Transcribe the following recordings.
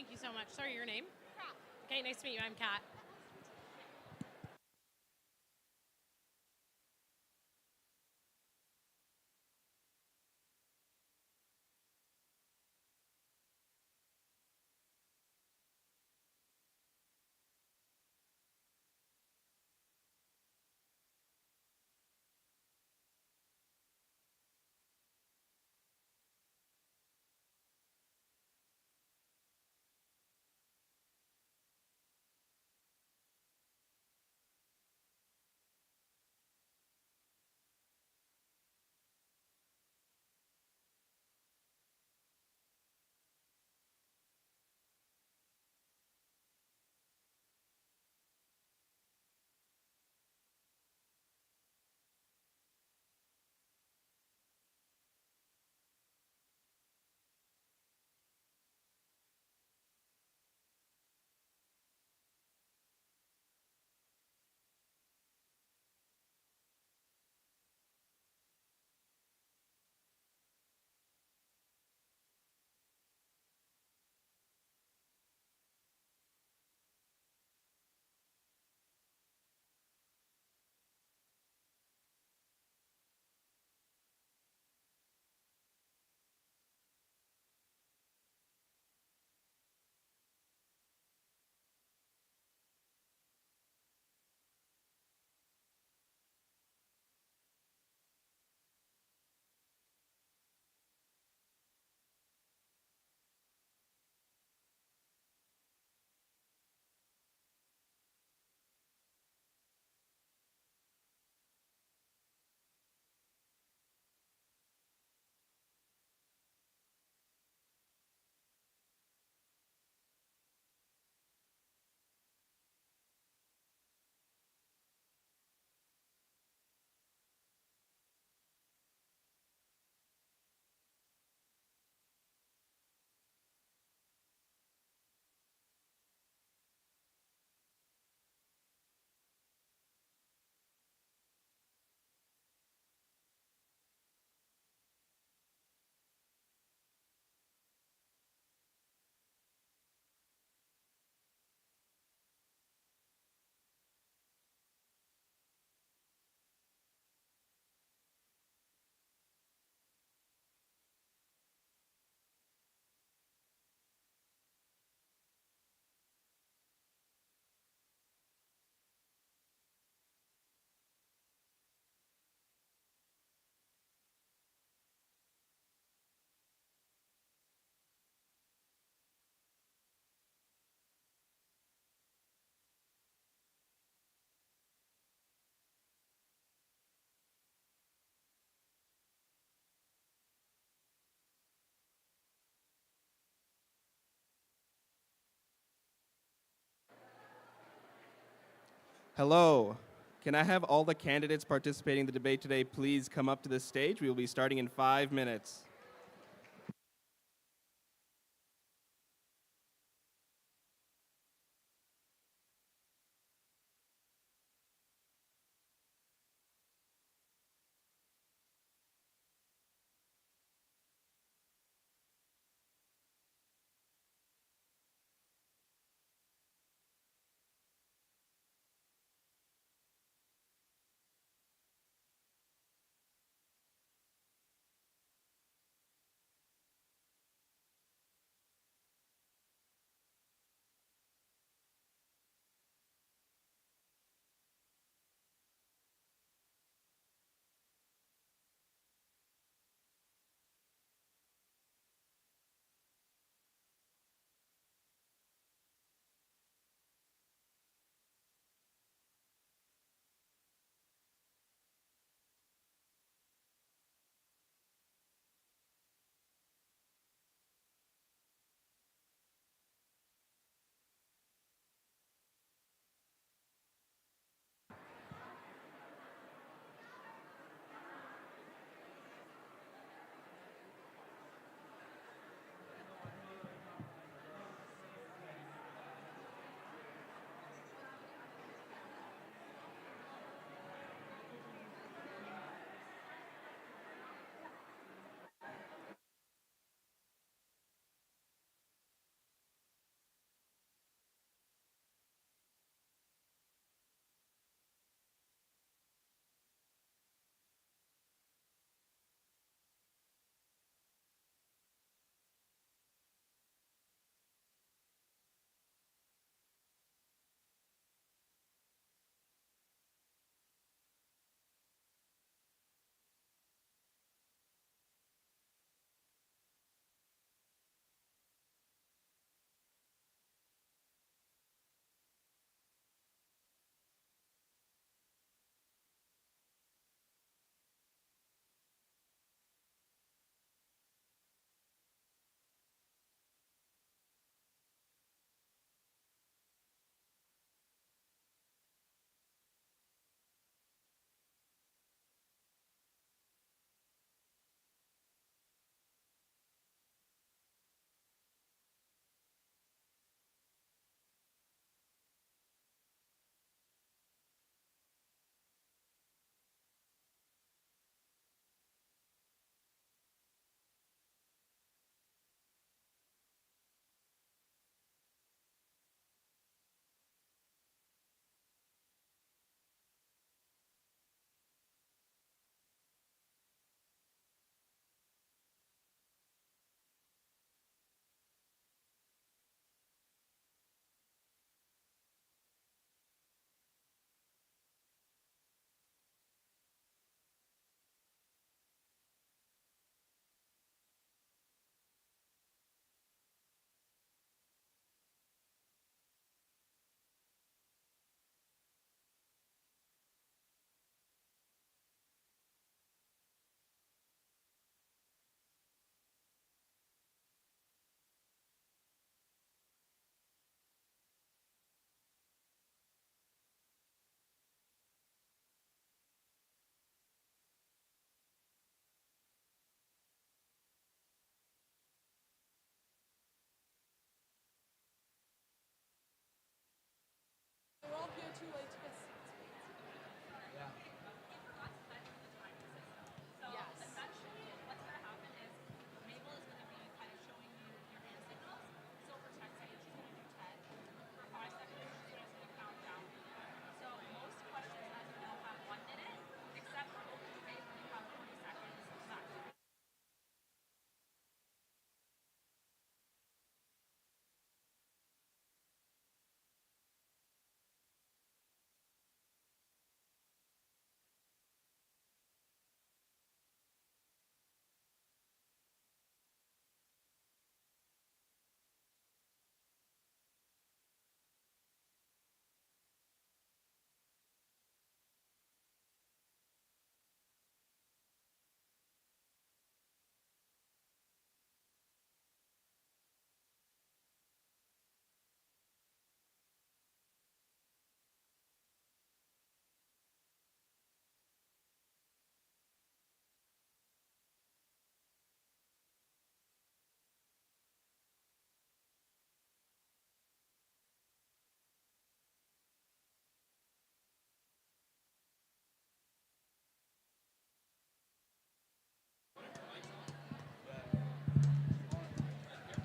Thank you so much. Sorry, your name? Kat. Okay, nice to meet you. I'm Kat. Hello. Can I have all the candidates participating in the debate today please come up to the stage? We will be starting in 5 minutes.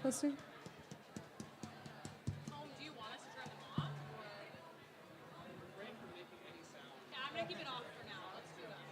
Testing. Home, do you want us to turn them off? Yeah, I'm going to keep it off for now. Let's do that.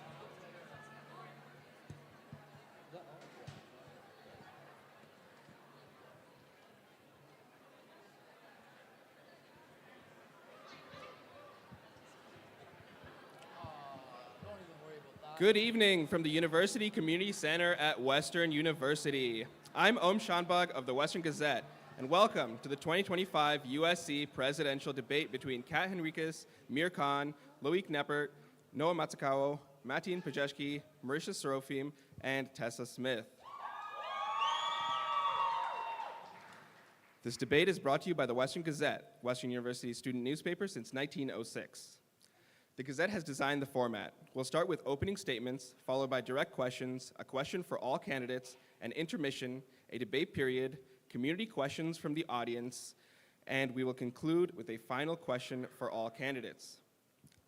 Good evening from the University Community Center at Western University. I'm Om Shanbag of the Western Gazette, and welcome to the 2025 USC presidential debate between Kat Henriquez, Mir Khan, Loic Neppert, Noah Matsukawa, Mateen Pajeshki, Marisha Serofim, and Tessa Smith. This debate is brought to you by the Western Gazette, Western University's student newspaper since 1906. The Gazette has designed the format. We'll start with opening statements, followed by direct questions, a question for all candidates, an intermission, a debate period, community questions from the audience, and we will conclude with a final question for all candidates.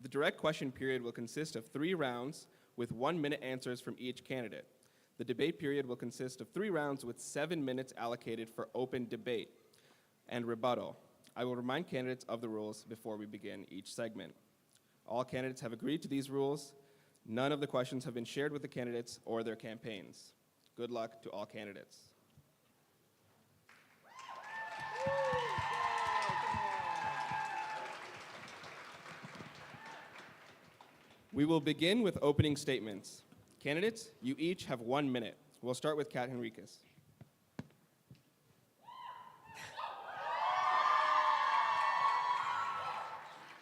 The direct question period will consist of 3 rounds with 1-minute answers from each candidate. The debate period will consist of 3 rounds with 7 minutes allocated for open debate and rebuttal. I will remind candidates of the rules before we begin each segment. All candidates have agreed to these rules. None of the questions have been shared with the candidates or their campaigns. Good luck to all candidates. We will begin with opening statements. Candidates, you each have 1 minute. We'll start with Kat Henriquez.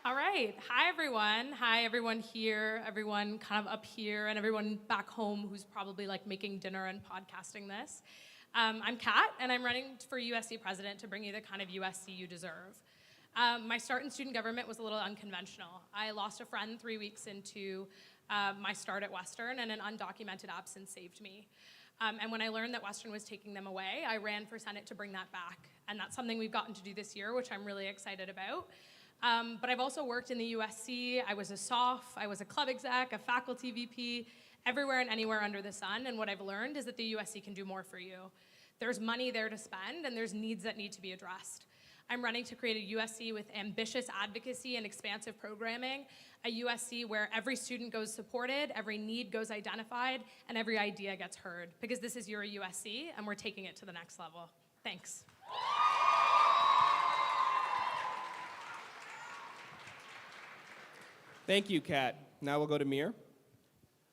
All right. Hi, everyone. Hi, everyone here, everyone kind of up here, and everyone back home who's probably like making dinner and podcasting this. I'm Kat, and I'm running for USC president to bring you the kind of USC you deserve. My start in student government was a little unconventional. I lost a friend 3 weeks into my start at Western, and an undocumented absence saved me. And when I learned that Western was taking them away, I ran for Senate to bring that back. And that's something we've gotten to do this year, which I'm really excited about. But I've also worked in the USC. I was a SOF, I was a club exec, a faculty VP, everywhere and anywhere under the sun. And what I've learned is that the USC can do more for you. There's money there to spend, and there's needs that need to be addressed. I'm running to create a USC with ambitious advocacy and expansive programming, a USC where every student goes supported, every need goes identified, and every idea gets heard. Because this is your USC, and we're taking it to the next level. Thanks. Thank you, Kat. Now we'll go to Mir.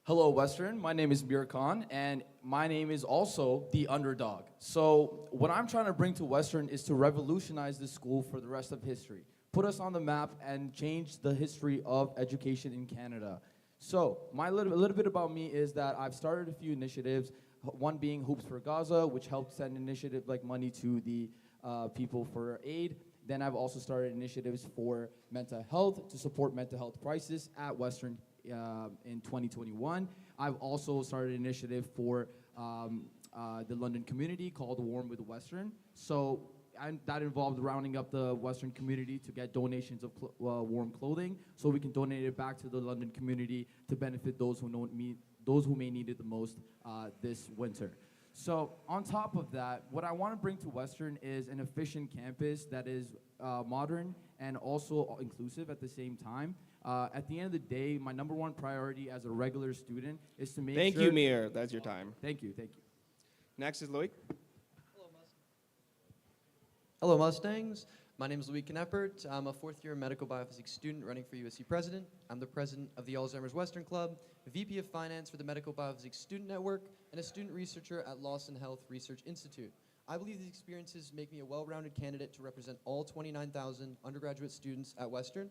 Hello, Western. My name is Mir Khan, and my name is also the underdog. So what I'm trying to bring to Western is to revolutionize this school for the rest of history, put us on the map, and change the history of education in Canada. So a little bit about me is that I've started a few initiatives, one being Hoops for Gaza, which helped send initiative like money to the people for aid. Then I've also started initiatives for mental health to support mental health crisis at Western in 2021. I've also started an initiative for the London community called Warm with Western. So that involved rounding up the Western community to get donations of warm clothing so we can donate it back to the London community to benefit those who may need it the most this winter. So on top of that, what I want to bring to Western is an efficient campus that is modern and also inclusive at the same time. At the end of the day, my number one priority as a regular student is to make sure... Thank you, Mir. That's your time. Thank you. Next is Loic. Hello, Mustangs. My name is Loic Neppert. I'm a fourth-year medical biophysics student running for USC president. I'm the president of the Alzheimer's Western Club, VP of Finance for the Medical Biophysics Student Network, and a student researcher at Lawson Health Research Institute. I believe these experiences make me a well-rounded candidate to represent all 29,000 undergraduate students at Western.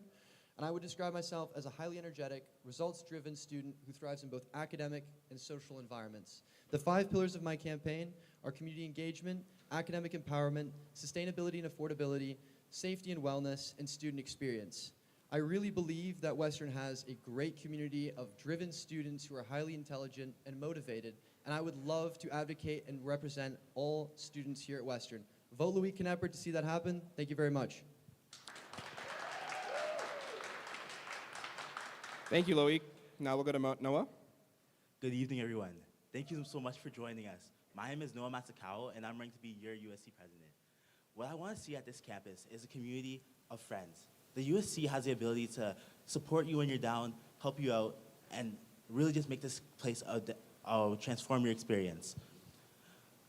And I would describe myself as a highly energetic, results-driven student who thrives in both academic and social environments. The 5 pillars of my campaign are community engagement, academic empowerment, sustainability and affordability, safety and wellness, and student experience. I really believe that Western has a great community of driven students who are highly intelligent and motivated, and I would love to advocate and represent all students here at Western. Vote Loic Neppert to see that happen. Thank you very much. Thank you, Loic. Now we'll go to Noah. Good evening, everyone. Thank you so much for joining us. My name is Noah Matsukao, and I'm running to be your USC president. What I want to see at this campus is a community of friends. The USC has the ability to support you when you're down, help you out, and really just make this place transform your experience.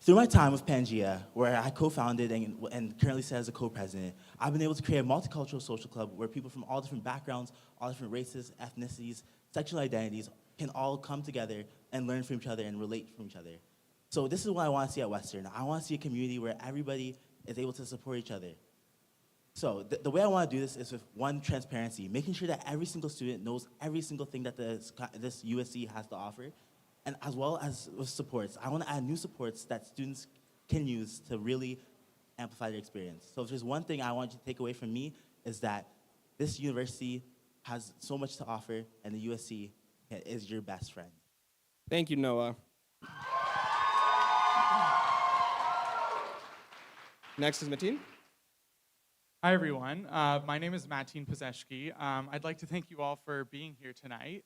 Through my time with Pangea, where I co-founded and currently sit as a co-president, I've been able to create a multicultural social club where people from all different backgrounds, all different races, ethnicities, sexual identities can all come together and learn from each other and relate from each other. So this is what I want to see at Western. I want to see a community where everybody is able to support each other. So the way I want to do this is with one, transparency, making sure that every single student knows every single thing that this USC has to offer, and as well as with supports. I want to add new supports that students can use to really amplify their experience. So if there's one thing I want you to take away from me is that this university has so much to offer, and the USC is your best friend. Thank you, Noah. Next is Mateen. Hi, everyone. My name is Mateen Pazeshki. I'd like to thank you all for being here tonight.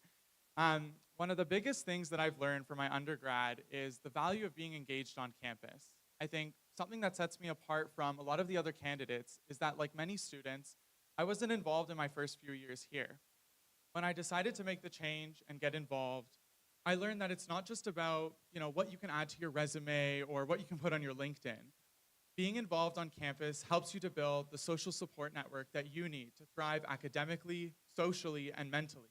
One of the biggest things that I've learned from my undergrad is the value of being engaged on campus. I think something that sets me apart from a lot of the other candidates is that, like many students, I wasn't involved in my first few years here. When I decided to make the change and get involved, I learned that it's not just about, what you can add to your resume or what you can put on your LinkedIn. Being involved on campus helps you to build the social support network that you need to thrive academically, socially, and mentally.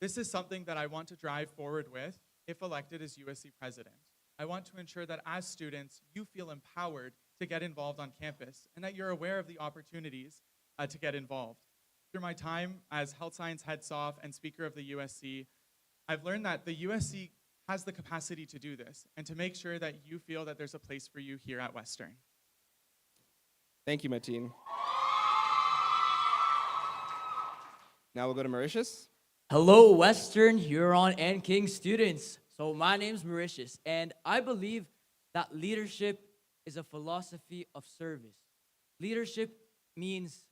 This is something that I want to drive forward with if elected as USC president. I want to ensure that as students, you feel empowered to get involved on campus and that you're aware of the opportunities to get involved. Through my time as Health Science Head Sof and Speaker of the USC, I've learned that the USC has the capacity to do this and to make sure that you feel that there's a place for you here at Western. Thank you, Mateen. Now we'll go to Mauritius. Hello, Western, Huron, and King students. So my name's Mauritius, and I believe that leadership is a philosophy of service. Leadership means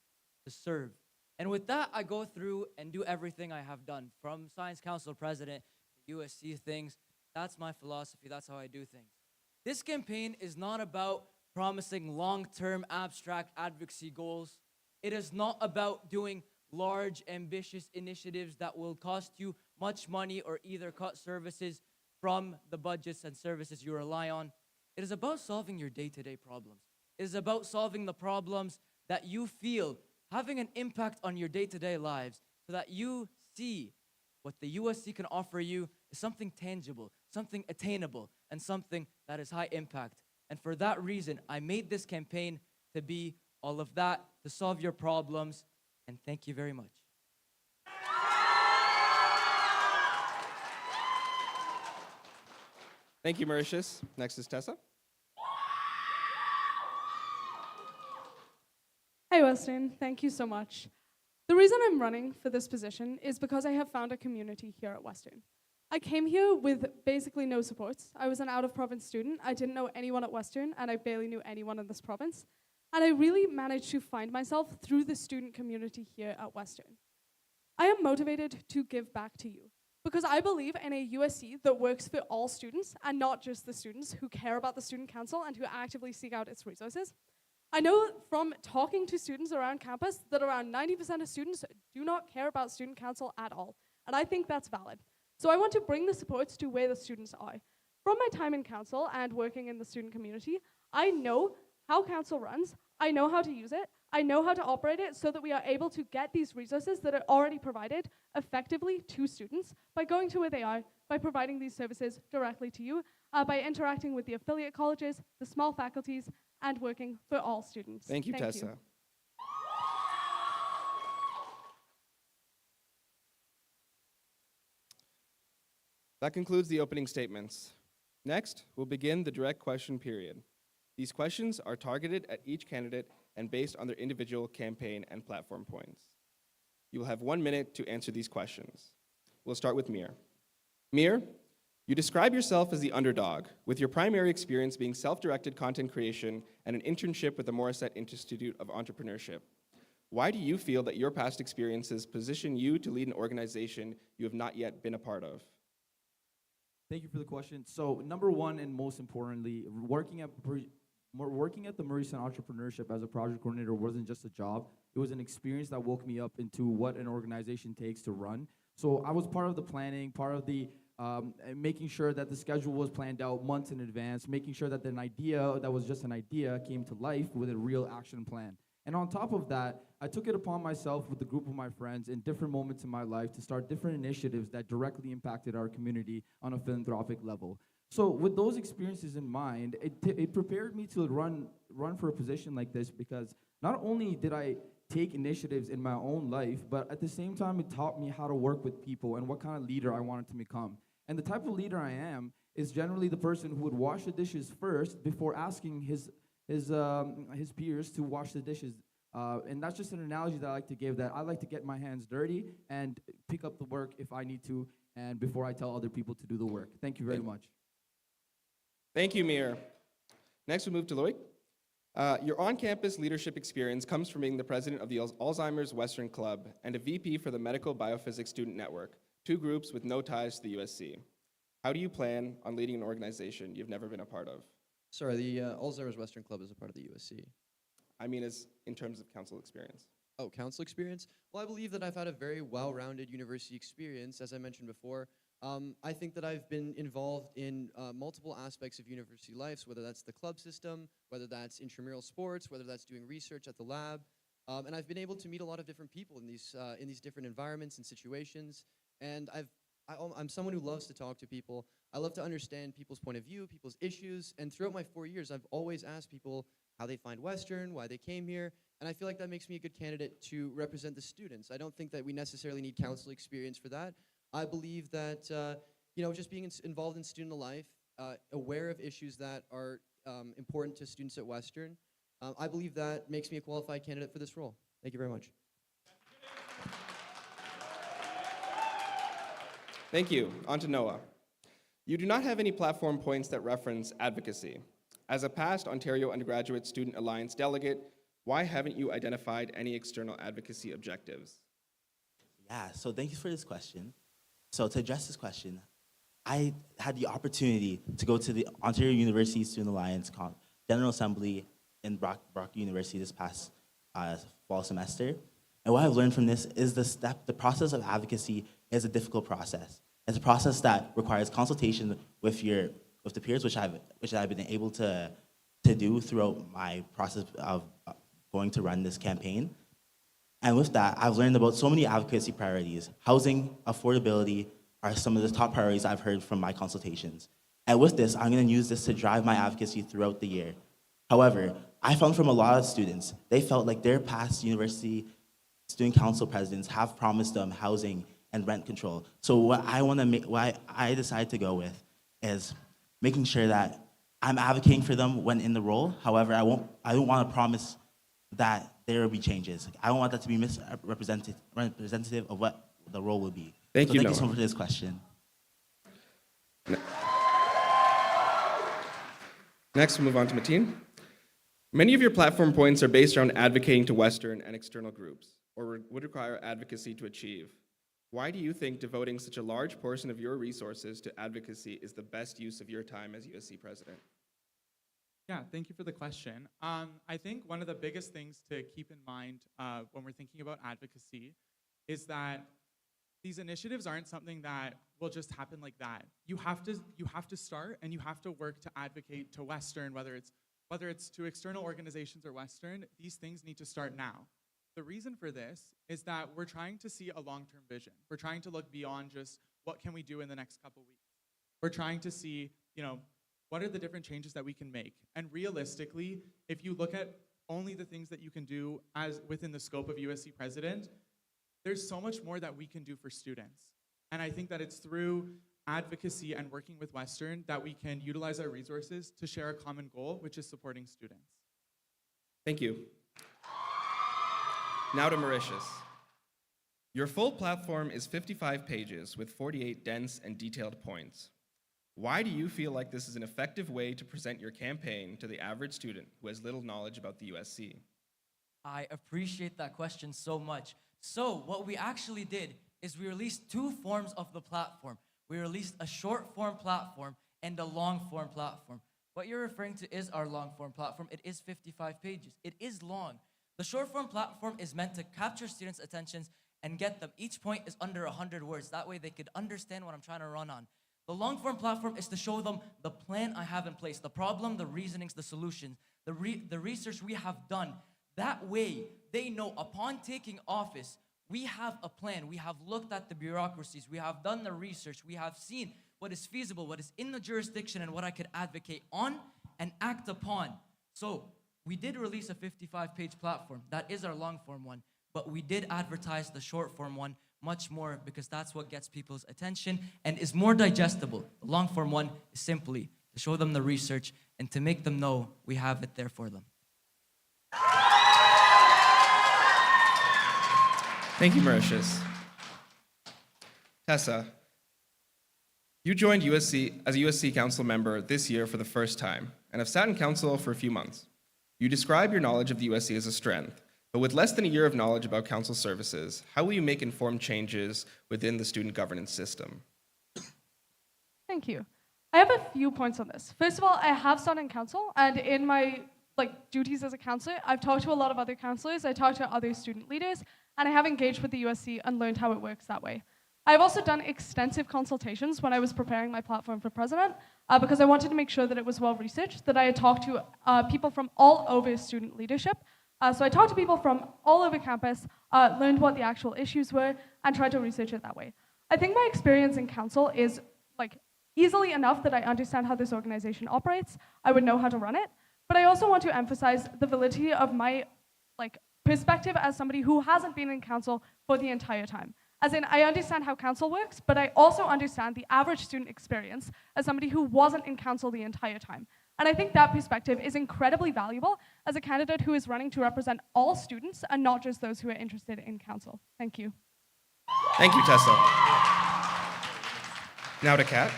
to serve. And with that, I go through and do everything I have done, from Science Council President to USC things. That's my philosophy. That's how I do things. This campaign is not about promising long-term abstract advocacy goals. It is not about doing large, ambitious initiatives that will cost you much money or either cut services from the budgets and services you rely on. It is about solving your day-to-day problems. It is about solving the problems that you feel having an impact on your day-to-day lives so that you see what the USC can offer you is something tangible, something attainable, and something that is high impact. And for that reason, I made this campaign to be all of that, to solve your problems, and thank you very much. Thank you, Mauritius. Next is Tessa. Hi, Weston. Thank you so much. The reason I'm running for this position is because I have found a community here at Western. I came here with basically no supports. I was an out-of-province student. I didn't know anyone at Western, and I barely knew anyone in this province. And I really managed to find myself through the student community here at Western. I am motivated to give back to you because I believe in a USC that works for all students and not just the students who care about the student council and who actively seek out its resources. I know from talking to students around campus that around 90% of students do not care about student council at all, and I think that's valid. So I want to bring the supports to where the students are. From my time in council and working in the student community, I know how council runs, I know how to use it, I know how to operate it so that we are able to get these resources that are already provided effectively to students by going to where they are, by providing these services directly to you, by interacting with the affiliate colleges, the small faculties, and working for all students. Thank you, Tessa. That concludes the opening statements. Next, we'll begin the direct question period. These questions are targeted at each candidate and based on their individual campaign and platform points. You will have 1 minute to answer these questions. We'll start with Mir. Mir, you describe yourself as the underdog, with your primary experience being self-directed content creation and an internship with the Morissette Institute of Entrepreneurship. Why do you feel that your past experiences position you to lead an organization you have not yet been a part of? Thank you for the question. So number one, and most importantly, working at the Murray Center Entrepreneurship as a project coordinator wasn't just a job. It was an experience that woke me up into what an organization takes to run. So I was part of the planning, part of the making sure that the schedule was planned out months in advance, making sure that an idea that was just an idea came to life with a real action plan. And on top of that, I took it upon myself with a group of my friends in different moments in my life to start different initiatives that directly impacted our community on a philanthropic level. So with those experiences in mind, it prepared me to run for a position like this, because not only did I take initiatives in my own life, but at the same time, it taught me how to work with people and what kind of leader I wanted to become. And the type of leader I am is generally the person who would wash the dishes first before asking his peers to wash the dishes. And that's just an analogy that I like to give, that I like to get my hands dirty and pick up the work if I need to, and before I tell other people to do the work. Thank you very much. Thank you, Mir. Next, we move to Loic. Your on-campus leadership experience comes from being the president of the Alzheimer's Western Club and a VP for the Medical Biophysics Student Network, two groups with no ties to the USC. How do you plan on leading an organization you've never been a part of? Sorry, the Alzheimer's Western Club is a part of the USC. I mean, as in terms of council experience. Oh, council experience? Well, I believe that I've had a very well-rounded university experience, as I mentioned before. I think that I've been involved in multiple aspects of university life, whether that's the club system, whether that's intramural sports, whether that's doing research at the lab. And I've been able to meet a lot of different people in these different environments and situations. And I'm someone who loves to talk to people. I love to understand people's point of view, people's issues. And throughout my 4 years, I've always asked people how they find Western, why they came here. And I feel like that makes me a good candidate to represent the students. I don't think that we necessarily need council experience for that. I believe that just being involved in student life, aware of issues that are important to students at Western, I believe that makes me a qualified candidate for this role. Thank you very much. Thank you. On to Noah. You do not have any platform points that reference advocacy. As a past Ontario Undergraduate Student Alliance delegate, why haven't you identified any external advocacy objectives? Yeah, so thank you for this question. So to address this question, I had the opportunity to go to the Ontario University Student Alliance General Assembly in Brock University this past fall semester. And what I've learned from this is the process of advocacy is a difficult process. It's a process that requires consultation with the peers, which I've been able to do throughout my process of going to run this campaign. And with that, I've learned about so many advocacy priorities. Housing, affordability are some of the top priorities I've heard from my consultations. And with this, I'm going to use this to drive my advocacy throughout the year. However, I found from a lot of students, they felt like their past university student council presidents have promised them housing and rent control. So what I decided to go with is making sure that I'm advocating for them when in the role. However, I don't want to promise that there will be changes. I don't want that to be representative of what the role will be. Thank you, Thank Noah. you so much for this question. Next, we'll move on to Mateen. Many of your platform points are based around advocating to Western and external groups, or would require advocacy to achieve. Why do you think devoting such a large portion of your resources to advocacy is the best use of your time as USC president? Yeah, thank you for the question. I think one of the biggest things to keep in mind when we're thinking about advocacy is that these initiatives aren't something that will just happen like that. You have to start, and you have to work to advocate to Western, whether it's to external organizations or Western. These things need to start now. The reason for this is that we're trying to see a long-term vision. We're trying to look beyond just what can we do in the next couple weeks. We're trying to see, what are the different changes that we can make? And realistically, if you look at only the things that you can do as within the scope of USC president, there's so much more that we can do for students. And I think that it's through advocacy and working with Western that we can utilize our resources to share a common goal, which is supporting students. Thank you. Now to Mauritius. Your full platform is 55 pages with 48 dense and detailed points. Why do you feel like this is an effective way to present your campaign to the average student who has little knowledge about the USC? I appreciate that question so much. So what we actually did is we released two forms of the platform. We released a short form platform and a long form platform. What you're referring to is our long form platform. It is 55 pages. It is long. The short form platform is meant to capture students' attentions and get them. Each point is under 100 words. That way they could understand what I'm trying to run on. The long form platform is to show them the plan I have in place, the problem, the reasonings, the solutions, the research we have done. That way they know upon taking office, we have a plan. We have looked at the bureaucracies. We have done the research. We have seen what is feasible, what is in the jurisdiction, and what I could advocate on and act upon. So we did release a 55-page platform. That is our long-form one. But we did advertise the short-form one much more because that's what gets people's attention and is more digestible. The long-form one is simply to show them the research and to make them know we have it there for them. Thank you, Mauritius. Tessa, you joined USC as a USC council member this year for the first time and have sat in council for a few months. You describe your knowledge of the USC as a strength, but with less than a year of knowledge about council services, how will you make informed changes within the student governance system? Thank you. I have a few points on this. First of all, I have sat in council, and in my duties as a counselor, I've talked to a lot of other counselors, I talked to other student leaders, and I have engaged with the USC and learned how it works that way. I've also done extensive consultations when I was preparing my platform for president because I wanted to make sure that it was well researched, that I had talked to people from all over student leadership. So I talked to people from all over campus, learned what the actual issues were, and tried to research it that way. I think my experience in council is easily enough that I understand how this organization operates. I would know how to run it, but I also want to emphasize the validity of my perspective as somebody who hasn't been in council for the entire time. As in, I understand how council works, but I also understand the average student experience as somebody who wasn't in council the entire time. And I think that perspective is incredibly valuable as a candidate who is running to represent all students and not just those who are interested in council. Thank you. Thank you, Tessa. Now to Kat.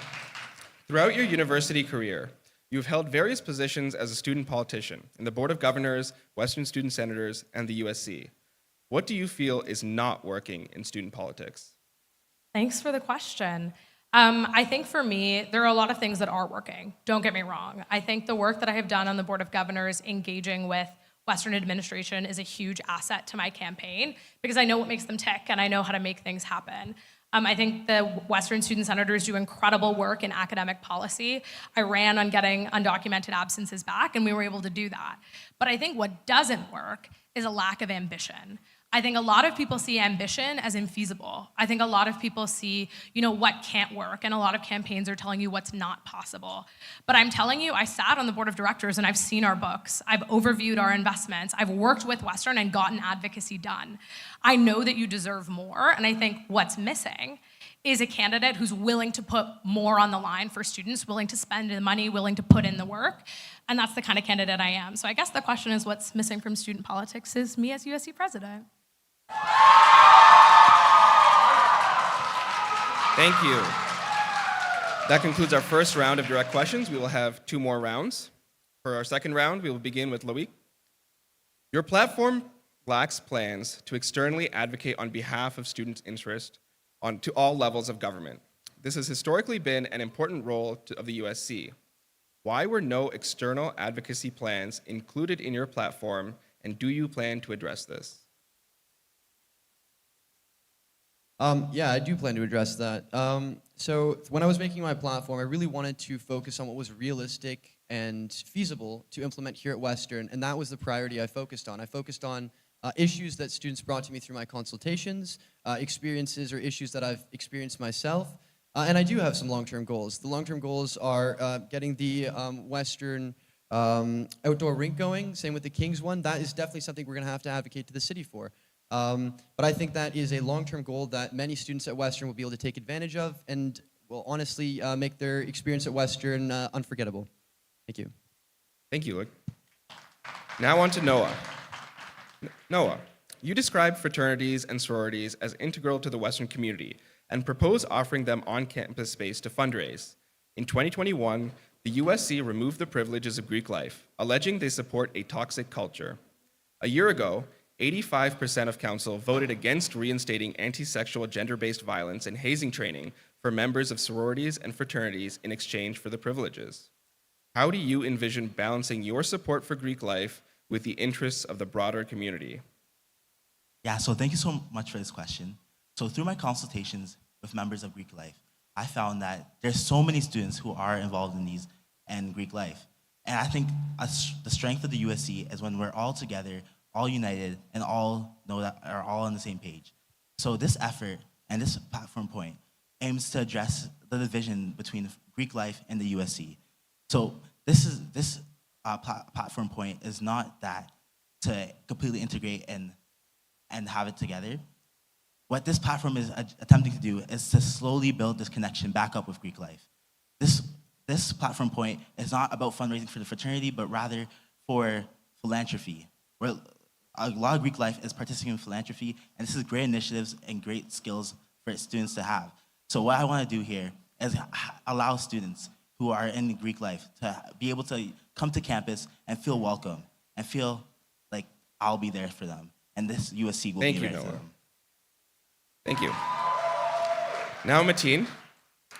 Throughout your university career, you've held various positions as a student politician in the Board of Governors, Western Student Senators, and the USC. What do you feel is not working in student politics? Thanks for the question. I think for me, there are a lot of things that are working. Don't get me wrong. I think the work that I have done on the Board of Governors engaging with Western administration is a huge asset to my campaign because I know what makes them tick and I know how to make things happen. I think the Western student senators do incredible work in academic policy. I ran on getting undocumented absences back, and we were able to do that. But I think what doesn't work is a lack of ambition. I think a lot of people see ambition as infeasible. I think a lot of people see, what can't work, and a lot of campaigns are telling you what's not possible. But I'm telling you, I sat on the board of directors and I've seen our books. I've overviewed our investments. I've worked with Western and gotten advocacy done. I know that you deserve more, and I think what's missing is a candidate who's willing to put more on the line for students, willing to spend the money, willing to put in the work, and that's the kind of candidate I am. So I guess the question is what's missing from student politics is me as USC president. Thank you. That concludes our first round of direct questions. We will have 2 more rounds. For our second round, we will begin with Loic. Your platform lacks plans to externally advocate on behalf of students' interest to all levels of government. This has historically been an important role of the USC. Why were no external advocacy plans included in your platform, and do you plan to address this? Yeah, I do plan to address that. So when I was making my platform, I really wanted to focus on what was realistic and feasible to implement here at Western, and that was the priority I focused on. I focused on issues that students brought to me through my consultations, experiences or issues that I've experienced myself, and I do have some long-term goals. The long-term goals are getting the Western outdoor rink going, same with the Kings one. That is definitely something we're going to have to advocate to the city for. But I think that is a long-term goal that many students at Western will be able to take advantage of and will honestly make their experience at Western unforgettable. Thank you. Thank you, Luke. Now on to Noah. Noah, you describe fraternities and sororities as integral to the Western community and propose offering them on-campus space to fundraise. In 2021, the USC removed the privileges of Greek life, alleging they support a toxic culture. A year ago, 85% of council voted against reinstating anti-sexual gender-based violence and hazing training for members of sororities and fraternities in exchange for the privileges. How do you envision balancing your support for Greek life with the interests of the broader community? Yeah, so thank you so much for this question. So through my consultations with members of Greek life, I found that there's so many students who are involved in these and Greek life. And I think the strength of the USC is when we're all together, all united, and all know that are all on the same page. So this effort and this platform point aims to address the division between Greek life and the USC. So this platform point is not that to completely integrate and have it together. What this platform is attempting to do is to slowly build this connection back up with Greek life. This platform point is not about fundraising for the fraternity, but rather for philanthropy, where a lot of Greek life is participating in philanthropy, and this is great initiatives and great skills for students to have. So what I want to do here is allow students who are in Greek life to be able to come to campus and feel welcome and feel like I'll be there for them, and this USC will be there for them. Thank you. Now, Mateen,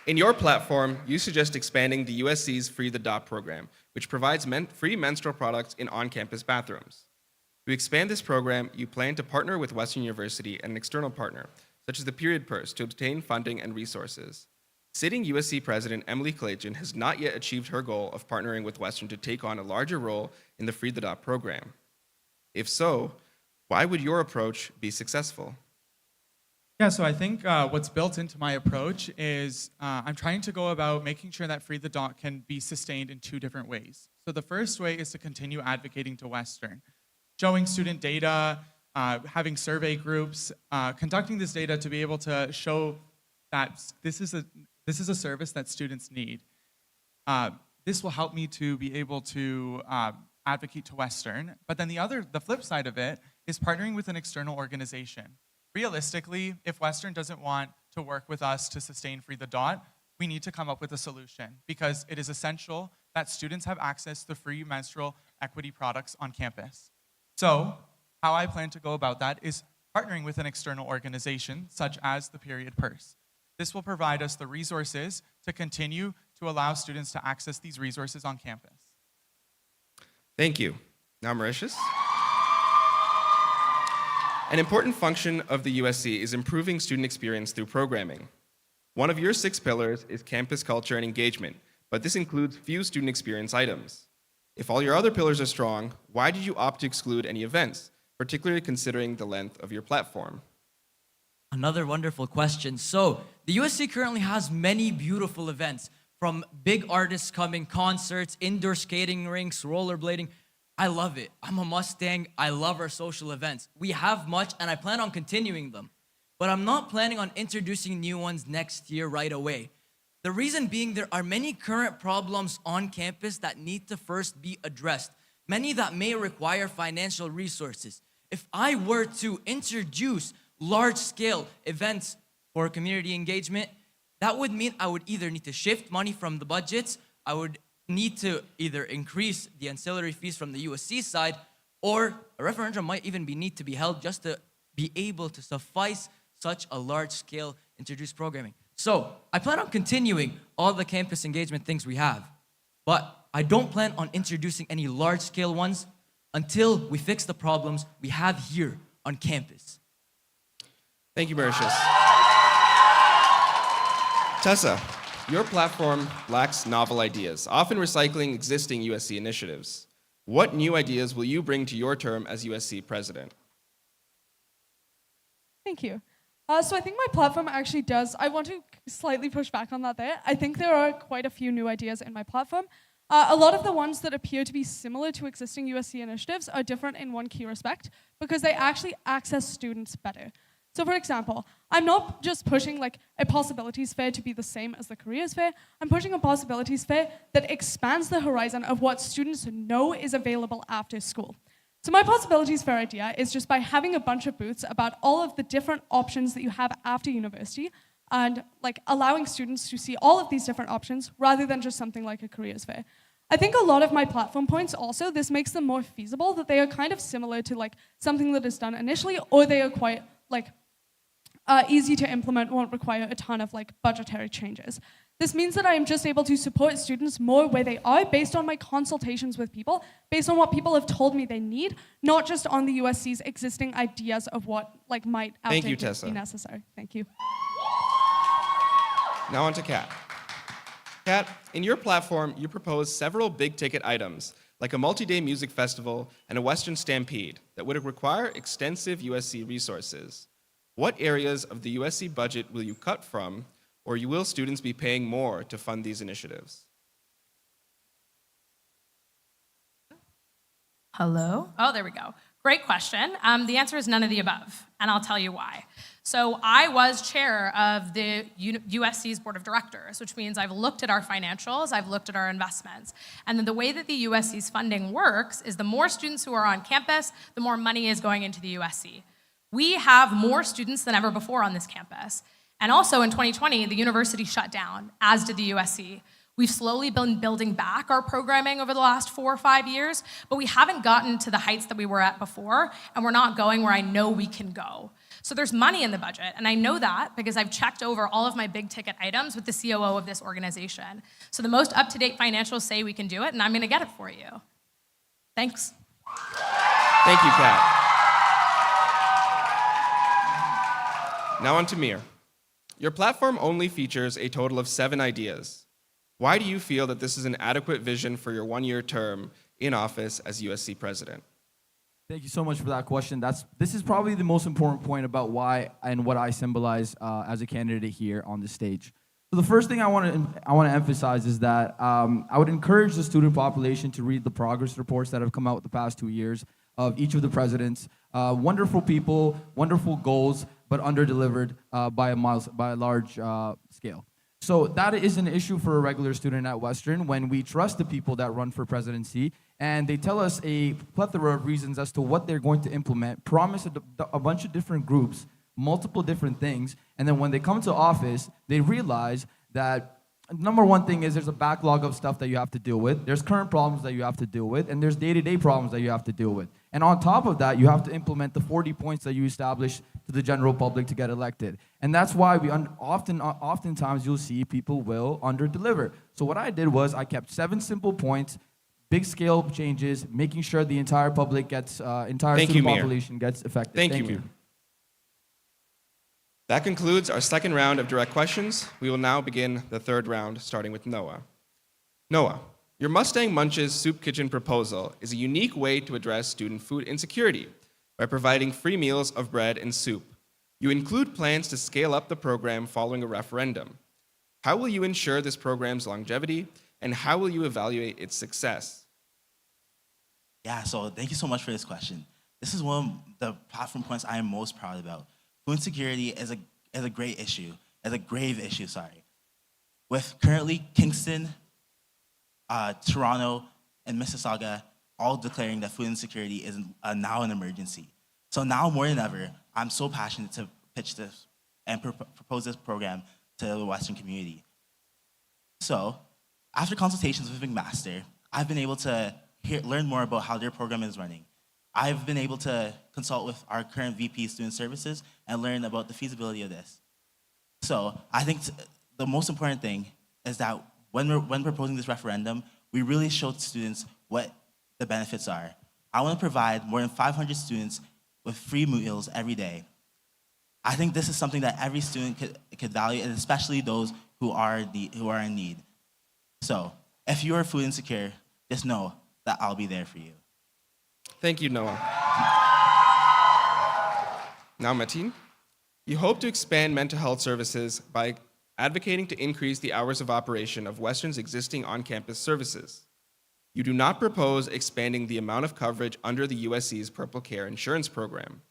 in your platform, you suggest expanding the USC's Free the Dot program, which provides free menstrual products in on-campus bathrooms. To expand this program, you plan to partner with Western University and an external partner, such as the Period Purse, to obtain funding and resources. Sitting USC President Emily Kalajian has not yet achieved her goal of partnering with Western to take on a larger role in the Free the Dot program. If so, why would your approach be successful? Yeah, so I think what's built into my approach is I'm trying to go about making sure that Free the Dot can be sustained in two different ways. So the first way is to continue advocating to Western, showing student data, having survey groups, conducting this data to be able to show that this is a service that students need. This will help me to be able to advocate to Western. But then the flip side of it is partnering with an external organization. Realistically, if Western doesn't want to work with us to sustain Free the Dot, we need to come up with a solution because it is essential that students have access to free menstrual equity products on campus. So how I plan to go about that is partnering with an external organization such as the Period Purse. This will provide us the resources to continue to allow students to access these resources on campus. Thank you. Now, Mauritius. An important function of the USC is improving student experience through programming. One of your 6 pillars is campus culture and engagement, but this includes few student experience items. If all your other pillars are strong, why did you opt to exclude any events, particularly considering the length of your platform? Another wonderful question. So, the USC currently has many beautiful events, from big artists coming, concerts, indoor skating rinks, rollerblading. I love it. I'm a Mustang. I love our social events. We have much, and I plan on continuing them. But I'm not planning on introducing new ones next year right away. The reason being there are many current problems on campus that need to first be addressed, many that may require financial resources. If I were to introduce large-scale events for community engagement, that would mean I would either need to shift money from the budgets, I would need to either increase the ancillary fees from the USC side, or a referendum might even need to be held just to be able to suffice such a large-scale introduced programming. So I plan on continuing all the campus engagement things we have, but I don't plan on introducing any large-scale ones until we fix the problems we have here on campus. Thank you, Mauritius. Tessa, your platform lacks novel ideas, often recycling existing USC initiatives. What new ideas will you bring to your term as USC president? Thank you. So I think my platform actually does, I want to slightly push back on that there. I think there are quite a few new ideas in my platform. A lot of the ones that appear to be similar to existing USC initiatives are different in one key respect, because they actually access students better. So for example, I'm not just pushing like a possibilities fair to be the same as the careers fair. I'm pushing a possibilities fair that expands the horizon of what students know is available after school. So my possibilities fair idea is just by having a bunch of booths about all of the different options that you have after university, and like allowing students to see all of these different options rather than just something like a careers fair. I think a lot of my platform points also, this makes them more feasible, that they are kind of similar to like something that is done initially, or they are quite like easy to implement, won't require a ton of like budgetary changes. This means that I am just able to support students more where they are based on my consultations with people, based on what people have told me they need, not just on the USC's existing ideas of what like might Thank you, outdated Tessa. be necessary. Thank you. Now on to Kat. Kat, in your platform, you propose several big-ticket items, like a multi-day music festival and a Western Stampede, that would require extensive USC resources. What areas of the USC budget will you cut from, or will students be paying more to fund these initiatives? Hello? Oh, there we go. Great question. The answer is none of the above, and I'll tell you why. So I was chair of the USC's board of directors, which means I've looked at our financials, I've looked at our investments. And then the way that the USC's funding works is the more students who are on campus, the more money is going into the USC. We have more students than ever before on this campus. And also in 2020, the university shut down, as did the USC. We've slowly been building back our programming over the last 4 or 5 years, but we haven't gotten to the heights that we were at before, and we're not going where I know we can go. So there's money in the budget, and I know that because I've checked over all of my big ticket items with the COO of this organization. So the most up-to-date financials say we can do it, and I'm gonna get it for you. Thanks. Thank you, Kat. Now on to Mir. Your platform only features a total of 7 ideas. Why do you feel that this is an adequate vision for your 1-year term in office as USC president? Thank you so much for that question. This is probably the most important point about why and what I symbolize as a candidate here on the stage. So the first thing I want to emphasize is that I would encourage the student population to read the progress reports that have come out the past 2 years of each of the presidents. Wonderful people, wonderful goals, but under-delivered by a large scale. So that is an issue for a regular student at Western when we trust the people that run for presidency and they tell us a plethora of reasons as to what they're going to implement, promise a bunch of different groups, multiple different things, and then when they come to office, they realize that number one thing is there's a backlog of stuff that you have to deal with, there's current problems that you have to deal with, and there's day-to-day problems that you have to deal with. And on top of that, you have to implement the 40 points that you establish to the general public to get elected. And that's why we oftentimes you'll see people will under-deliver. So what I did was I kept 7 simple points, big scale changes, making sure the entire public gets, student population gets affected. Thank you, Mir. That concludes our second round of direct questions. We will now begin the third round, starting with Noah. Noah, your Mustang Munches Soup Kitchen proposal is a unique way to address student food insecurity by providing free meals of bread and soup. You include plans to scale up the program following a referendum. How will you ensure this program's longevity, and how will you evaluate its success? Yeah, so thank you so much for this question. This is one of the platform points I am most proud about. Food insecurity is a great issue, is a grave issue, sorry. With currently Kingston, Toronto, and Mississauga all declaring that food insecurity is now an emergency. So now more than ever, I'm so passionate to pitch this and propose this program to the Western community. So after consultations with McMaster, I've been able to learn more about how their program is running. I've been able to consult with our current VP Student Services and learn about the feasibility of this. So I think the most important thing is that when proposing this referendum, we really showed students what the benefits are. I want to provide more than 500 students with free meals every day. I think this is something that every student could value, and especially those who are in need. So if you are food insecure, just know that I'll be there for you. Thank you, Noah. Now, Mateen, you hope to expand mental health services by advocating to increase the hours of operation of Western's existing on-campus services. You do not propose expanding the amount of coverage under the USC's Purple Care Insurance Program,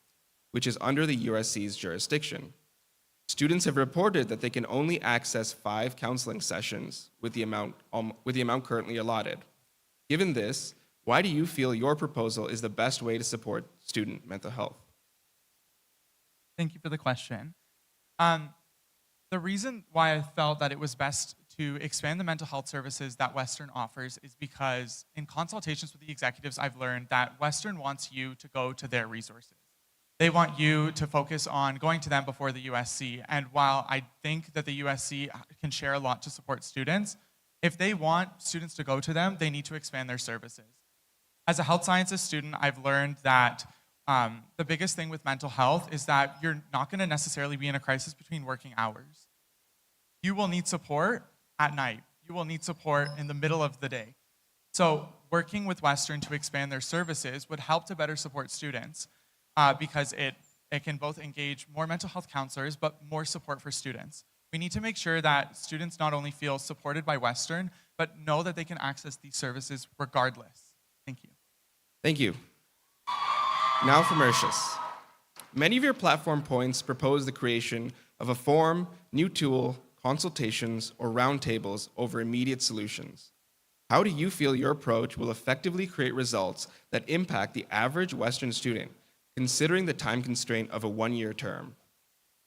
which is under the USC's jurisdiction. Students have reported that they can only access 5 counseling sessions with the amount currently allotted. Given this, why do you feel your proposal is the best way to support student mental health? Thank you for the question. The reason why I felt that it was best to expand the mental health services that Western offers is because in consultations with the executives, I've learned that Western wants you to go to their resources. They want you to focus on going to them before the USC. And while I think that the USC can share a lot to support students, if they want students to go to them, they need to expand their services. As a health sciences student, I've learned that the biggest thing with mental health is that you're not going to necessarily be in a crisis between working hours. You will need support at night. You will need support in the middle of the day. So working with Western to expand their services would help to better support students because it can both engage more mental health counselors, but more support for students. We need to make sure that students not only feel supported by Western, but know that they can access these services regardless. Thank you. Thank you. Now for Mauritius. Many of your platform points propose the creation of a forum, new tool, consultations, or roundtables over immediate solutions. How do you feel your approach will effectively create results that impact the average Western student, considering the time constraint of a one-year term?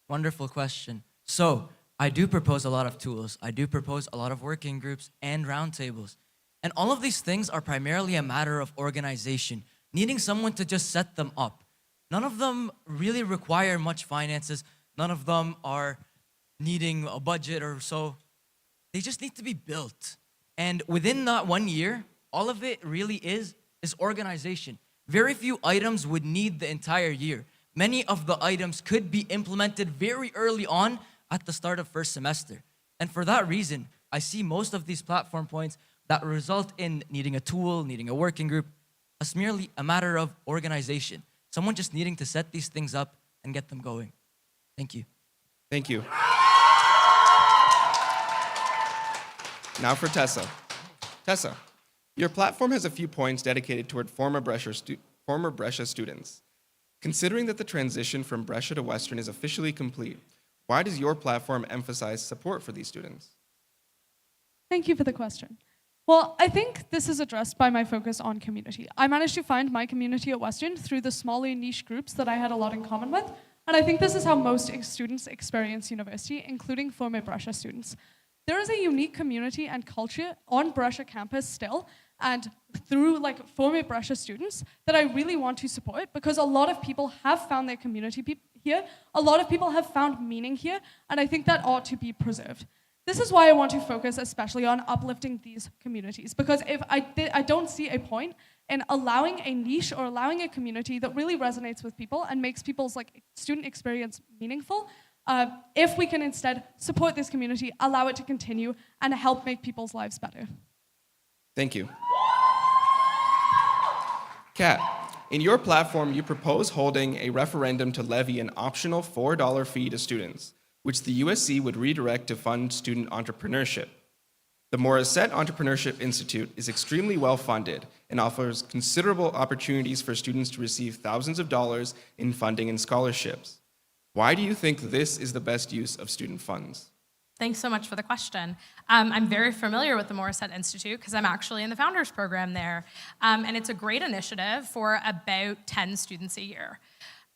Wonderful question. So, I do propose a lot of tools. I do propose a lot of working groups and roundtables. And all of these things are primarily a matter of organization, needing someone to just set them up. None of them really require much finances. None of them are needing a budget or so. They just need to be built. And within that 1 year, all of it really is organization. Very few items would need the entire year. Many of the items could be implemented very early on at the start of first semester. And for that reason, I see most of these platform points that result in needing a tool, needing a working group, as merely a matter of organization. Someone just needing to set these things up and get them going. Thank you. Thank you. Now for Tessa. Tessa, your platform has a few points dedicated toward former Brescia students. Considering that the transition from Brescia to Western is officially complete, why does your platform emphasize support for these students? Thank you for the question. Well, I think this is addressed by my focus on community. I managed to find my community at Western through the smaller niche groups that I had a lot in common with, and I think this is how most students experience university, including former Brescia students. There is a unique community and culture on Brescia campus still, and through former Brescia students that I really want to support because a lot of people have found their community here, a lot of people have found meaning here, and I think that ought to be preserved. This is why I want to focus especially on uplifting these communities, because if I don't see a point in allowing a niche or allowing a community that really resonates with people and makes people's student experience meaningful, if we can instead support this community, allow it to continue, and help make people's lives better. Thank you. Kat, in your platform, you propose holding a referendum to levy an optional $4 fee to students, which the USC would redirect to fund student entrepreneurship. The Morissette Entrepreneurship Institute is extremely well funded and offers considerable opportunities for students to receive thousands of dollars in funding and scholarships. Why do you think this is the best use of student funds? Thanks so much for the question. I'm very familiar with the Morissette Institute because I'm actually in the Founders Program there. And it's a great initiative for about 10 students a year.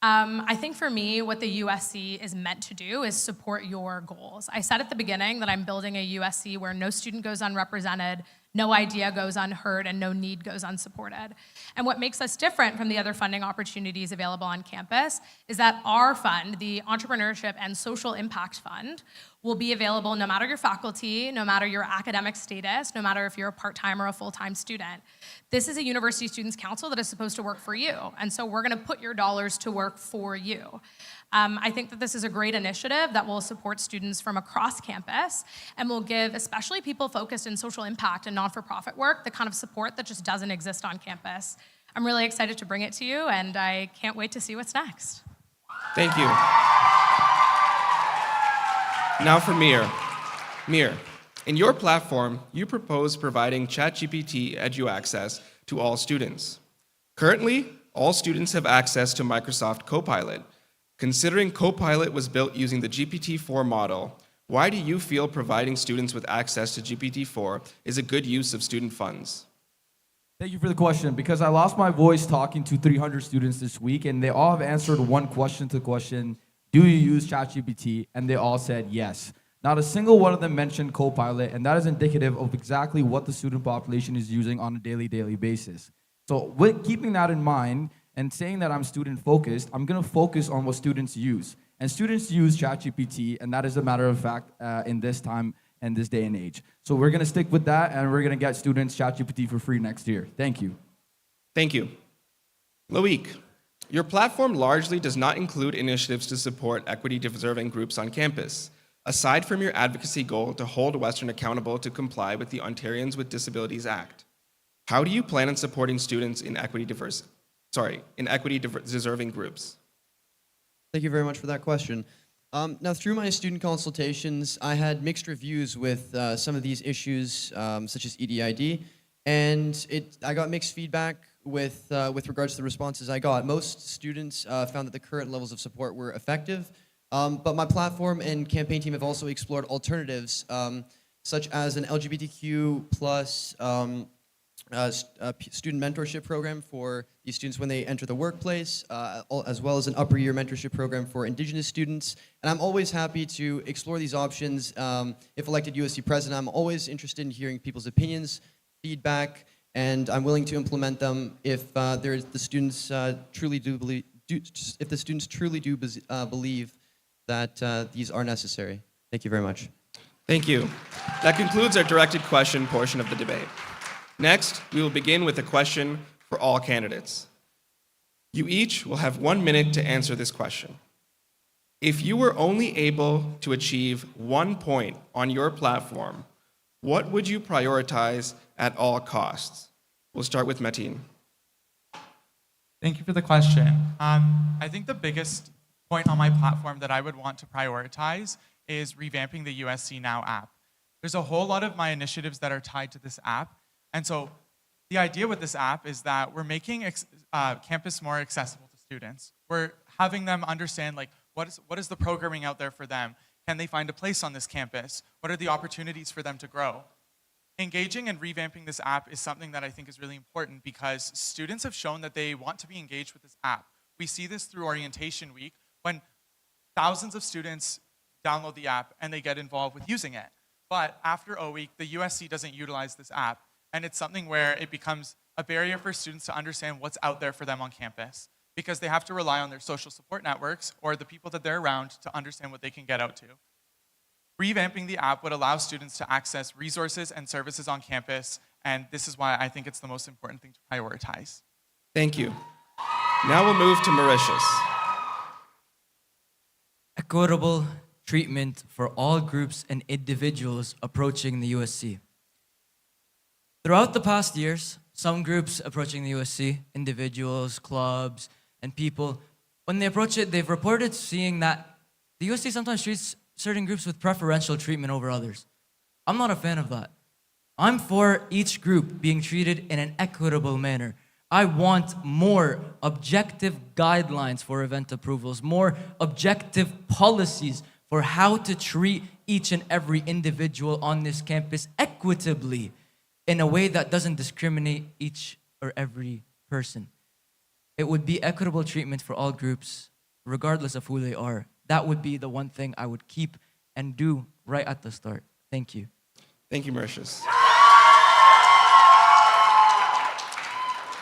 I think for me, what the USC is meant to do is support your goals. I said at the beginning that I'm building a USC where no student goes unrepresented, no idea goes unheard, and no need goes unsupported. And what makes us different from the other funding opportunities available on campus is that our fund, the Entrepreneurship and Social Impact Fund, will be available no matter your faculty, no matter your academic status, no matter if you're a part-time or a full-time student. This is a University Students' Council that is supposed to work for you, and so we're gonna put your dollars to work for you. I think that this is a great initiative that will support students from across campus and will give especially people focused in social impact and non-for-profit work the kind of support that just doesn't exist on campus. I'm really excited to bring it to you, and I can't wait to see what's next. Thank you. Now for Mir. Mir, in your platform, you propose providing ChatGPT Edu access to all students. Currently, all students have access to Microsoft Copilot. Considering Copilot was built using the GPT-4 model, why do you feel providing students with access to GPT-4 is a good use of student funds? Thank you for the question, because I lost my voice talking to 300 students this week, and they all have answered one question to the question, do you use ChatGPT? And they all said yes. Not a single one of them mentioned Copilot, and that is indicative of exactly what the student population is using on a daily basis. So with keeping that in mind, And saying that I'm student focused, I'm gonna focus on what students use. And students use ChatGPT, and that is a matter of fact in this time and this day and age. So we're gonna stick with that, and we're gonna get students ChatGPT for free next year. Thank you. Thank you. Loic, your platform largely does not include initiatives to support equity-deserving groups on campus, aside from your advocacy goal to hold Western accountable to comply with the Ontarians with Disabilities Act. How do you plan on supporting students in equity-deserving groups? Thank you very much for that question. Now, through my student consultations, I had mixed reviews with some of these issues, such as EDID, and I got mixed feedback with regards to the responses I got. Most students found that the current levels of support were effective, but my platform and campaign team have also explored alternatives, such as an LGBTQ plus student mentorship program for these students when they enter the workplace, as well as an upper year mentorship program for Indigenous students. And I'm always happy to explore these options. If elected USC president, I'm always interested in hearing people's opinions, feedback, and I'm willing to implement them if the students truly do believe that these are necessary. Thank you very much. Thank you. That concludes our directed question portion of the debate. Next, we will begin with a question for all candidates. You each will have 1 minute to answer this question. If you were only able to achieve 1 point on your platform, what would you prioritize at all costs? We'll start with Mateen. Thank you for the question. I think the biggest point on my platform that I would want to prioritize is revamping the USC Now app. There's a whole lot of my initiatives that are tied to this app. And so the idea with this app is that we're making campus more accessible to students. We're having them understand, like, what is the programming out there for them? Can they find a place on this campus? What are the opportunities for them to grow? Engaging and revamping this app is something that I think is really important because students have shown that they want to be engaged with this app. We see this through orientation week when thousands of students download the app and they get involved with using it. But after O week, the USC doesn't utilize this app. And it's something where it becomes a barrier for students to understand what's out there for them on campus because they have to rely on their social support networks or the people that they're around to understand what they can get out to. Revamping the app would allow students to access resources and services on campus, and this is why I think it's the most important thing to prioritize. Thank you. Now we'll move to Mauritius. Equitable treatment for all groups and individuals approaching the USC. Throughout the past years, some groups approaching the USC, individuals, clubs, and people, when they approach it, they've reported seeing that the USC sometimes treats certain groups with preferential treatment over others. I'm not a fan of that. I'm for each group being treated in an equitable manner. I want more objective guidelines for event approvals, more objective policies for how to treat each and every individual on this campus equitably in a way that doesn't discriminate each or every person. It would be equitable treatment for all groups, regardless of who they are. That would be the one thing I would keep and do right at the start. Thank you. Thank you, Mauritius.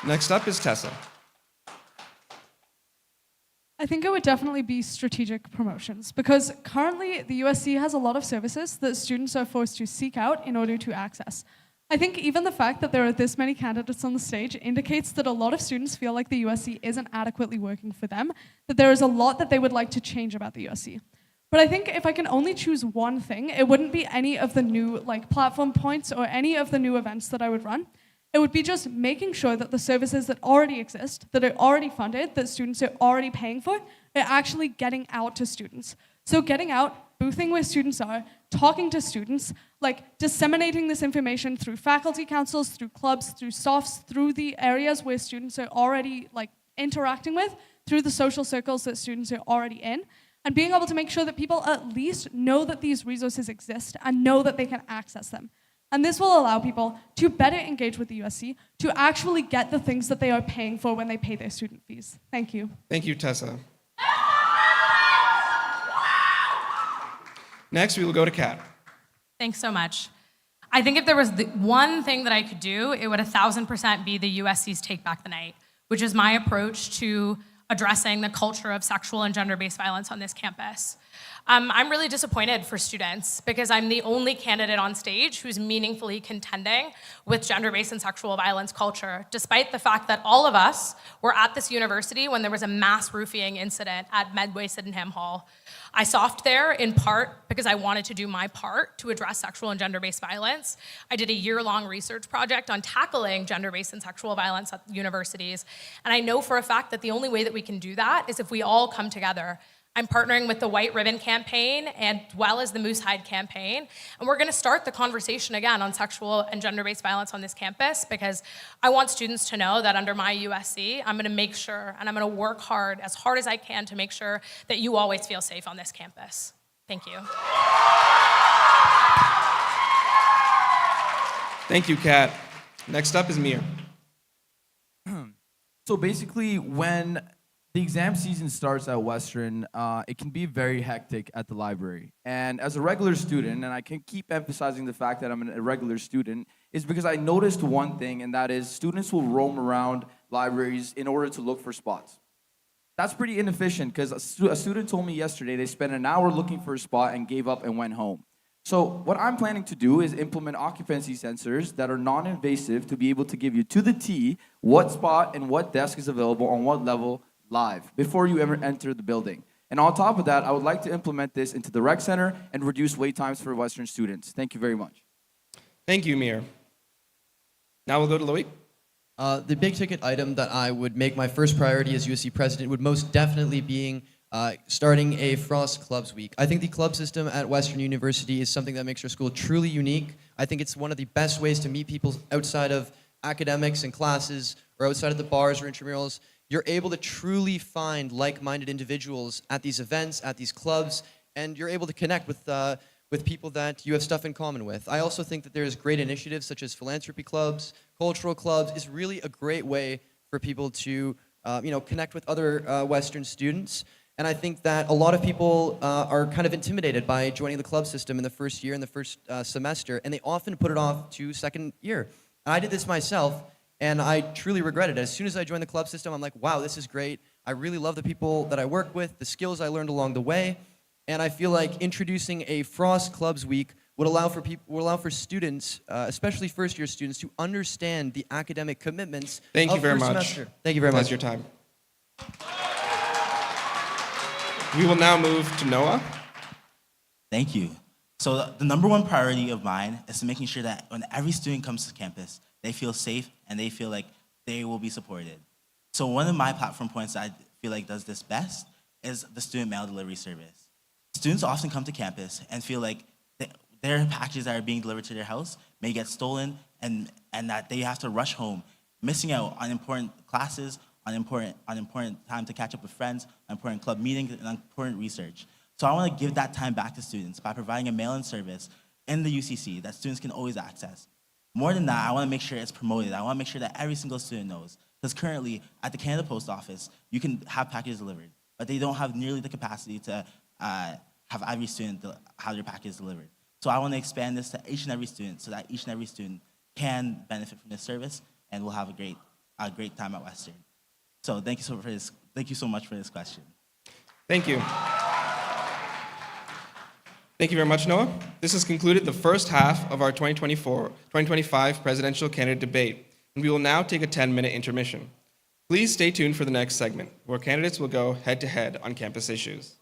Next up is Tessa. I think it would definitely be strategic promotions because currently the USC has a lot of services that students are forced to seek out in order to access. I think even the fact that there are this many candidates on the stage indicates that a lot of students feel like the USC isn't adequately working for them, that there is a lot that they would like to change about the USC. But I think if I can only choose one thing, it wouldn't be any of the new platform points or any of the new events that I would run. It would be just making sure that the services that already exist, that are already funded, that students are already paying for, are actually getting out to students. So getting out, boothing where students are, talking to students, disseminating this information through faculty councils, through clubs, through staffs, through the areas where students are already interacting with, through the social circles that students are already in, and being able to make sure that people at least know that these resources exist and know that they can access them. And this will allow people to better engage with the USC, to actually get the things that they are paying for when they pay their student fees. Thank you. Thank you, Tessa. Next, we will go to Kat. Thanks so much. I think if there was one thing that I could do, it would 1,000% be the USC's Take Back the Night. which is my approach to addressing the culture of sexual and gender-based violence on this campus. I'm really disappointed for students because I'm the only candidate on stage who's meaningfully contending with gender-based and sexual violence culture, despite the fact that all of us were at this university when there was a mass roofing incident at Medway Sydenham Hall. I soft there in part because I wanted to do my part to address sexual and gender-based violence. I did a year-long research project on tackling gender-based and sexual violence at universities. And I know for a fact that the only way that we can do that is if we all come together. I'm partnering with the White Ribbon Campaign as well as the Moose Hide Campaign. And we're gonna start the conversation again on sexual and gender-based violence on this campus because I want students to know that under my USC, I'm gonna make sure and I'm gonna work hard as I can to make sure that you always feel safe on this campus. Thank you. Thank you, Kat. Next up is Mir. So basically, when the exam season starts at Western, it can be very hectic at the library. And as a regular student, and I can keep emphasizing the fact that I'm a regular student, is because I noticed one thing, and that is students will roam around libraries in order to look for spots. That's pretty inefficient because a student told me yesterday they spent an hour looking for a spot and gave up and went home. So what I'm planning to do is implement occupancy sensors that are non-invasive to be able to give you to the T what spot and what desk is available on what level live before you ever enter the building. And on top of that, I would like to implement this into the rec center and reduce wait times for Western students. Thank you very much. Thank you, Mir. Now we'll go to Loic. The big ticket item that I would make my first priority as USC president would most definitely be starting a Frost Clubs Week. I think the club system at Western University is something that makes our school truly unique. I think it's one of the best ways to meet people outside of academics and classes or outside of the bars or intramurals. You're able to truly find like-minded individuals at these events, at these clubs, and you're able to connect with people that you have stuff in common with. I also think that there's great initiatives such as philanthropy clubs, cultural clubs is really a great way for people to connect with other Western students. And I think that a lot of people are kind of intimidated by joining the club system in the first year, in the first semester, and they often put it off to second year. And I did this myself. And I truly regret it. As soon as I joined the club system, I'm like, wow, this is great. I really love the people that I work with, the skills I learned along the way. And I feel like introducing a Frost Clubs Week would allow for students, especially first-year students, to understand the academic commitments Thank you of very first much. semester. Thank you very much. That's your time. We will now move to Noah. Thank you. So the number one priority of mine is to making sure that when every student comes to campus, they feel safe and they feel like they will be supported. So one of my platform points that I feel like does this best is the student mail delivery service. Students often come to campus and feel like their packages that are being delivered to their house may get stolen and that they have to rush home, missing out on important classes, on important time to catch up with friends, on important club meetings, and on important research. So I want to give that time back to students by providing a mail-in service in the UCC that students can always access. More than that, I want to make sure it's promoted. I want to make sure that every single student knows. Because currently, at the Canada Post Office, you can have packages delivered, but they don't have nearly the capacity to have every student have their packages delivered. So I want to expand this to each and every student so that each and every student can benefit from this service and will have a great time at Western. So thank you so much for this question. Thank you. Thank you very much, Noah. This has concluded the first half of our 2024-2025 presidential candidate debate, and we will now take a 10-minute intermission. Please stay tuned for the next segment, where candidates will go head-to-head on campus issues.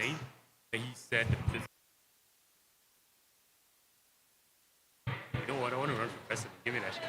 debate that he said that this. You know what? I want to run for president. Give me that shit.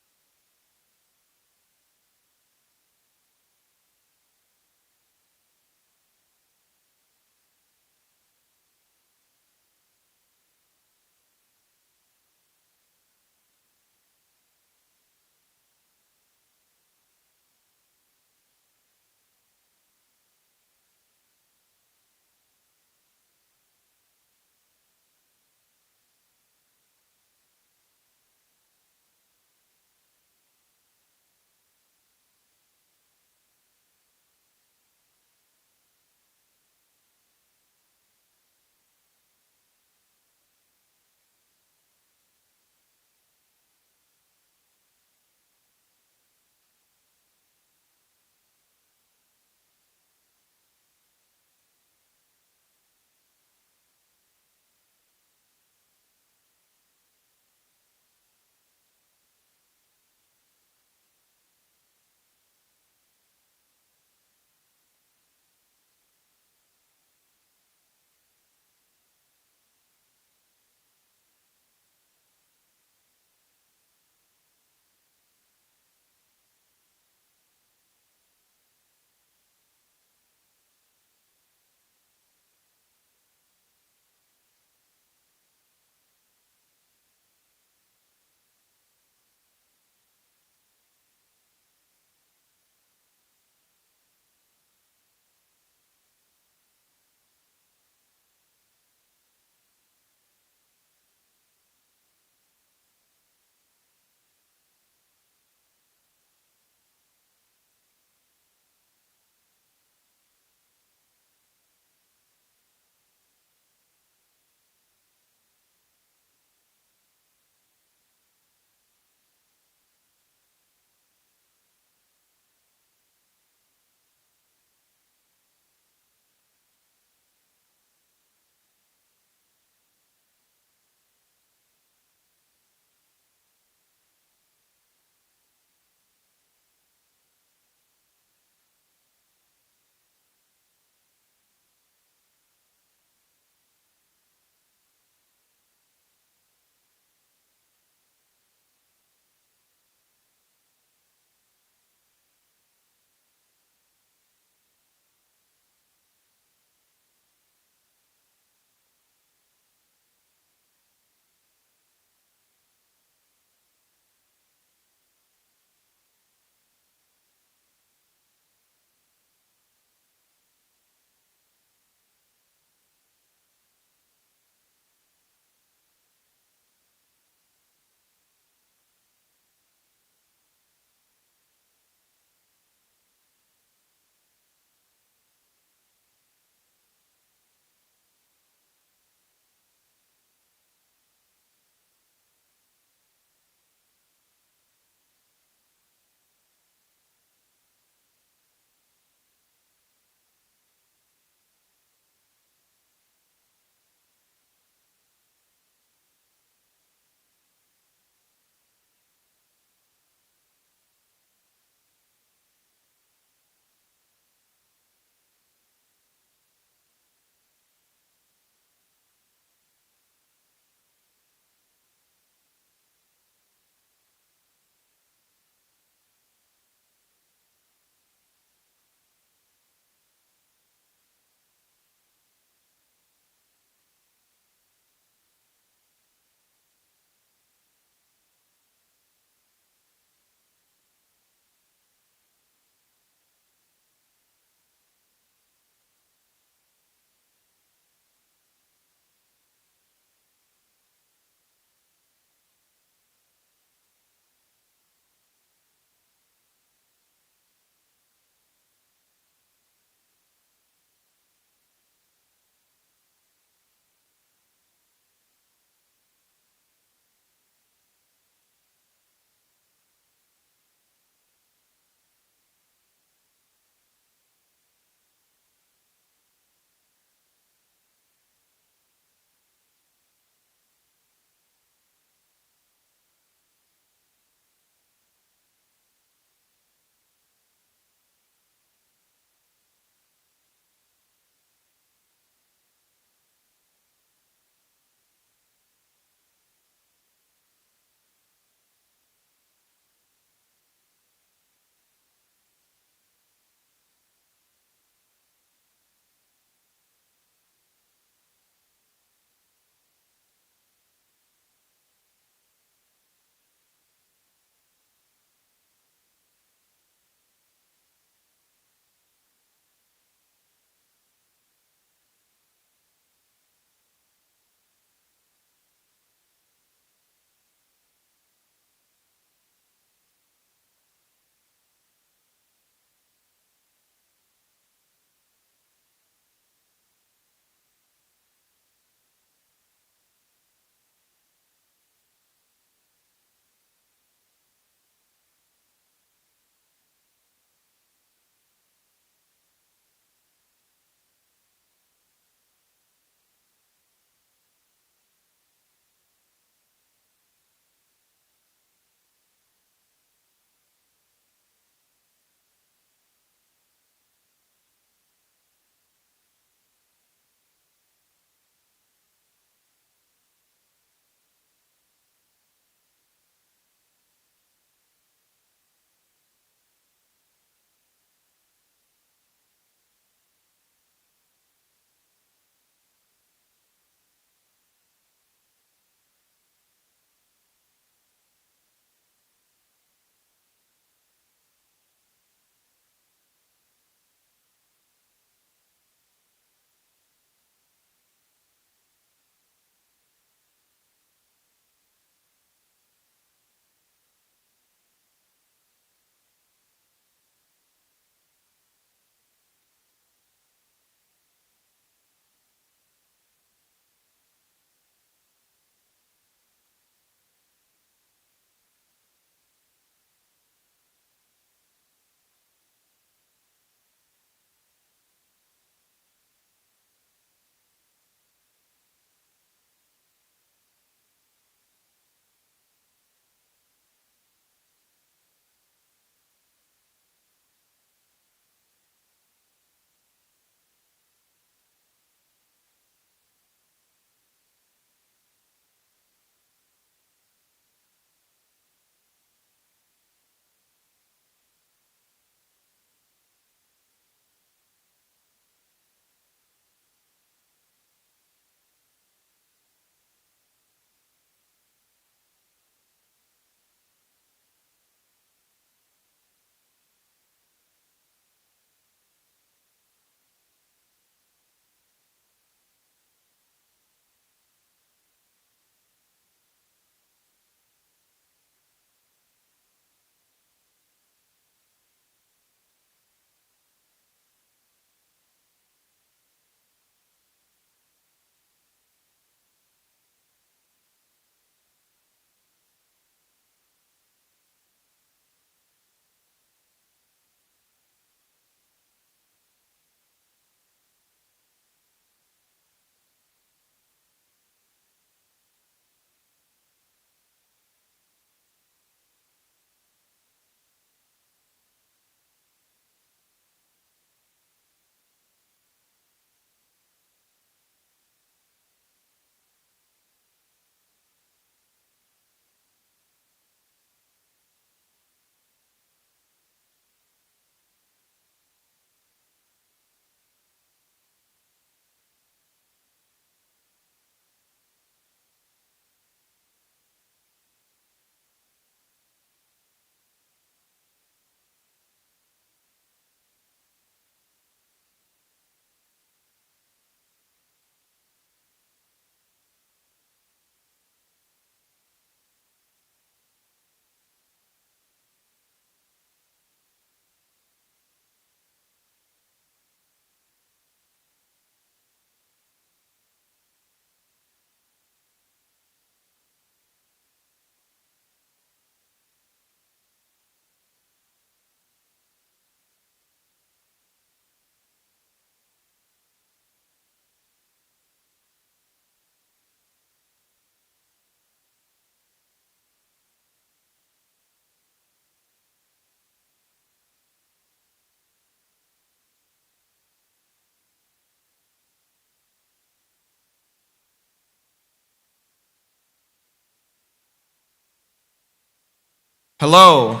Hello.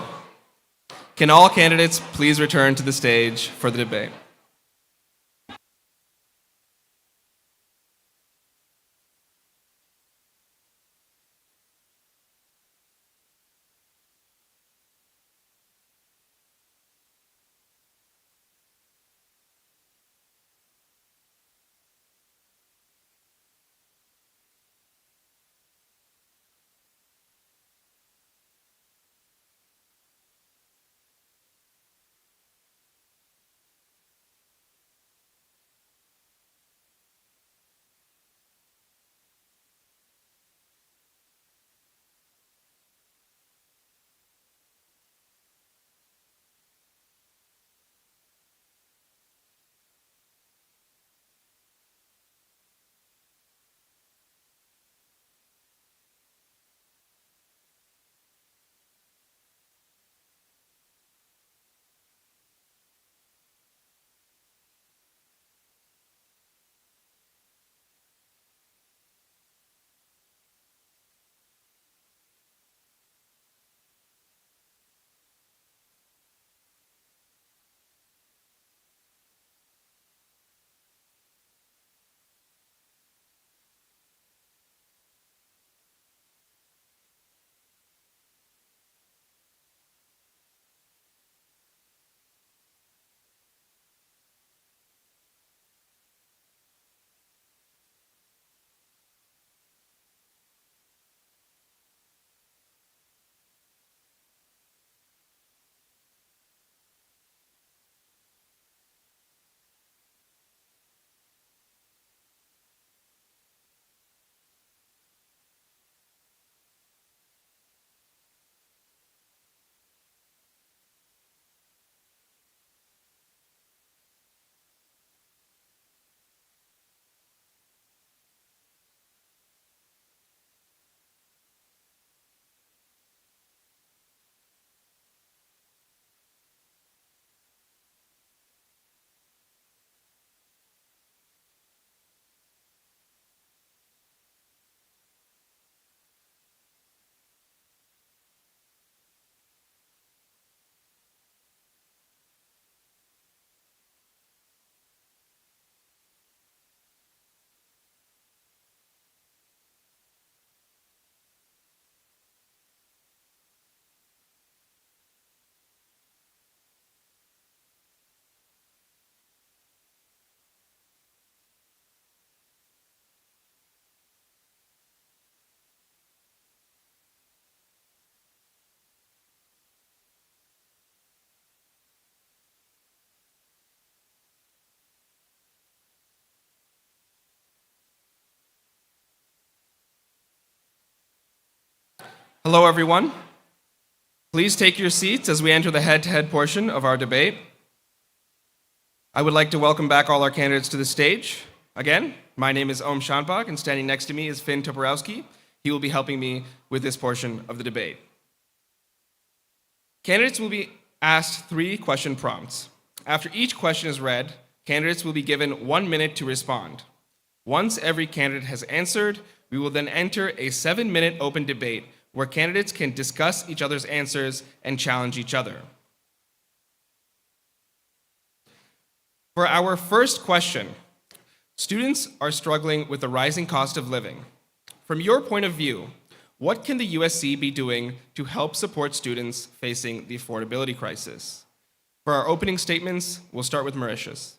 Can all candidates please return to the stage for the debate? Hello, everyone. Please take your seats as we enter the head-to-head portion of our debate. I would like to welcome back all our candidates to the stage. Again, my name is Om Shanbach, and standing next to me is Finn Toporowski. He will be helping me with this portion of the debate. Candidates will be asked 3 question prompts. After each question is read, candidates will be given 1 minute to respond. Once every candidate has answered, we will then enter a 7-minute open debate where candidates can discuss each other's answers and challenge each other. For our first question, students are struggling with the rising cost of living. From your point of view, what can the USC be doing to help support students facing the affordability crisis? For our opening statements, we'll start with Mauritius.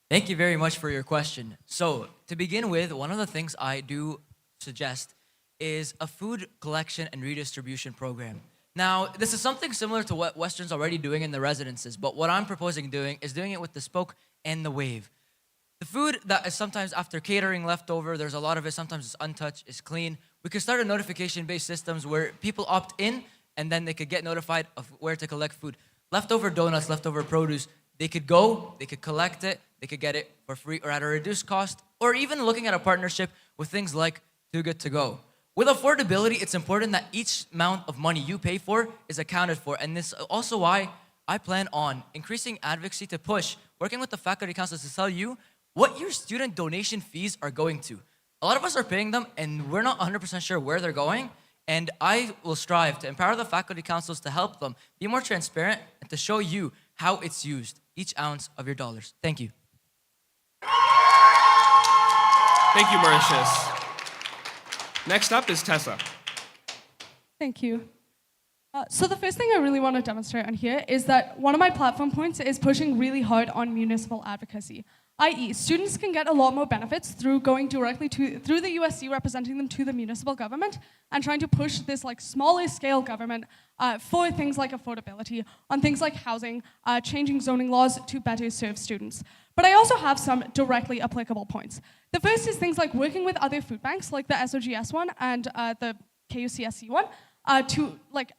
Thank you very much for your question. So, to begin with, one of the things I do suggest is a food collection and redistribution program. Now, this is something similar to what Western's already doing in the residences, but what I'm proposing doing is doing it with the Spoke and the Wave. The food that is sometimes after catering left over, there's a lot of it, sometimes it's untouched, it's clean. We could start a notification-based systems where people opt in and then they could get notified of where to collect food. Leftover donuts, leftover produce, they could go, they could collect it, they could get it for free or at a reduced cost, or even looking at a partnership with things like Too Good To Go. With affordability, it's important that each amount of money you pay for is accounted for, and this is also why I plan on increasing advocacy to push, working with the faculty councils to tell you what your student donation fees are going to. A lot of us are paying them, and we're not 100% sure where they're going. And I will strive to empower the faculty councils to help them be more transparent and to show you how it's used, each ounce of your dollars. Thank you. Thank you, Mauritius. Next up is Tessa. Thank you. So the first thing I really want to demonstrate on here is that one of my platform points is pushing really hard on municipal advocacy, i.e. students can get a lot more benefits through going directly through the USC representing them to the municipal government and trying to push this like smaller scale government for things like affordability, on things like housing, changing zoning laws to better serve students. But I also have some directly applicable points. The first is things like working with other food banks like the SOGS one and the KUCSC one to like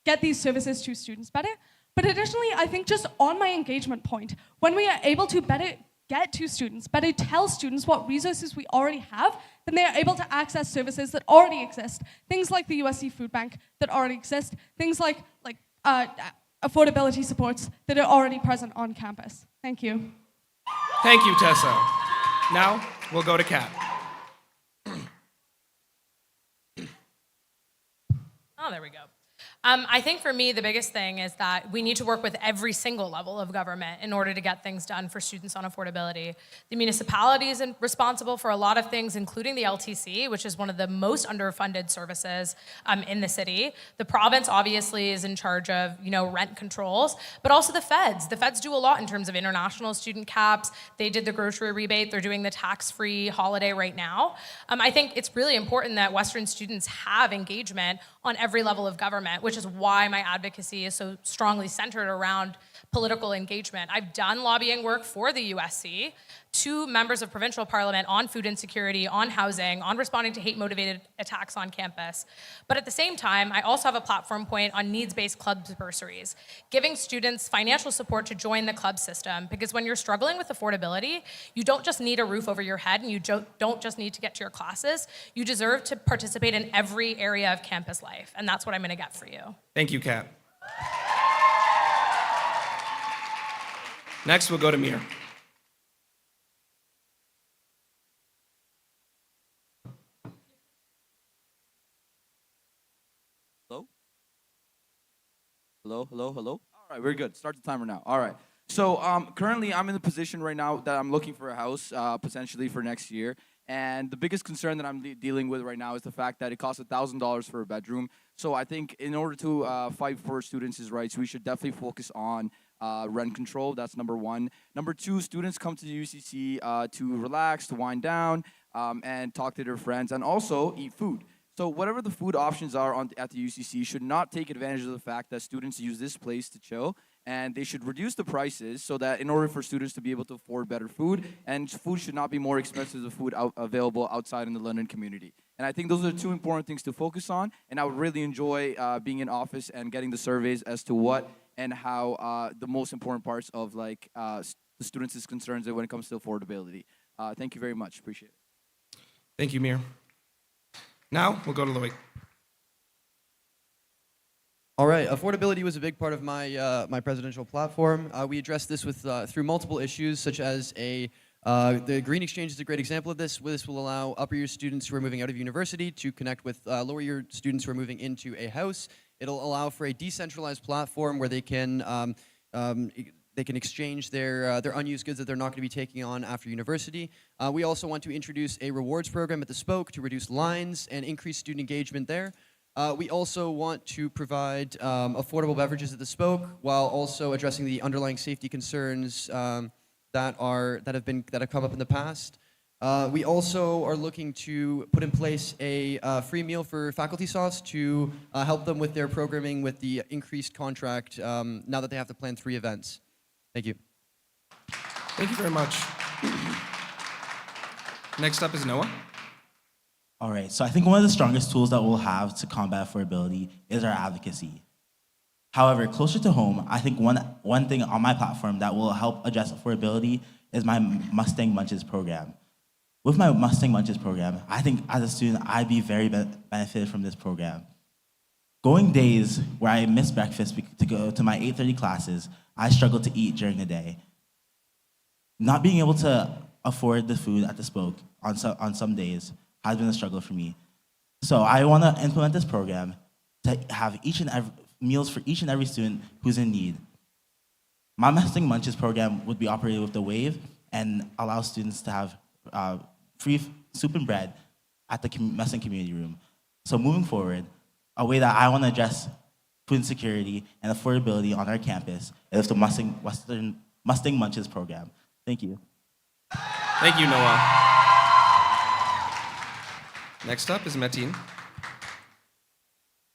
get these services to students better. But additionally, I think just on my engagement point, when we are able to better get to students, better tell students what resources we already have, then they are able to access services that already exist. Things like the USC Food Bank that already exist, things like affordability supports that are already present on campus. Thank you. Thank you, Tessa. Now we'll go to Kat. Oh, there we go. I think for me, the biggest thing is that we need to work with every single level of government in order to get things done for students on affordability. The municipality is responsible for a lot of things, including the LTC, which is one of the most underfunded services in the city. The province obviously is in charge of, rent controls, but also the feds. The feds do a lot in terms of international student caps. They did the grocery rebate. They're doing the tax-free holiday right now. I think it's really important that Western students have engagement on every level of government, which is why my advocacy is so strongly centered around political engagement. I've done lobbying work for the USC, to members of provincial parliament on food insecurity, on housing, on responding to hate-motivated attacks on campus. But at the same time, I also have a platform point on needs-based club bursaries, giving students financial support to join the club system, because when you're struggling with affordability, you don't just need a roof over your head and you don't just need to get to your classes. You deserve to participate in every area of campus life, and that's what I'm gonna get for you. Thank you, Kat. Next, we'll go to Mir. Hello. All right, we're good. Start the timer now. All right. So currently, I'm in the position right now that I'm looking for a house potentially for next year. And the biggest concern that I'm dealing with right now is the fact that it costs $1,000 for a bedroom. So I think in order to fight for students' rights, we should definitely focus on rent control. That's number one. Number two, students come to the UCC to relax, to wind down, and talk to their friends, and also eat food. So whatever the food options are at the UCC should not take advantage of the fact that students use this place to chill, and they should reduce the prices so that in order for students to be able to afford better food, and food should not be more expensive than food available outside in the London community. And I think those are two important things to focus on, and I would really enjoy being in office and getting the surveys as to what and how the most important parts of the students' concerns when it comes to affordability. Thank you very much. Appreciate it. Thank you, Mir. Now we'll go to Loic. All right, affordability was a big part of my my presidential platform. We addressed this through multiple issues, such as the Green Exchange is a great example of this. This will allow upper year students who are moving out of university to connect with lower year students who are moving into a house. It'll allow for a decentralized platform where they can exchange their unused goods that they're not going to be taking on after university. We also want to introduce a rewards program at the Spoke to reduce lines and increase student engagement there. We also want to provide affordable beverages at the Spoke, while also addressing the underlying safety concerns that have come up in the past. We also are looking to put in place a free meal for faculty sauce to help them with their programming with the increased contract now that they have to plan 3 events. Thank you. Thank you very much. Next up is Noah. All right, so I think one of the strongest tools that we'll have to combat affordability is our advocacy. However, closer to home, I think one thing on my platform that will help address affordability is my Mustang Munches program. With my Mustang Munches program, I think as a student, I'd be very benefited from this program. Going days where I miss breakfast to go to my 8:30 classes, I struggle to eat during the day. Not being able to afford the food at the Spoke on some days has been a struggle for me. So I want to implement this program to have meals for each and every student who's in need. My Messing Munches program would be operated with the wave and allow students to have free soup and bread at the Messing Community Room. So moving forward, a way that I want to address food insecurity and affordability on our campus is the Mustang Munches program. Thank you. Thank you, Noah. Next up is Mateen.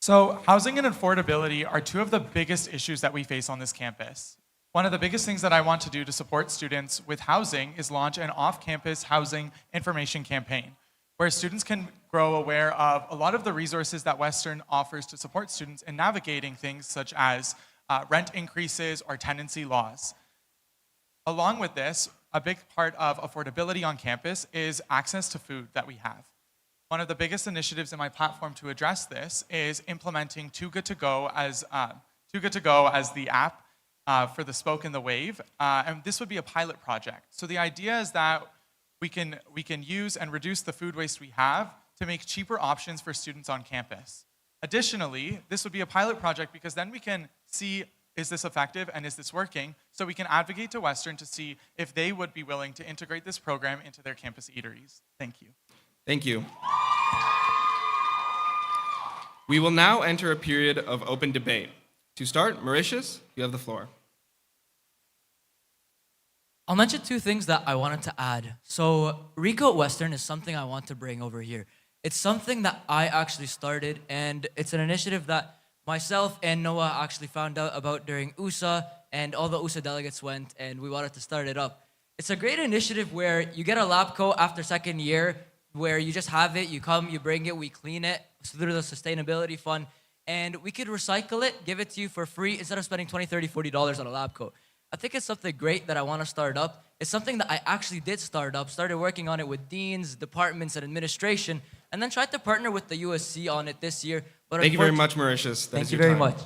So housing and affordability are two of the biggest issues that we face on this campus. One of the biggest things that I want to do to support students with housing is launch an off-campus housing information campaign, where students can grow aware of a lot of the resources that Western offers to support students in navigating things such as rent increases or tenancy laws. Along with this, a big part of affordability on campus is access to food that we have. One of the biggest initiatives in my platform to address this is implementing Too Good to Go as the app for the Spoke and the Wave, and this would be a pilot project. So the idea is that we can use and reduce the food waste we have to make cheaper options for students on campus. Additionally, this would be a pilot project because then we can see, is this effective and is this working? So we can advocate to Western to see if they would be willing to integrate this program into their campus eateries. Thank you. Thank you. We will now enter a period of open debate. To start, Mauritius, you have the floor. I'll mention two things that I wanted to add. So Rico at Western is something I want to bring over here. It's something that I actually started, and it's an initiative that myself and Noah actually found out about during USA, and all the USA delegates went, and we wanted to start it up. It's a great initiative where you get a lab coat after second year, where you just have it, you come, you bring it, we clean it through the sustainability fund, and we could recycle it, give it to you for free instead of spending $20, $30, $40 on a lab coat. I think it's something great that I want to start up. It's something that I actually did start up, started working on it with deans, departments, and administration, and then tried to partner with the USC on it this year. But Thank you very much, Mauritius. Thank you very much.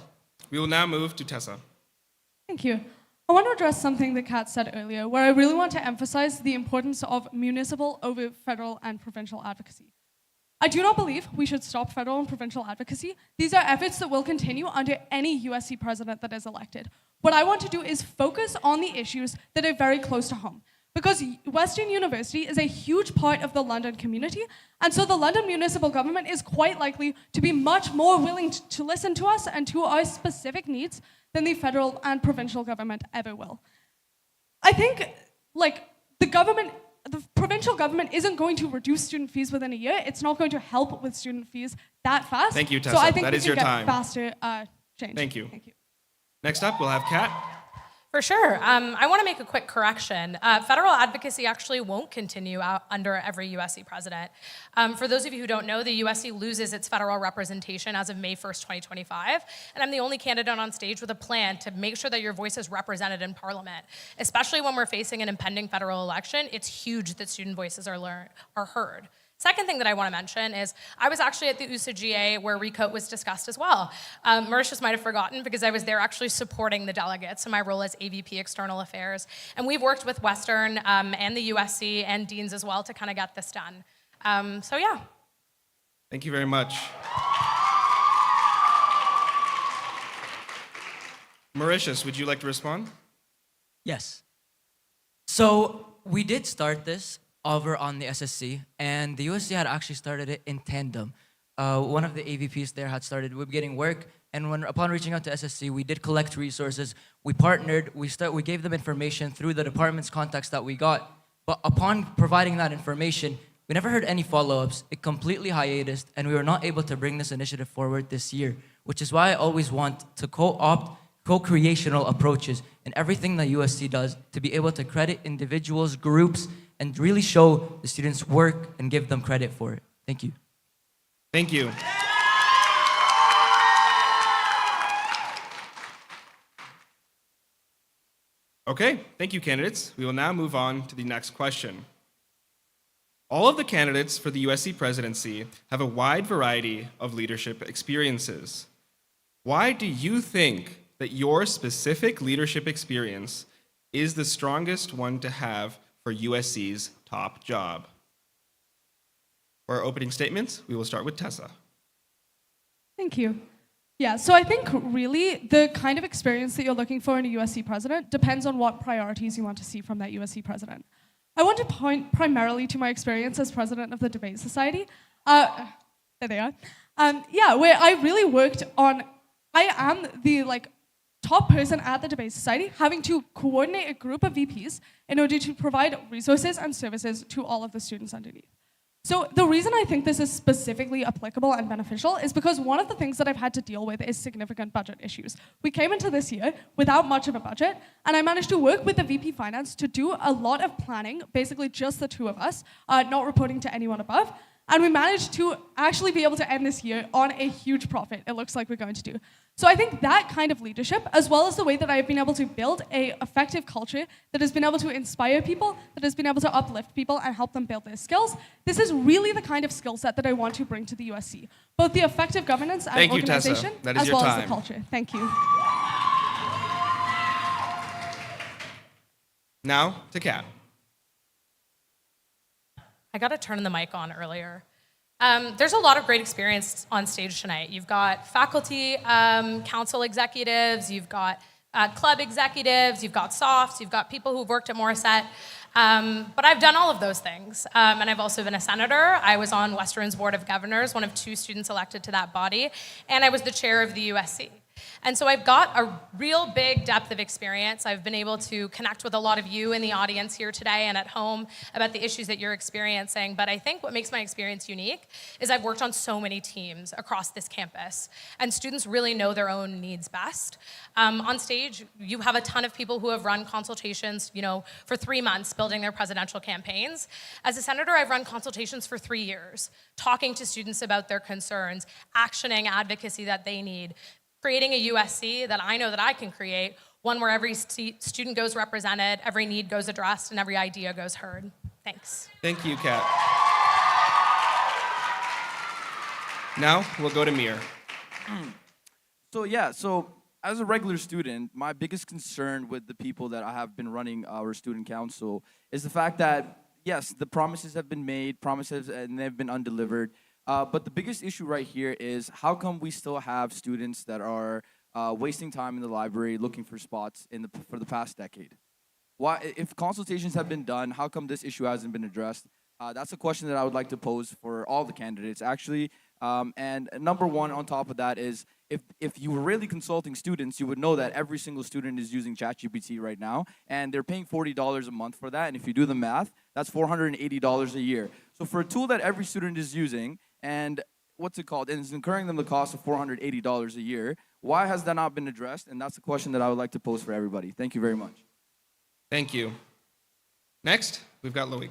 We will now move to Tessa. Thank you. I want to address something that Kat said earlier, where I really want to emphasize the importance of municipal over federal and provincial advocacy. I do not believe we should stop federal and provincial advocacy. These are efforts that will continue under any USC president that is elected. What I want to do is focus on the issues that are very close to home. Because Western University is a huge part of the London community, and so the London municipal government is quite likely to be much more willing to listen to us and to our specific needs than the federal and provincial government ever will. I think, the provincial government isn't going to reduce student fees within a year. It's not going to help with student fees that fast. Thank you, Tessa. So I think that we is can your get time. faster change. Thank you. Thank you. Next up, we'll have Kat. For sure. I want to make a quick correction. Federal advocacy actually won't continue under every USC president. For those of you who don't know, the USC loses its federal representation as of May 1st, 2025, and I'm the only candidate on stage with a plan to make sure that your voice is represented in Parliament. Especially when we're facing an impending federal election, it's huge that student voices are heard. Second thing that I want to mention is I was actually at the USGA where RECOAT was discussed as well. Mauritius might have forgotten because I was there actually supporting the delegates in my role as AVP External Affairs. And we've worked with Western and the USC and deans as well to kind of get this done. So yeah. Thank you very much. Mauritius, would you like to respond? Yes. So we did start this over on the SSC, and the USC had actually started it in tandem. One of the AVPs there had started with getting work, and upon reaching out to SSC, we did collect resources. We partnered. We gave them information through the department's contacts that we got. But upon providing that information, we never heard any follow-ups. It completely hiatused, and we were not able to bring this initiative forward this year, which is why I always want to co-opt co-creational approaches in everything that USC does to be able to credit individuals, groups, and really show the students' work and give them credit for it. Thank you. Thank you. Okay, thank you, candidates. We will now move on to the next question. All of the candidates for the USC presidency have a wide variety of leadership experiences. Why do you think that your specific leadership experience is the strongest one to have for USC's top job? For our opening statements, we will start with Tessa. Thank you. Yeah, so I think really the kind of experience that you're looking for in a USC president depends on what priorities you want to see from that USC president. I want to point primarily to my experience as president of the Debate Society. There they are. Where I really worked on, I am the top person at the Debate Society, having to coordinate a group of VPs in order to provide resources and services to all of the students underneath. So the reason I think this is specifically applicable and beneficial is because one of the things that I've had to deal with is significant budget issues. We came into this year without much of a budget, and I managed to work with the VP Finance to do a lot of planning, basically just the two of us, not reporting to anyone above. And we managed to actually be able to end this year on a huge profit, it looks like we're going to do. So I think that kind of leadership, as well as the way that I've been able to build an effective culture that has been able to inspire people, that has been able to uplift people and help them build their skills, this is really the kind of skill set that I want to bring to the USC. Both the effective governance and organization, as well as the culture. Thank you. Now to Kat. I got to turn the mic on earlier. There's a lot of great experience on stage tonight. You've got faculty, council executives, you've got club executives, you've got softs, you've got people who've worked at Morissette. But I've done all of those things. And I've also been a senator. I was on Western's Board of Governors, one of 2 students elected to that body. And I was the chair of the USC. And so I've got a real big depth of experience. I've been able to connect with a lot of you in the audience here today and at home about the issues that you're experiencing. But I think what makes my experience unique is I've worked on so many teams across this campus, and students really know their own needs best. On stage, you have a ton of people who have run consultations, for 3 months building their presidential campaigns. As a senator, I've run consultations for 3 years, talking to students about their concerns, actioning advocacy that they need, creating a USC that I know that I can create, one where every student goes represented, every need goes addressed, and every idea goes heard. Thanks. Thank you, Kat. Now we'll go to Mir. So as a regular student, my biggest concern with the people that I have been running our student council is the fact that, yes, the promises have been made, and they've been undelivered. But the biggest issue right here is how come we still have students that are wasting time in the library looking for spots for the past decade? Why, if consultations have been done, how come this issue hasn't been addressed? That's a question that I would like to pose for all the candidates, actually. And number one on top of that is, if you were really consulting students, you would know that every single student is using ChatGPT right now, and they're paying $40 a month for that. And if you do the math, that's $480 a year. So for a tool that every student is using, and and it's incurring them the cost of $480 a year, why has that not been addressed? And that's a question that I would like to pose for everybody. Thank you very much. Thank you. Next, we've got Loic.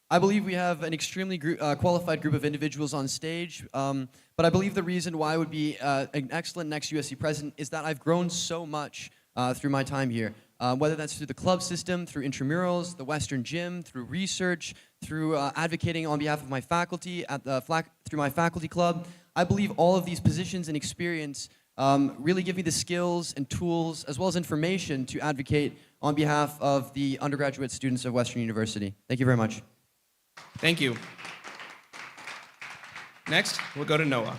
I believe we have an extremely qualified group of individuals on stage, but I believe the reason why I would be an excellent next USC president is that I've grown so much through my time here, whether that's through the club system, through intramurals, the Western Gym, through research, through advocating on behalf of my faculty, through my faculty club. I believe all of these positions and experience really give me the skills and tools, as well as information, to advocate on behalf of the undergraduate students of Western University. Thank you very much. Thank you. Next, we'll go to Noah.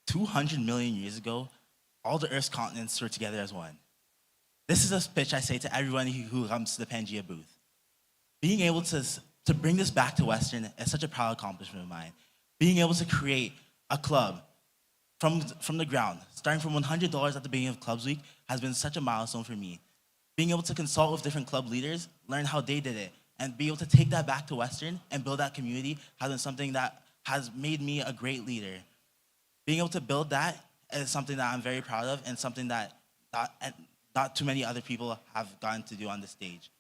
200 million years ago, all the Earth's continents were together as one. This is a pitch I say to everyone who comes to the Pangea booth. Being able to bring this back to Western is such a proud accomplishment of mine. Being able to create a club from the ground, starting from $100 at the beginning of Clubs Week, has been such a milestone for me. Being able to consult with different club leaders, learn how they did it, and be able to take that back to Western and build that community has been something that has made me a great leader. Being able to build that is something that I'm very proud of, and something that not too many other people have gotten to do on the stage.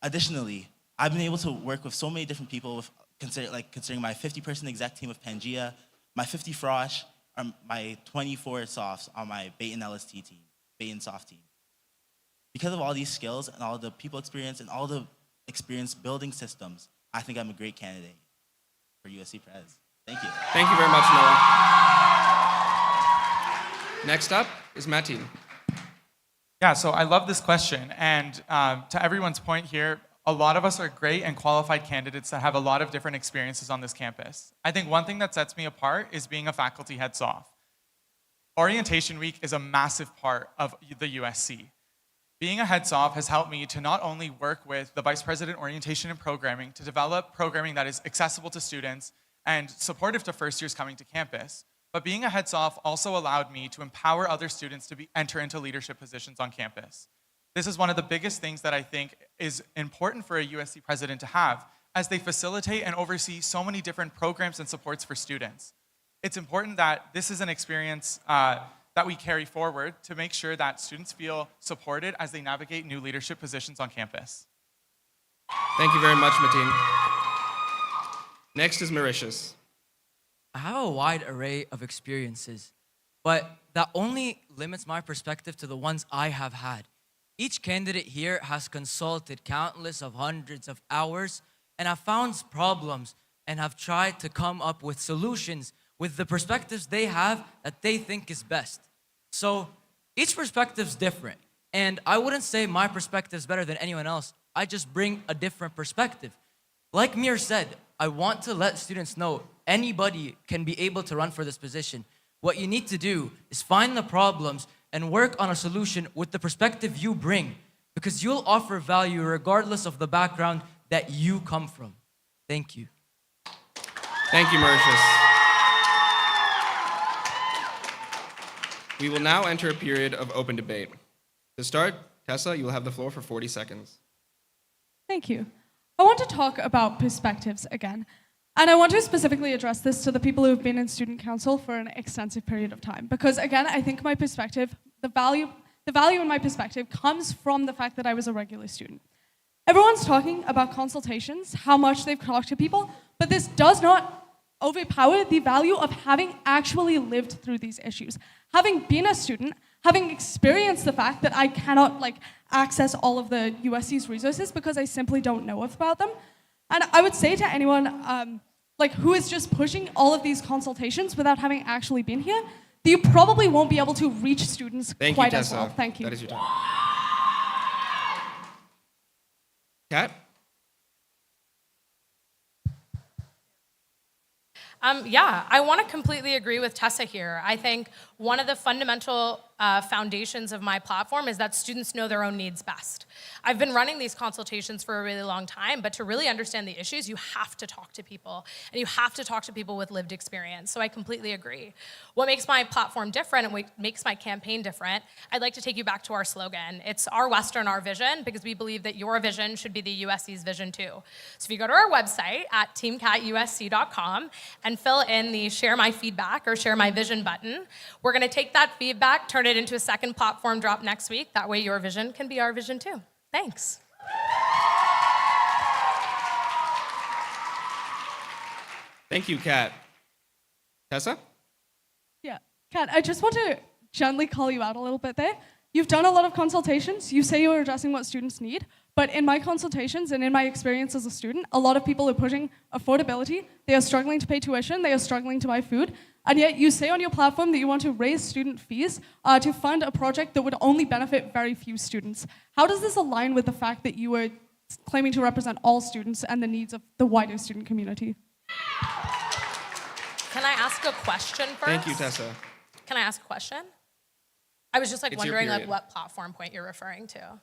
Additionally, I've been able to work with so many different people, considering my 50-person exec team of Pangea, my 50 Frosh, or my 24 Softs on my Bait and LST team, Bait and Soft team. Because of all these skills and all the people experience and all the experience building systems, I think I'm a great candidate for USC Prez. Thank you. Thank you very much, Noah. Next up is Matin. Yeah, so I love this question. And to everyone's point here, a lot of us are great and qualified candidates that have a lot of different experiences on this campus. I think one thing that sets me apart is being a faculty heads-off. Orientation week is a massive part of the USC. Being a heads-off has helped me to not only work with the Vice President Orientation and Programming to develop programming that is accessible to students and supportive to first years coming to campus, but being a heads-off also allowed me to empower other students to enter into leadership positions on campus. This is one of the biggest things that I think is important for a USC president to have, as they facilitate and oversee so many different programs and supports for students. It's important that this is an experience that we carry forward to make sure that students feel supported as they navigate new leadership positions on campus. Thank you very much, Matin. Next is Mauritius. I have a wide array of experiences, but that only limits my perspective to the ones I have had. Each candidate here has consulted countless of hundreds of hours and have found problems and have tried to come up with solutions with the perspectives they have that they think is best. So each perspective's different, and I wouldn't say my perspective is better than anyone else. I just bring a different perspective. Like Mir said, I want to let students know anybody can be able to run for this position. What you need to do is find the problems and work on a solution with the perspective you bring, because you'll offer value regardless of the background that you come from. Thank you. Thank you, Mauritius. We will now enter a period of open debate. To start, Tessa, you will have the floor for 40 seconds. Thank you. I want to talk about perspectives again. And I want to specifically address this to the people who have been in student council for an extensive period of time. Because again, I think my perspective, the value in my perspective comes from the fact that I was a regular student. Everyone's talking about consultations, how much they've talked to people, but this does not overpower the value of having actually lived through these issues. Having been a student, having experienced the fact that I cannot access all of the USC's resources because I simply don't know about them. And I would say to anyone who is just pushing all of these consultations without having actually been here, that you probably won't be able to reach students quite as well. Thank you. That is your time. Kat? Yeah, I want to completely agree with Tessa here. I think one of the fundamental foundations of my platform is that students know their own needs best. I've been running these consultations for a really long time, but to really understand the issues, you have to talk to people, and you have to talk to people with lived experience, so I completely agree. What makes my platform different and what makes my campaign different, I'd like to take you back to our slogan. It's our Western, our vision, because we believe that your vision should be the USC's vision too. So if you go to our website at teamcatusc.com and fill in the share my feedback or share my vision button, we're gonna take that feedback, turn it into a second platform drop next week. That way your vision can be our vision too. Thanks. Thank you, Kat. Tessa? Yeah, Kat, I just want to gently call you out a little bit there. You've done a lot of consultations. You say you're addressing what students need, but in my consultations and in my experience as a student, a lot of people are pushing affordability. They are struggling to pay tuition. They are struggling to buy food. And yet you say on your platform that you want to raise student fees to fund a project that would only benefit very few students. How does this align with the fact that you are claiming to represent all students and the needs of the wider student community? Can I ask a question first? Thank you, Tessa. Can I ask a question? I was just It's your wondering period. what platform point you're referring to.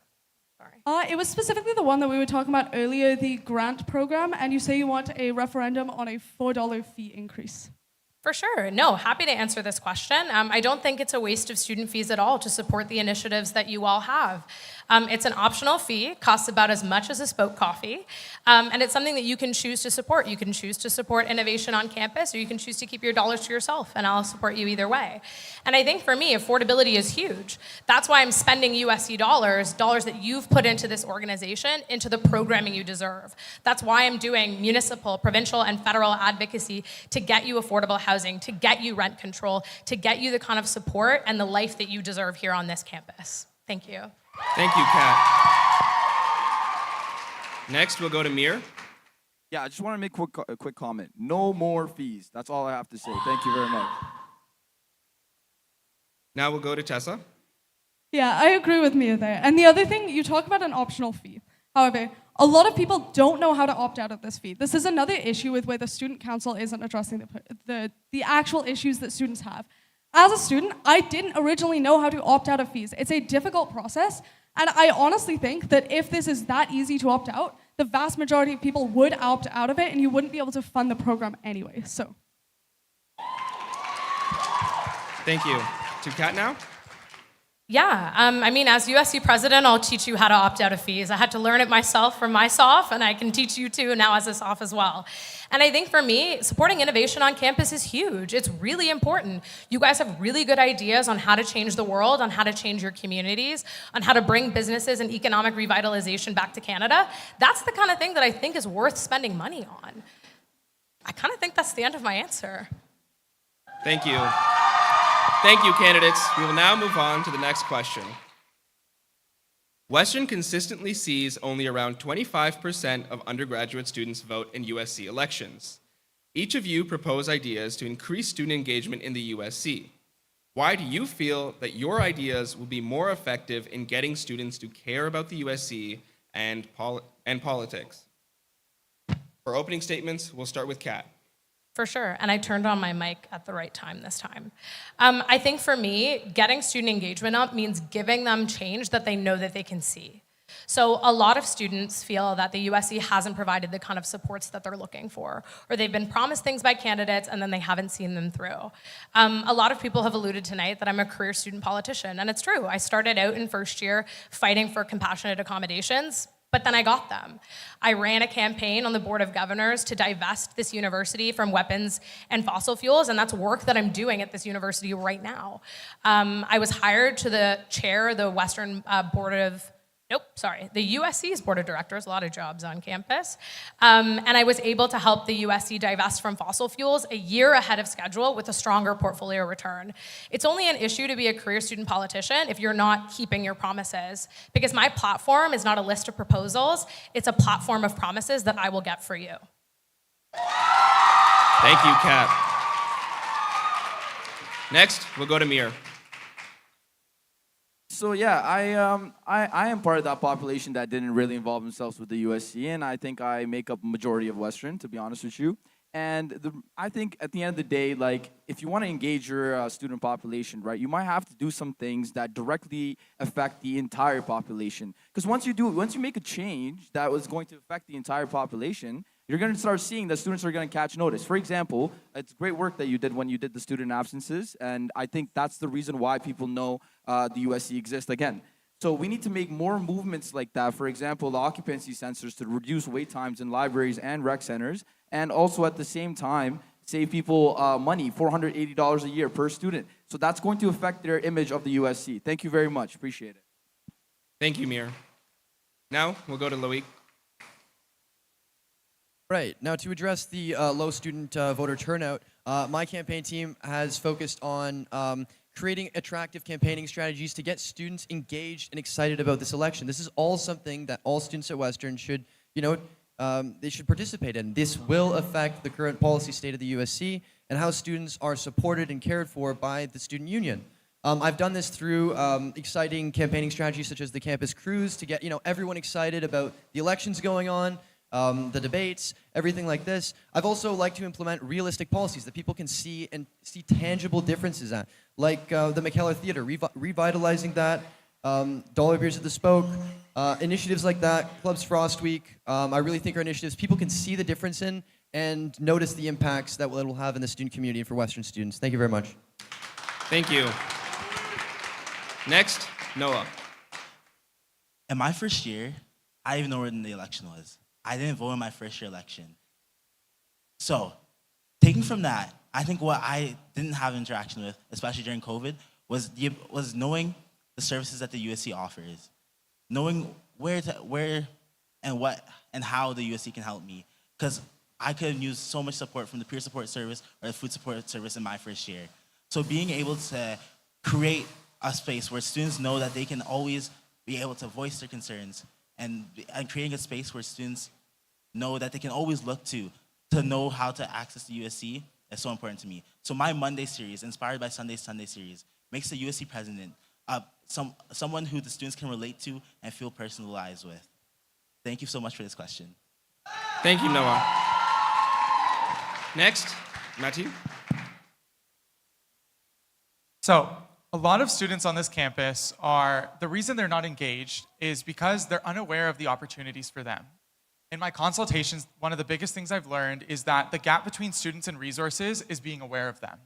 Sorry. It was specifically the one that we were talking about earlier, the grant program, and you say you want a referendum on a $4 fee increase. For sure. No, happy to answer this question. I don't think it's a waste of student fees at all to support the initiatives that you all have. It's an optional fee, costs about as much as a spoke coffee, and it's something that you can choose to support. You can choose to support innovation on campus, or you can choose to keep your dollars to yourself, and I'll support you either way. And I think for me, affordability is huge. That's why I'm spending USC dollars that you've put into this organization, into the programming you deserve. That's why I'm doing municipal, provincial, and federal advocacy to get you affordable housing, to get you rent control, to get you the kind of support and the life that you deserve here on this campus. Thank you. Thank you, Kat. Next, we'll go to Mir. Yeah, I just want to make a quick comment. No more fees. That's all I have to say. Thank you very much. Now we'll go to Tessa. Yeah, I agree with Mia there. And the other thing, you talk about an optional fee. However, a lot of people don't know how to opt out of this fee. This is another issue with where the student council isn't addressing the actual issues that students have. As a student, I didn't originally know how to opt out of fees. It's a difficult process, and I honestly think that if this is that easy to opt out, the vast majority of people would opt out of it, and you wouldn't be able to fund the program anyway. So, Thank you. To Kat now. Yeah, I mean, as USC president, I'll teach you how to opt out of fees. I had to learn it myself from my SOF, and I can teach you too now as a SOF as well. And I think for me, supporting innovation on campus is huge. It's really important. You guys have really good ideas on how to change the world, on how to change your communities, on how to bring businesses and economic revitalization back to Canada. That's the kind of thing that I think is worth spending money on. I kind of think that's the end of my answer. Thank you. Thank you, candidates. We will now move on to the next question. Western consistently sees only around 25% of undergraduate students vote in USC elections. Each of you propose ideas to increase student engagement in the USC. Why do you feel that your ideas will be more effective in getting students to care about the USC and politics? For opening statements, we'll start with Kat. For sure, and I turned on my mic at the right time this time. I think for me, getting student engagement up means giving them change that they know that they can see. So a lot of students feel that the USC hasn't provided the kind of supports that they're looking for, or they've been promised things by candidates and then they haven't seen them through. A lot of people have alluded tonight that I'm a career student politician, and it's true. I started out in first year fighting for compassionate accommodations, but then I got them. I ran a campaign on the Board of Governors to divest this university from weapons and fossil fuels, and that's work that I'm doing at this university right now. I was hired to the chair of the the USC's Board of Directors, a lot of jobs on campus. And I was able to help the USC divest from fossil fuels a year ahead of schedule with a stronger portfolio return. It's only an issue to be a career student politician if you're not keeping your promises, because my platform is not a list of proposals, it's a platform of promises that I will get for you. Thank you, Kat. Next, we'll go to Mir. So yeah, I am part of that population that didn't really involve themselves with the USC, and I think I make up a majority of Western, to be honest with you. And I think at the end of the day, like, if you want to engage your student population, right, you might have to do some things that directly affect the entire population. Because once you make a change that was going to affect the entire population, you're going to start seeing that students are going to catch notice. For example, it's great work that you did when you did the student absences, and I think that's the reason why people know the USC exists again. So we need to make more movements like that. For example, the occupancy sensors to reduce wait times in libraries and rec centers, and also at the same time save people money, $480 a year per student. So that's going to affect their image of the USC. Thank you very much. Appreciate it. Thank you, Mir. Now we'll go to Loic. Right. Now, to address the low student voter turnout, my campaign team has focused on creating attractive campaigning strategies to get students engaged and excited about this election. This is all something that all students at Western should, they should participate in. This will affect the current policy state of the USC and how students are supported and cared for by the student union. I've done this through exciting campaigning strategies such as the campus cruise to get everyone excited about the elections going on, the debates, everything like this. I've also liked to implement realistic policies that people can see and see tangible differences at, like the McKellar Theater, revitalizing that, Dollar Beers at the Spoke, initiatives like that, Clubs Frost Week. I really think are initiatives people can see the difference in and notice the impacts that it will have in the student community and for Western students. Thank you very much. Thank you. Next, Noah. In my first year, I didn't even know when the election was. I didn't vote in my first year election. So, taking from that, I think what I didn't have interaction with, especially during COVID, was knowing the services that the USC offers, knowing where and what and how the USC can help me, because I could have used so much support from the peer support service or the food support service in my first year. So being able to create a space where students know that they can always be able to voice their concerns, and creating a space where students know that they can always look to know how to access the USC is so important to me. So my Monday series, inspired by Sunday series, makes the USC president someone who the students can relate to and feel personalized with? Thank you so much for this question. Thank you, Noah. Next, Matthew. So, a lot of students on this campus the reason they're not engaged is because they're unaware of the opportunities for them. In my consultations, one of the biggest things I've learned is that the gap between students and resources is being aware of them.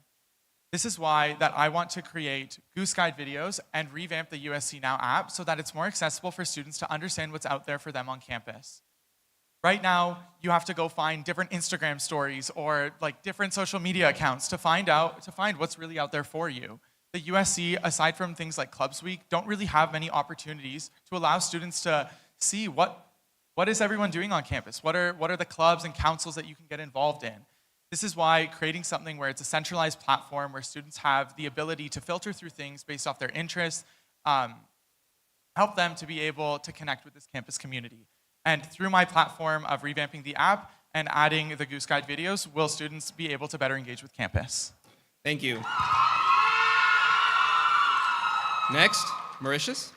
This is why that I want to create Goose Guide videos and revamp the USC Now app so that it's more accessible for students to understand what's out there for them on campus. Right now, you have to go find different Instagram stories or like different social media accounts to find what's really out there for you. The USC, aside from things like Clubs Week, don't really have many opportunities to allow students to see what is everyone doing on campus? What are the clubs and councils that you can get involved in? This is why creating something where it's a centralized platform where students have the ability to filter through things based off their interests, help them to be able to connect with this campus community. And through my platform of revamping the app and adding the Goose Guide videos, will students be able to better engage with campus? Thank you. Next, Mauritius.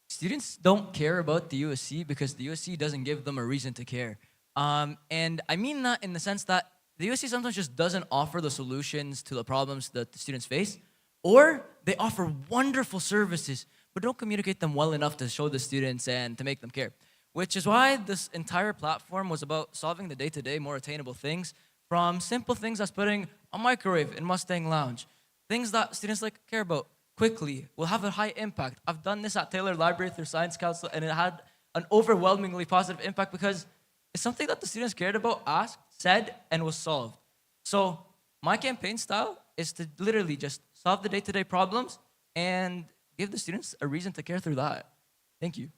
Students don't care about the USC because the USC doesn't give them a reason to care. And I mean that in the sense that the USC sometimes just doesn't offer the solutions to the problems that the students face, or they offer wonderful services, but don't communicate them well enough to show the students and to make them care. Which is why this entire platform was about solving the day-to-day, more attainable things, from simple things as putting a microwave in Mustang Lounge, things that students care about quickly, will have a high impact. I've done this at Taylor Library through Science Council, and it had an overwhelmingly positive impact because it's something that the students cared about, asked, said, and was solved. So my campaign style is to literally just solve the day-to-day problems and give the students a reason to care through that. Thank you.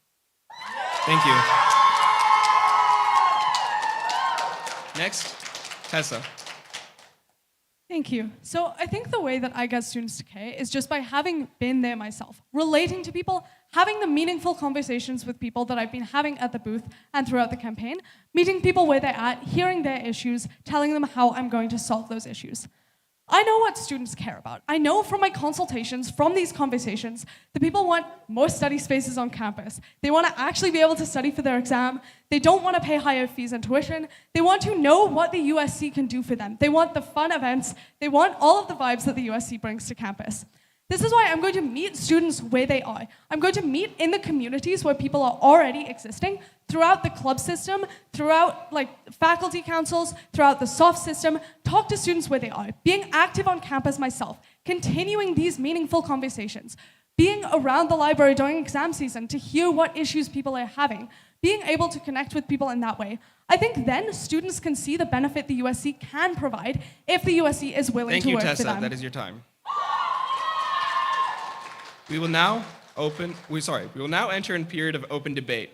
Thank you. Next, Tessa. Thank you. So I think the way that I get students to care is just by having been there myself, relating to people, having the meaningful conversations with people that I've been having at the booth and throughout the campaign, meeting people where they're at, hearing their issues, telling them how I'm going to solve those issues. I know what students care about. I know from my consultations, from these conversations, that people want more study spaces on campus. They want to actually be able to study for their exam. They don't want to pay higher fees and tuition. They want to know what the USC can do for them. They want the fun events. They want all of the vibes that the USC brings to campus. This is why I'm going to meet students where they are. I'm going to meet in the communities where people are already existing, throughout the club system, throughout faculty councils, throughout the soft system, talk to students where they are, being active on campus myself, continuing these meaningful conversations, being around the library during exam season to hear what issues people are having, being able to connect with people in that way. I think then students can see the benefit the USC can provide if the USC is willing to work Thank for you, them. Tessa. That is your time. We will now enter in period of open debate.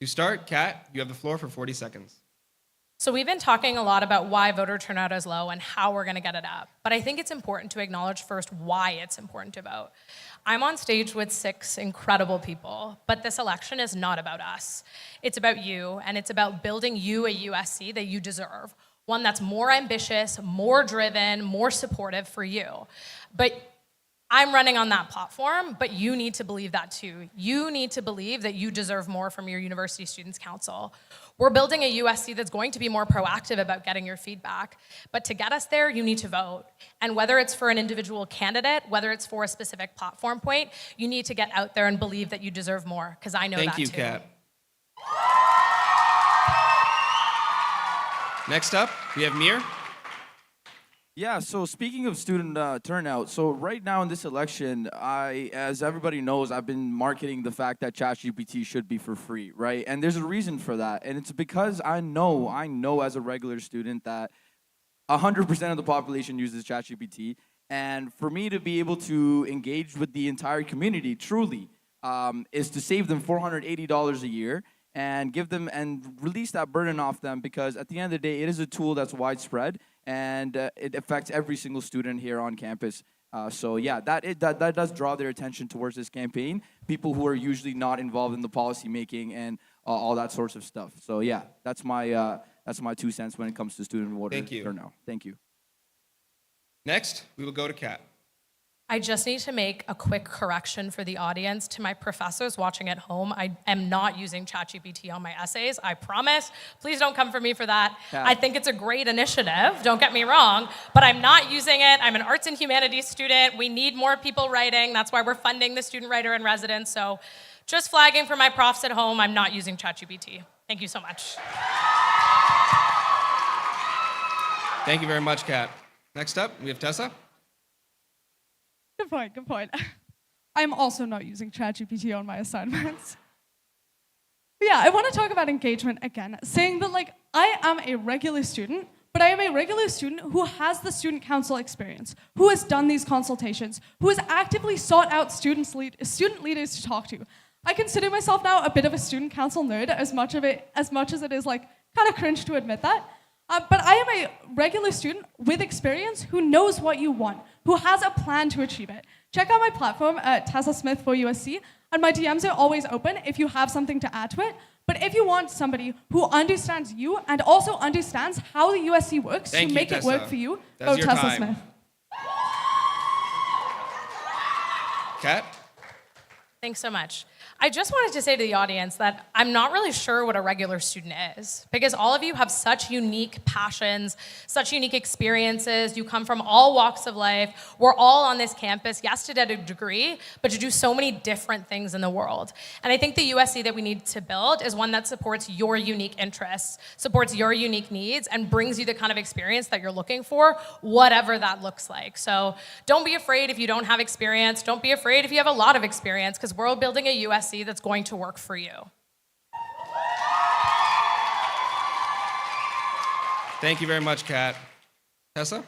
To start, Kat, you have the floor for 40 seconds. So we've been talking a lot about why voter turnout is low and how we're going to get it up. But I think it's important to acknowledge first why it's important to vote. I'm on stage with 6 incredible people, but this election is not about us. It's about you, and it's about building you a USC that you deserve, one that's more ambitious, more driven, more supportive for you. But I'm running on that platform, but you need to believe that too. You need to believe that you deserve more from your University Students' Council. We're building a USC that's going to be more proactive about getting your feedback. But to get us there, you need to vote. And whether it's for an individual candidate, whether it's for a specific platform point, you need to get out there and believe that you deserve more, because I know that too. Thank you, Kat. Next up, we have Mir. Yeah, so speaking of student turnout, so right now in this election, as everybody knows, I've been marketing the fact that ChatGPT should be for free, right? And there's a reason for that, and it's because I know as a regular student that 100% of the population uses ChatGPT, and for me to be able to engage with the entire community truly is to save them $480 a year and give them and release that burden off them, because at the end of the day, it is a tool that's widespread and it affects every single student here on campus. So yeah, that does draw their attention towards this campaign. People who are usually not involved in the policy making and all that sorts of stuff. So yeah, that's my 2 cents when it comes to student voter turnout. Thank you. Next, we will go to Kat. I just need to make a quick correction for the audience. To my professors watching at home, I am not using ChatGPT on my essays, I promise. Please don't come for me for that. Yeah. I think it's a great initiative, don't get me wrong, but I'm not using it. I'm an arts and humanities student. We need more people writing. That's why we're funding the student writer in residence. So just flagging for my profs at home, I'm not using ChatGPT. Thank you so much. Thank you very much, Kat. Next up, we have Tessa. Good point, good point. I'm also not using ChatGPT on my assignments. But yeah, I want to talk about engagement again, saying that I am a regular student, but I am a regular student who has the student council experience, who has done these consultations, who has actively sought out student leaders to talk to. I consider myself now a bit of a student council nerd, as much as it is kind of cringe to admit that. But I am a regular student with experience who knows what you want, who has a plan to achieve it. Check out my platform at Tessa Smith for USC, and my DMs are always open if you have something to add to it. But if you want somebody who understands you and also understands how the USC works Thank to you, make it Tessa. work for you, That's go your Tessa time. Smith. Kat? Thanks so much. I just wanted to say to the audience that I'm not really sure what a regular student is, because all of you have such unique passions, such unique experiences. You come from all walks of life. We're all on this campus, yes, to get a degree, but to do so many different things in the world. And I think the USC that we need to build is one that supports your unique interests, supports your unique needs, and brings you the kind of experience that you're looking for, whatever that looks like. So don't be afraid if you don't have experience. Don't be afraid if you have a lot of experience, because we're building a USC that's going to work for you. Thank you very much, Kat. Tessa?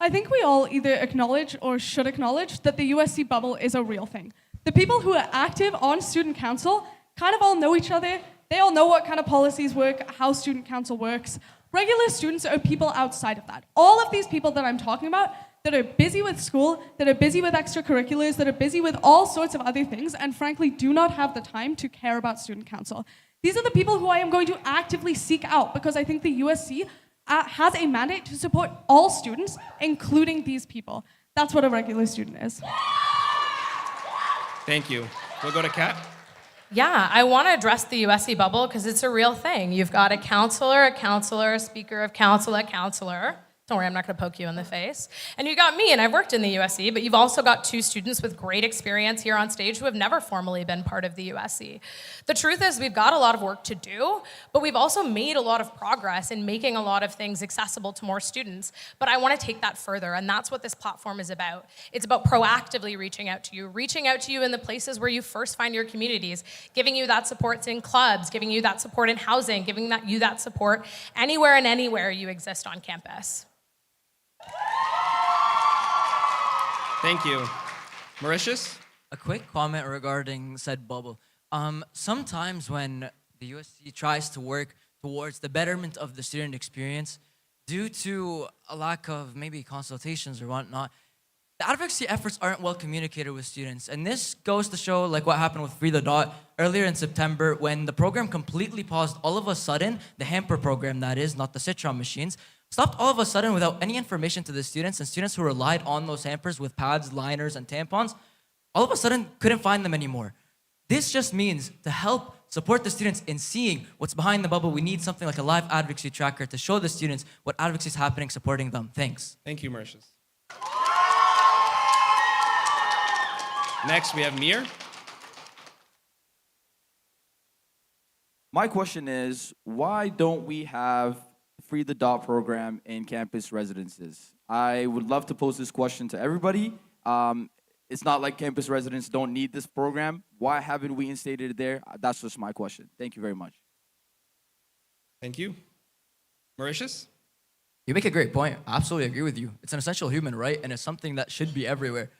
I think we all either acknowledge or should acknowledge that the USC bubble is a real thing. The people who are active on student council kind of all know each other. They all know what kind of policies work, how student council works. Regular students are people outside of that. All of these people that I'm talking about that are busy with school, that are busy with extracurriculars, that are busy with all sorts of other things, and frankly do not have the time to care about student council. These are the people who I am going to actively seek out, because I think the USC has a mandate to support all students, including these people. That's what a regular student is. Thank you. We'll go to Kat. Yeah, I want to address the USC bubble because it's a real thing. You've got a counselor, a speaker of council, a counselor. Don't worry, I'm not going to poke you in the face. And you got me, and I've worked in the USC, but you've also got two students with great experience here on stage who have never formally been part of the USC. The truth is we've got a lot of work to do, but we've also made a lot of progress in making a lot of things accessible to more students. But I want to take that further, and that's what this platform is about. It's about proactively reaching out to you in the places where you first find your communities, giving you that support in clubs, giving you that support in housing, giving you that support anywhere and anywhere you exist on campus. Thank you. Mauritius? A quick comment regarding said bubble. Sometimes when the USC tries to work towards the betterment of the student experience, due to a lack of maybe consultations or whatnot, the advocacy efforts aren't well communicated with students. And this goes to show like what happened with Free the Dot earlier in September when the program completely paused all of a sudden, the hamper program that is, not the Citron machines, stopped all of a sudden without any information to the students, and students who relied on those hampers with pads, liners, and tampons, all of a sudden couldn't find them anymore. This just means to help support the students in seeing what's behind the bubble, we need something like a live advocacy tracker to show the students what advocacy is happening, supporting them. Thanks. Thank you, Mauritius. Next, we have Mir. My question is, why don't we have Free the Dot program in campus residences? I would love to pose this question to everybody. It's not like campus residents don't need this program. Why haven't we instated it there? That's just my question. Thank you very much. Thank you. Mauritius? You make a great point. I absolutely agree with you. It's an essential human right, and it's something that should be everywhere.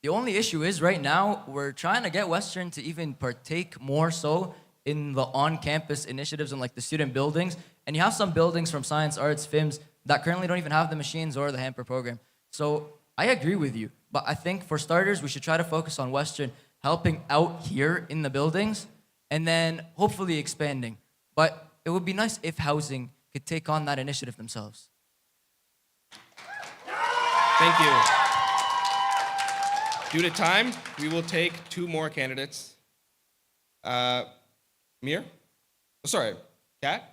The only issue is right now, we're trying to get Western to even partake more so in the on-campus initiatives and like the student buildings. And you have some buildings from science, arts, FIMS that currently don't even have the machines or the hamper program. So I agree with you. But I think for starters, we should try to focus on Western helping out here in the buildings and then hopefully expanding. But it would be nice if housing could take on that initiative themselves. Thank you. Due to time, we will take 2 more candidates. Mir? Oh, sorry, Kat?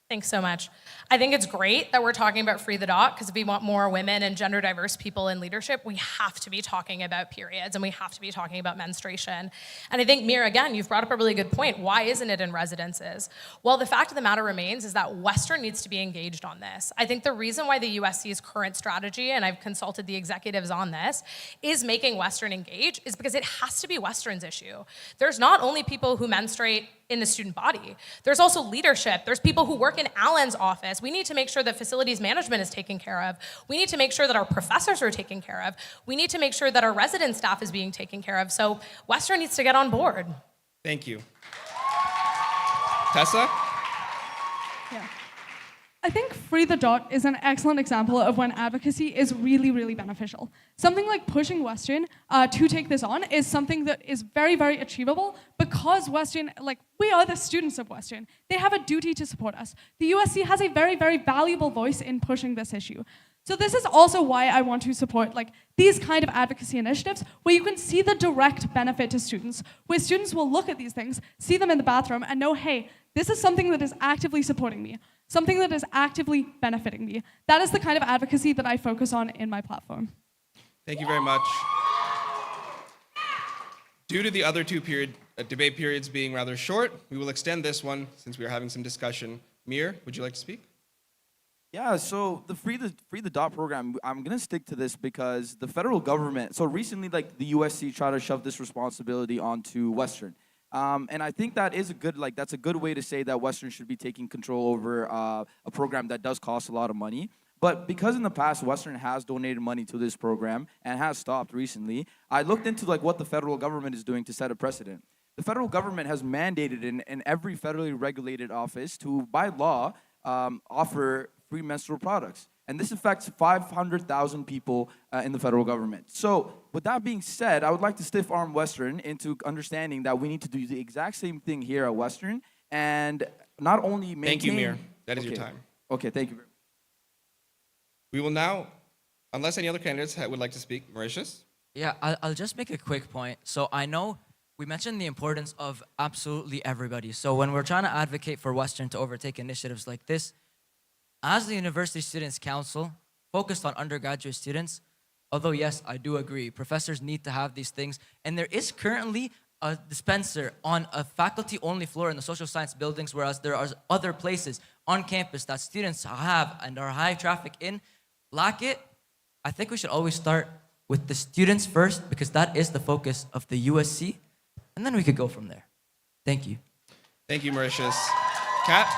Thanks so much. I think it's great that we're talking about Free the Dot, because if we want more women and gender diverse people in leadership, we have to be talking about periods and we have to be talking about menstruation. And I think, Mir, again, you've brought up a really good point. Why isn't it in residences? Well, the fact of the matter remains is that Western needs to be engaged on this. I think the reason why the USC's current strategy, and I've consulted the executives on this, is making Western engage is because it has to be Western's issue. There's not only people who menstruate in the student body. There's also leadership. There's people who work in Alan's office. We need to make sure that facilities management is taken care of. We need to make sure that our professors are taken care of. We need to make sure that our resident staff is being taken care of. So Western needs to get on board. Thank you. Tessa? Yeah. I think Free the Dot is an excellent example of when advocacy is really, really beneficial. Something like pushing Western to take this on is something that is very, very achievable because Western, like, we are the students of Western. They have a duty to support us. The USC has a very, very valuable voice in pushing this issue. So this is also why I want to support like these kind of advocacy initiatives where you can see the direct benefit to students, where students will look at these things, see them in the bathroom, and know, hey, this is something that is actively supporting me, something that is actively benefiting me. That is the kind of advocacy that I focus on in my platform. Thank you very much. Due to the other 2 debate periods being rather short, we will extend this one since we are having some discussion. Mir, would you like to speak? Yeah, so the Free the Dot program, I'm gonna stick to this because the federal government, so recently like the USC tried to shove this responsibility onto Western. And I think that is that's a good way to say that Western should be taking control over a program that does cost a lot of money. But because in the past Western has donated money to this program and has stopped recently, I looked into like what the federal government is doing to set a precedent. The federal government has mandated in every federally regulated office to, by law, offer free menstrual products. And this affects 500,000 people in the federal government. So with that being said, I would like to stiff arm Western into understanding that we need to do the exact same thing here at Western and not only maintain... Thank you, Mir. That is your time. Okay, thank you. We will now, unless any other candidates would like to speak, Mauritius? Yeah, I'll just make a quick point. So I know we mentioned the importance of absolutely everybody. So when we're trying to advocate for Western to overtake initiatives like this, as the University Students' Council, focused on undergraduate students, although yes, I do agree, professors need to have these things, and there is currently a dispenser on a faculty-only floor in the social science buildings, whereas there are other places on campus that students have and are high traffic in, lack it. I think we should always start with the students first because that is the focus of the USC, and then we could go from there. Thank you. Thank you, Mauritius. Kat?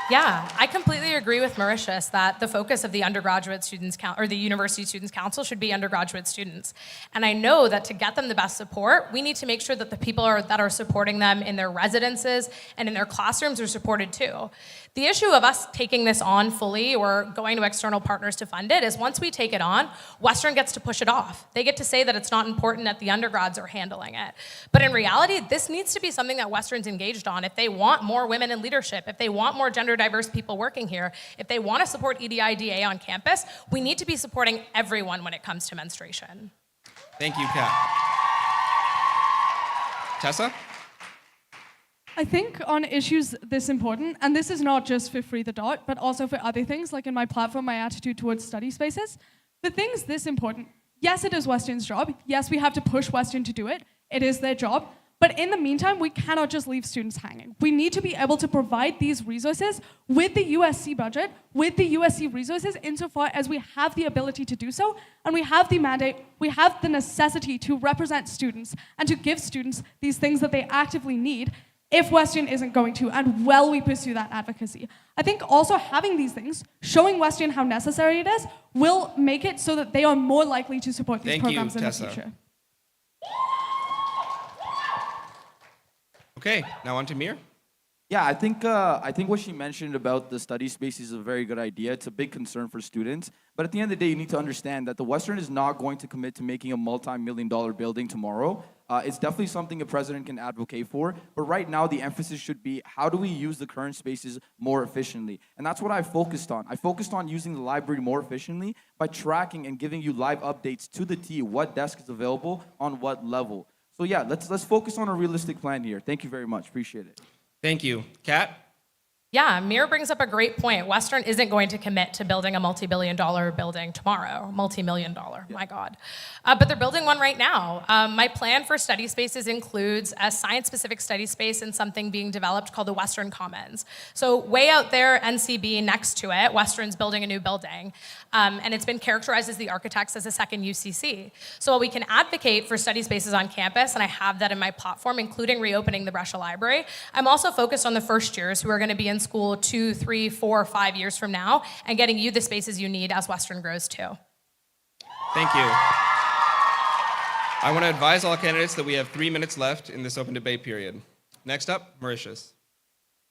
Yeah, I completely agree with Mauritius that the focus of the undergraduate students or the University Students' Council should be undergraduate students. And I know that to get them the best support, we need to make sure that the people that are supporting them in their residences and in their classrooms are supported too. The issue of us taking this on fully or going to external partners to fund it is once we take it on, Western gets to push it off. They get to say that it's not important that the undergrads are handling it. But in reality, this needs to be something that Western's engaged on. If they want more women in leadership, if they want more gender diverse people working here, if they want to support EDIDA on campus, we need to be supporting everyone when it comes to menstruation. Thank you, Kat. Tessa? I think on issues this important, and this is not just for Free the Dot, but also for other things, like in my platform, my attitude towards study spaces, for things this important, yes, it is Western's job. Yes, we have to push Western to do it. It is their job. But in the meantime, we cannot just leave students hanging. We need to be able to provide these resources with the USC budget, with the USC resources, insofar as we have the ability to do so, and we have the mandate, we have the necessity to represent students and to give students these things that they actively need if Western isn't going to, and while we pursue that advocacy. I think also having these things, showing Western how necessary it is, will make it so that they are more likely to support these programs in the future. Okay, now on to Mir. Yeah, I think what she mentioned about the study space is a very good idea. It's a big concern for students. But at the end of the day, you need to understand that the Western is not going to commit to making a multi-million-dollar building tomorrow. It's definitely something a president can advocate for, but right now the emphasis should be how do we use the current spaces more efficiently? And that's what I focused on. I focused on using the library more efficiently by tracking and giving you live updates to the T, what desk is available on what level. So yeah, let's focus on a realistic plan here. Thank you very much. Appreciate it. Thank you. Kat? Yeah, Mir brings up a great point. Western isn't going to commit to building a multi-billion-dollar building tomorrow, multi-million-dollar, my God. But they're building one right now. My plan for study spaces includes a science-specific study space and something being developed called the Western Commons. So way out there, NCB next to it, Western's building a new building. And it's been characterized as the architects as a second UCC. So while we can advocate for study spaces on campus, and I have that in my platform, including reopening the Brescia Library, I'm also focused on the first years who are going to be in school 2, 3, 4, 5 years from now and getting you the spaces you need as Western grows too. Thank you. I want to advise all candidates that we have 3 minutes left in this open debate period. Next up, Mauritius.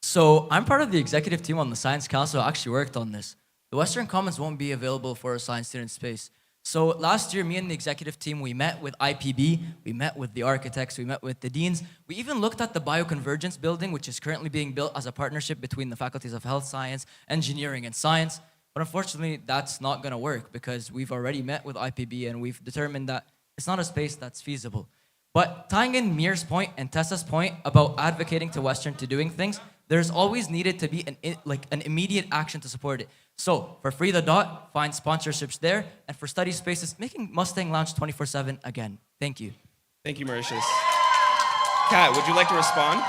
So I'm part of the executive team on the Science Council. I actually worked on this. The Western Commons won't be available for a science student space. So last year, me and the executive team, we met with IPB, we met with the architects, we met with the deans. We even looked at the bioconvergence building, which is currently being built as a partnership between the faculties of health science, engineering, and science. But unfortunately, that's not gonna work because we've already met with IPB and we've determined that it's not a space that's feasible. But tying in Mir's point and Tessa's point about advocating to Western to doing things, there's always needed to be an immediate action to support it. So for Free the Dot, find sponsorships there, and for study spaces, making Mustang Lounge 24/7 again. Thank you. Thank you, Mauritius. Kat, would you like to respond?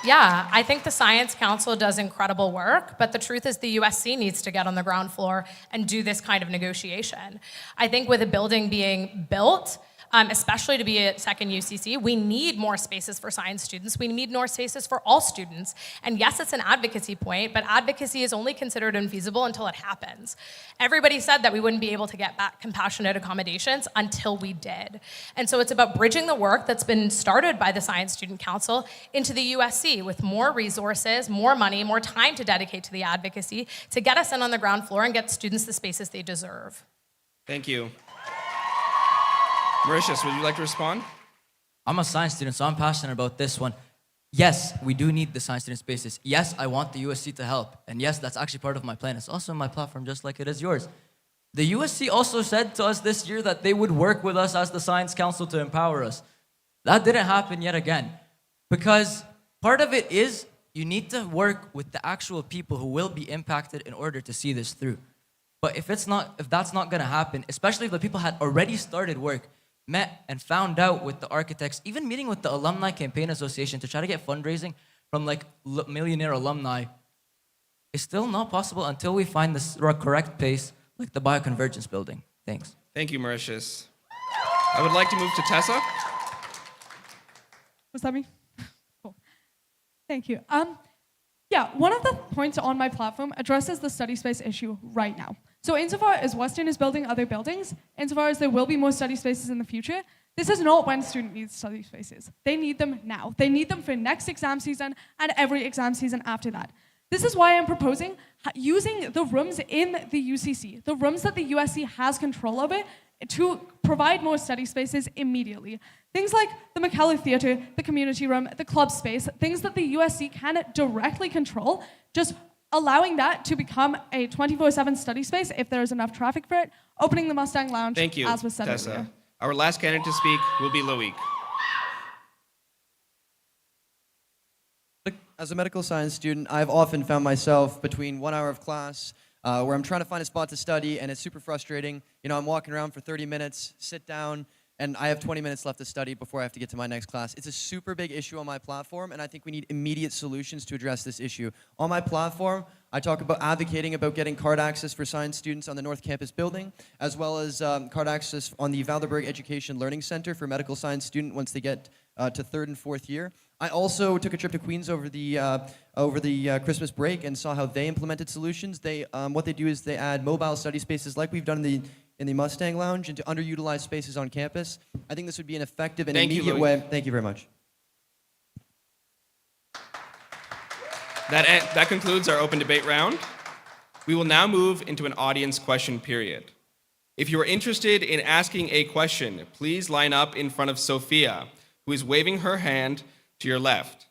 Yeah, I think the Science Council does incredible work, but the truth is the USC needs to get on the ground floor and do this kind of negotiation. I think with a building being built, especially to be a second UCC, we need more spaces for science students. We need more spaces for all students. And yes, it's an advocacy point, but advocacy is only considered infeasible until it happens. Everybody said that we wouldn't be able to get back compassionate accommodations until we did. And so it's about bridging the work that's been started by the Science Student Council into the USC with more resources, more money, more time to dedicate to the advocacy to get us in on the ground floor and get students the spaces they deserve. Thank you. Mauritius, would you like to respond? I'm a science student, so I'm passionate about this one. Yes, we do need the science student spaces. Yes, I want the USC to help. And yes, that's actually part of my plan. It's also in my platform, just like it is yours. The USC also said to us this year that they would work with us as the Science Council to empower us. That didn't happen yet again. Because part of it is you need to work with the actual people who will be impacted in order to see this through. But if that's not gonna happen, especially if the people had already started work, met and found out with the architects, even meeting with the Alumni Campaign Association to try to get fundraising from like millionaire alumni, it's still not possible until we find this correct pace, like the bioconvergence building. Thanks. Thank you, Mauritius. I would like to move to Tessa. Was that me? Cool. Thank you. Yeah, one of the points on my platform addresses the study space issue right now. So insofar as Western is building other buildings, insofar as there will be more study spaces in the future, this is not when student needs study spaces. They need them now. They need them for next exam season and every exam season after that. This is why I'm proposing using the rooms in the UCC, the rooms that the USC has control over, to provide more study spaces immediately. Things like the McKellar Theater, the community room, the club space, things that the USC can directly control, just allowing that to become a 24/7 study space if there is enough traffic for it, opening the Mustang Lounge, Thank you, as was said Tessa. earlier. Our last candidate to speak will be Loic. As a medical science student, I've often found myself between 1 hour of class where I'm trying to find a spot to study, and it's super frustrating. You know, I'm walking around for 30 minutes, sit down, and I have 20 minutes left to study before I have to get to my next class. It's a super big issue on my platform, and I think we need immediate solutions to address this issue. On my platform, I talk about advocating about getting card access for science students on the North Campus building, as well as card access on the Valderberg Education Learning Center for medical science students once they get to 3rd and 4th year. I also took a trip to Queens over the Christmas break and saw how they implemented solutions. What they do is they add mobile study spaces like we've done in the Mustang Lounge into underutilized spaces on campus. I think this would be an effective and immediate way. Thank you very much. That concludes our open debate round. We will now move into an audience question period. If you are interested in asking a question, please line up in front of Sophia. who is waving her hand to your left.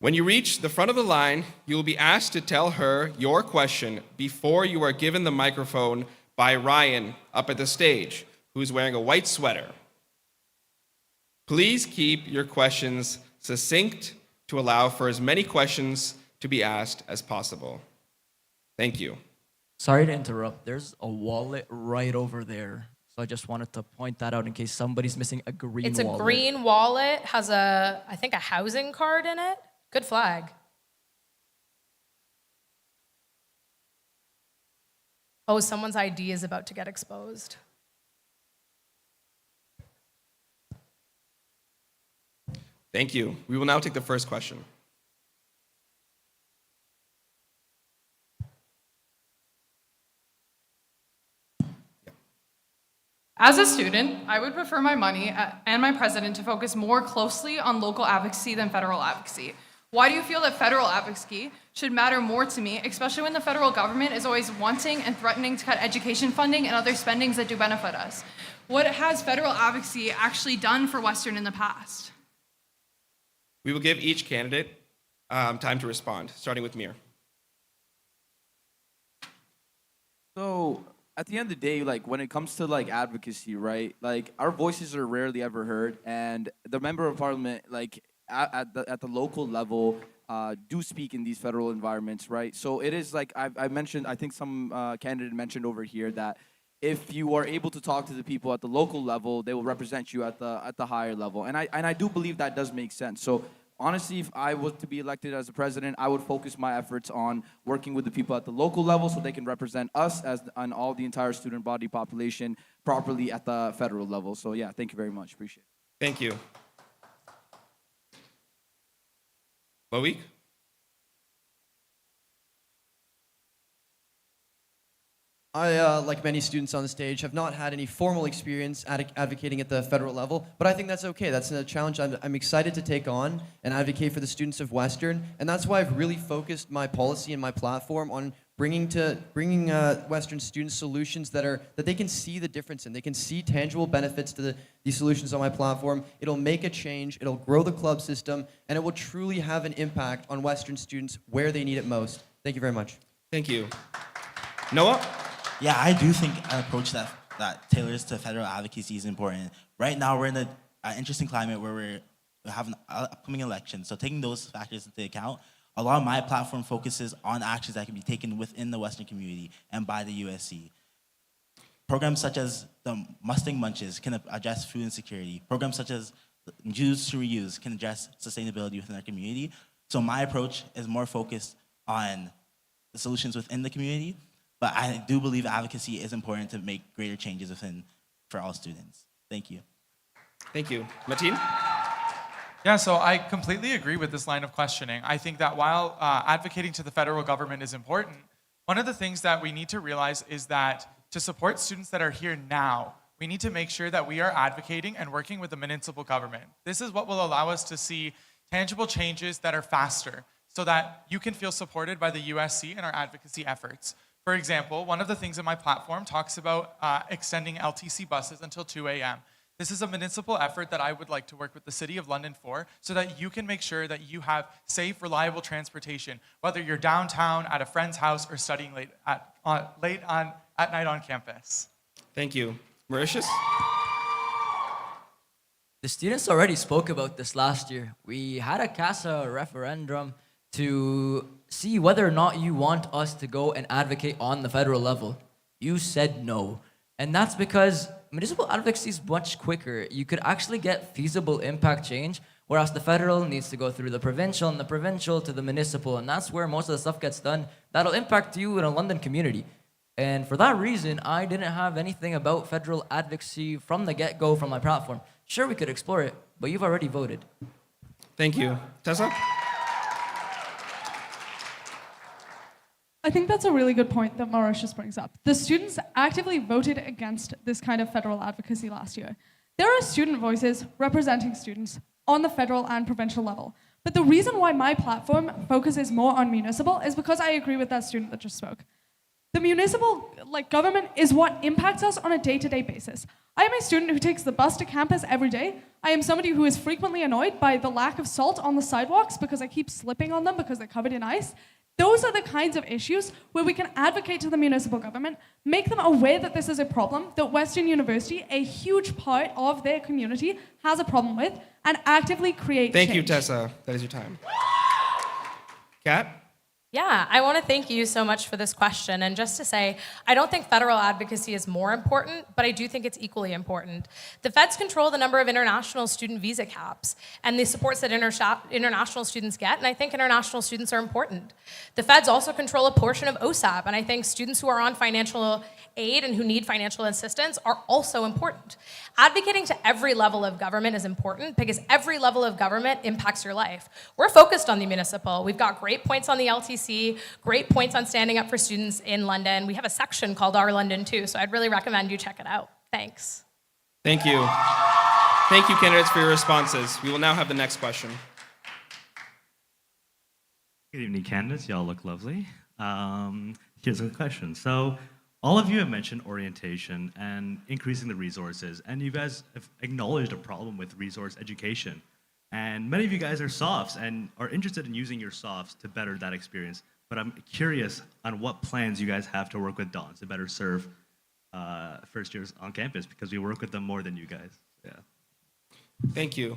When you reach the front of the line, you will be asked to tell her your question before you are given the microphone by Ryan up at the stage, who is wearing a white sweater. Please keep your questions succinct to allow for as many questions to be asked as possible. Thank you. Sorry to interrupt. There's a wallet right over there. So I just wanted to point that out in case somebody's missing a green It's a wallet. green wallet, has I think a housing card in it. Good flag. Oh, someone's ID is about to get exposed. Thank you. We will now take the first question. As a student, I would prefer my money and my president to focus more closely on local advocacy than federal advocacy. Why do you feel that federal advocacy should matter more to me, especially when the federal government is always wanting and threatening to cut education funding and other spendings that do benefit us? What has federal advocacy actually done for Western in the past? We will give each candidate time to respond, starting with Mir. So at the end of the day, like when it comes to like advocacy, right? Like our voices are rarely ever heard, and the member of parliament, like at the local level, do speak in these federal environments, right? So it is like I mentioned. I think some candidate mentioned over here that if you are able to talk to the people at the local level, they will represent you at the higher level, and I do believe that does make sense. So honestly, if I was to be elected as the president, I would focus my efforts on working with the people at the local level so they can represent us and all the entire student body population properly at the federal level. So yeah, thank you very much. Appreciate it. Thank you. Loic? I, like many students on the stage, have not had any formal experience advocating at the federal level, but I think that's okay. That's a challenge I'm excited to take on and advocate for the students of Western, and that's why I've really focused my policy and my platform on bringing Western students solutions that they can see the difference in. They can see tangible benefits to these solutions on my platform. It'll make a change, it'll grow the club system, and it will truly have an impact on Western students where they need it most. Thank you very much. Thank you. Noah? Yeah, I do think an approach that tailors to federal advocacy is important. Right now, we're in an interesting climate where we have an upcoming election. So taking those factors into account, a lot of my platform focuses on actions that can be taken within the Western community and by the USC. Programs such as the Mustang Munches can address food insecurity. Programs such as Use to Reuse can address sustainability within our community. So my approach is more focused on the solutions within the community, but I do believe advocacy is important to make greater changes for all students. Thank you. Thank you. Mateen? Yeah, so I completely agree with this line of questioning. I think that while advocating to the federal government is important, one of the things that we need to realize is that to support students that are here now, we need to make sure that we are advocating and working with the municipal government. This is what will allow us to see tangible changes that are faster so that you can feel supported by the USC and our advocacy efforts. For example, one of the things in my platform talks about extending LTC buses until 2 a.m. This is a municipal effort that I would like to work with the City of London for so that you can make sure that you have safe, reliable transportation, whether you're downtown, at a friend's house, or studying late at night on campus. Thank you. Mauritius? The students already spoke about this last year. We had a CASA referendum to see whether or not you want us to go and advocate on the federal level. You said no. And that's because municipal advocacy is much quicker. You could actually get feasible impact change, whereas the federal needs to go through the provincial and the provincial to the municipal, and that's where most of the stuff gets done. That'll impact you in a London community. And for that reason, I didn't have anything about federal advocacy from the get-go from my platform. Sure, we could explore it, but you've already voted. Thank you. Tessa? I think that's a really good point that Mauritius brings up. The students actively voted against this kind of federal advocacy last year. There are student voices representing students on the federal and provincial level. But the reason why my platform focuses more on municipal is because I agree with that student that just spoke. The municipal government is what impacts us on a day-to-day basis. I am a student who takes the bus to campus every day. I am somebody who is frequently annoyed by the lack of salt on the sidewalks because I keep slipping on them because they're covered in ice. Those are the kinds of issues where we can advocate to the municipal government, make them aware that this is a problem, that Western University, a huge part of their community, has a problem with, and actively create change. Thank you, Tessa. That is your time. Kat? Yeah, I want to thank you so much for this question. And just to say, I don't think federal advocacy is more important, but I do think it's equally important. The feds control the number of international student visa caps and the supports that international students get, and I think international students are important. The feds also control a portion of OSAP, and I think students who are on financial aid and who need financial assistance are also important. Advocating to every level of government is important because every level of government impacts your life. We're focused on the municipal. We've got great points on the LTC, great points on standing up for students in London. We have a section called Our London too, so I'd really recommend you check it out. Thanks. Thank you. Thank you, candidates, for your responses. We will now have the next question. Good evening, candidates. Y'all look lovely. Here's a question. So, all of you have mentioned orientation and increasing the resources, and you guys have acknowledged a problem with resource education. And many of you guys are softs and are interested in using your softs to better that experience. But I'm curious on what plans you guys have to work with Dons to better serve first years on campus, because we work with them more than you guys. Yeah. Thank you.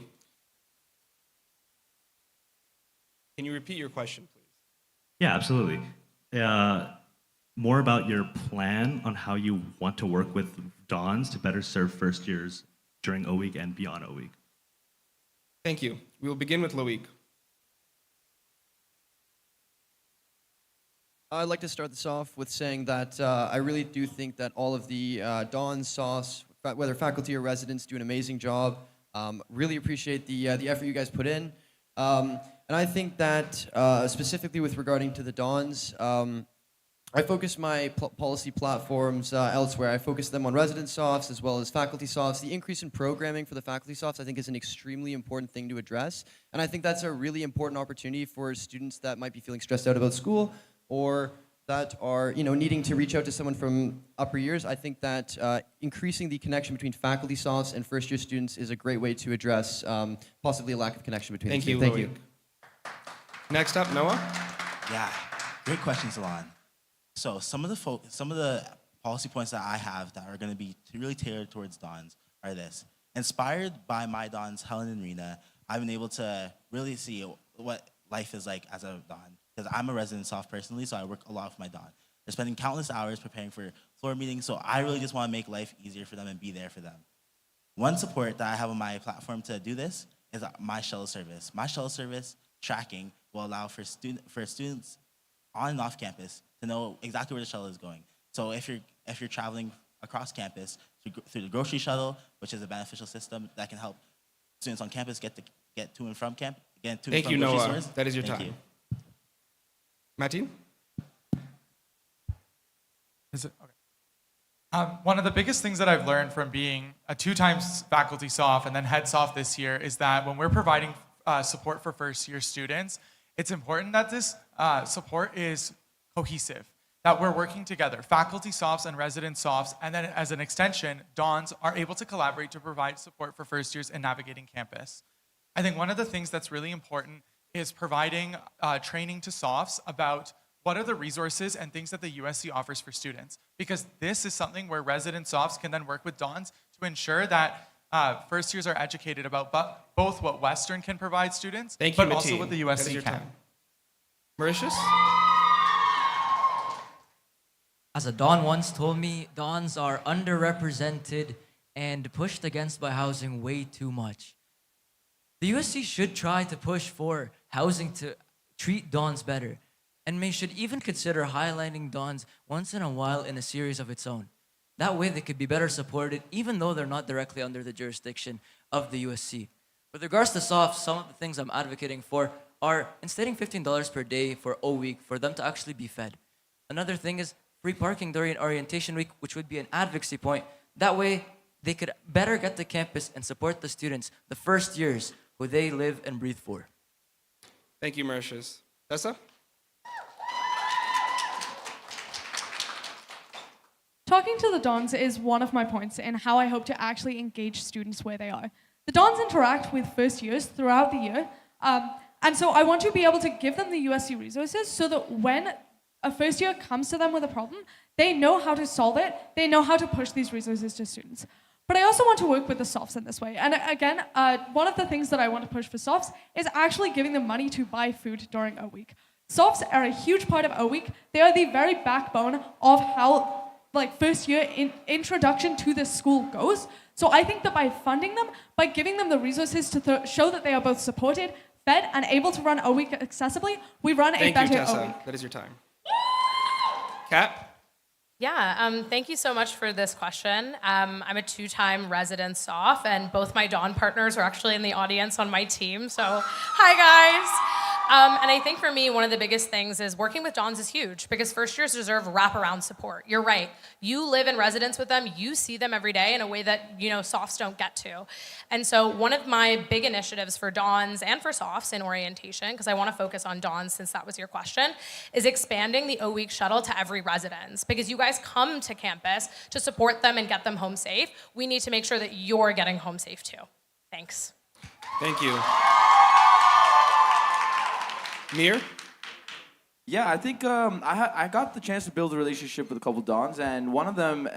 Can you repeat your question, please? Yeah, absolutely. More about your plan on how you want to work with Dons to better serve first years during O Week and beyond O Week. Thank you. We will begin with Loic. I'd like to start this off with saying that I really do think that all of the Dons, SOFs, whether faculty or residents, do an amazing job. Really appreciate the effort you guys put in. And I think that specifically with regarding to the Dons, I focus my policy platforms elsewhere. I focus them on resident softs as well as faculty softs. The increase in programming for the faculty softs, I think, is an extremely important thing to address. And I think that's a really important opportunity for students that might be feeling stressed out about school or that are needing to reach out to someone from upper years. I think that increasing the connection between faculty softs and first-year students is a great way to address possibly a lack of connection between the two. Thank you. Next up, Noah. Yeah, great question, Salon. So some of the policy points that I have that are going to be really tailored towards Dons are this. Inspired by my Dons, Helen and Rena, I've been able to really see what life is like as a Don. Because I'm a resident soft personally, so I work a lot with my Don. They're spending countless hours preparing for floor meetings, so I really just want to make life easier for them and be there for them. One support that I have on my platform to do this is my shuttle service. My shuttle service tracking will allow for students on and off campus to know exactly where the shuttle is going. So if you're traveling across campus through the grocery shuttle, which is a beneficial system that can help students on campus get to and from camp, Thank you, grocery Noah. stores. That is your Thank time. you. Martin? Is it? Okay. One of the biggest things that I've learned from being a 2-time faculty soft and then head soft this year is that when we're providing support for first-year students, it's important that this support is cohesive, that we're working together, faculty softs and resident softs, and then as an extension, Dons are able to collaborate to provide support for first years in navigating campus. I think one of the things that's really important is providing training to softs about what are the resources and things that the USC offers for students, because this is something where resident softs can then work with Dons to ensure that first years are educated about both what Western can provide students, but also what the USC can. Mauritius? As a Don once told me, Dons are underrepresented and pushed against by housing way too much. The USC should try to push for housing to treat Dons better, and should even consider highlighting Dons once in a while in a series of its own. That way they could be better supported, even though they're not directly under the jurisdiction of the USC. With regards to softs, some of the things I'm advocating for are instating $15 per day for O Week for them to actually be fed. Another thing is free parking during orientation week, which would be an advocacy point. That way, they could better get to campus and support the students, the first years, who they live and breathe for. Thank you, Mauritius. Tessa? talking to the Dons is one of my points in how I hope to actually engage students where they are. The Dons interact with first years throughout the year, and so I want to be able to give them the USC resources so that when a first year comes to them with a problem, they know how to solve it, they know how to push these resources to students. But I also want to work with the softs in this way. And again, one of the things that I want to push for softs is actually giving them money to buy food during O Week. Softs are a huge part of O Week. They are the very backbone of how first year introduction to this school goes. So I think that by funding them, by giving them the resources to show that they are both supported, fed, and able to run O Week accessibly, we run a better Thank you, O Tessa. Week. That is your time. Kat? Yeah, thank you so much for this question. I'm a two-time resident SOF, and both my Dawn partners are actually in the audience on my team, so hi guys. And I think for me, one of the biggest things is working with Dons is huge because first years deserve wraparound support. You're right. You live in residence with them. You see them every day in a way that, softs don't get to. And so one of my big initiatives for Dons and for softs in orientation, because I want to focus on Dons since that was your question, is expanding the O-Week shuttle to every residence. Because you guys come to campus to support them and get them home safe. We need to make sure that you're getting home safe too. Thanks. Thank you. Mir? Yeah, I think I got the chance to build a relationship with a couple Dons, and one of them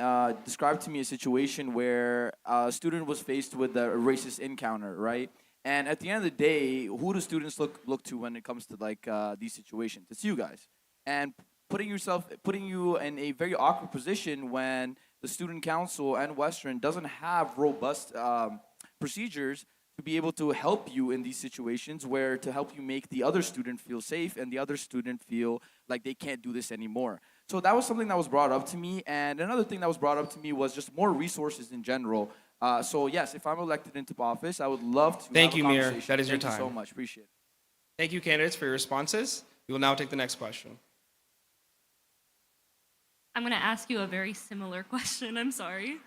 described to me a situation where a student was faced with a racist encounter, right? And at the end of the day, who do students look to when it comes to these situations? It's you guys, and putting you in a very awkward position when the student council and Western doesn't have robust procedures to be able to help you in these situations, where to help you make the other student feel safe and the other student feel like they can't do this anymore. So that was something that was brought up to me. And another thing that was brought up to me was just more resources in general. So yes, if I'm elected into office, I would love to Thank have you, a Mir. conversation. That is your Thank time. you so much. Appreciate it. Thank you, candidates, for your responses. We will now take the next question. I'm going to ask you a very similar question. I'm sorry.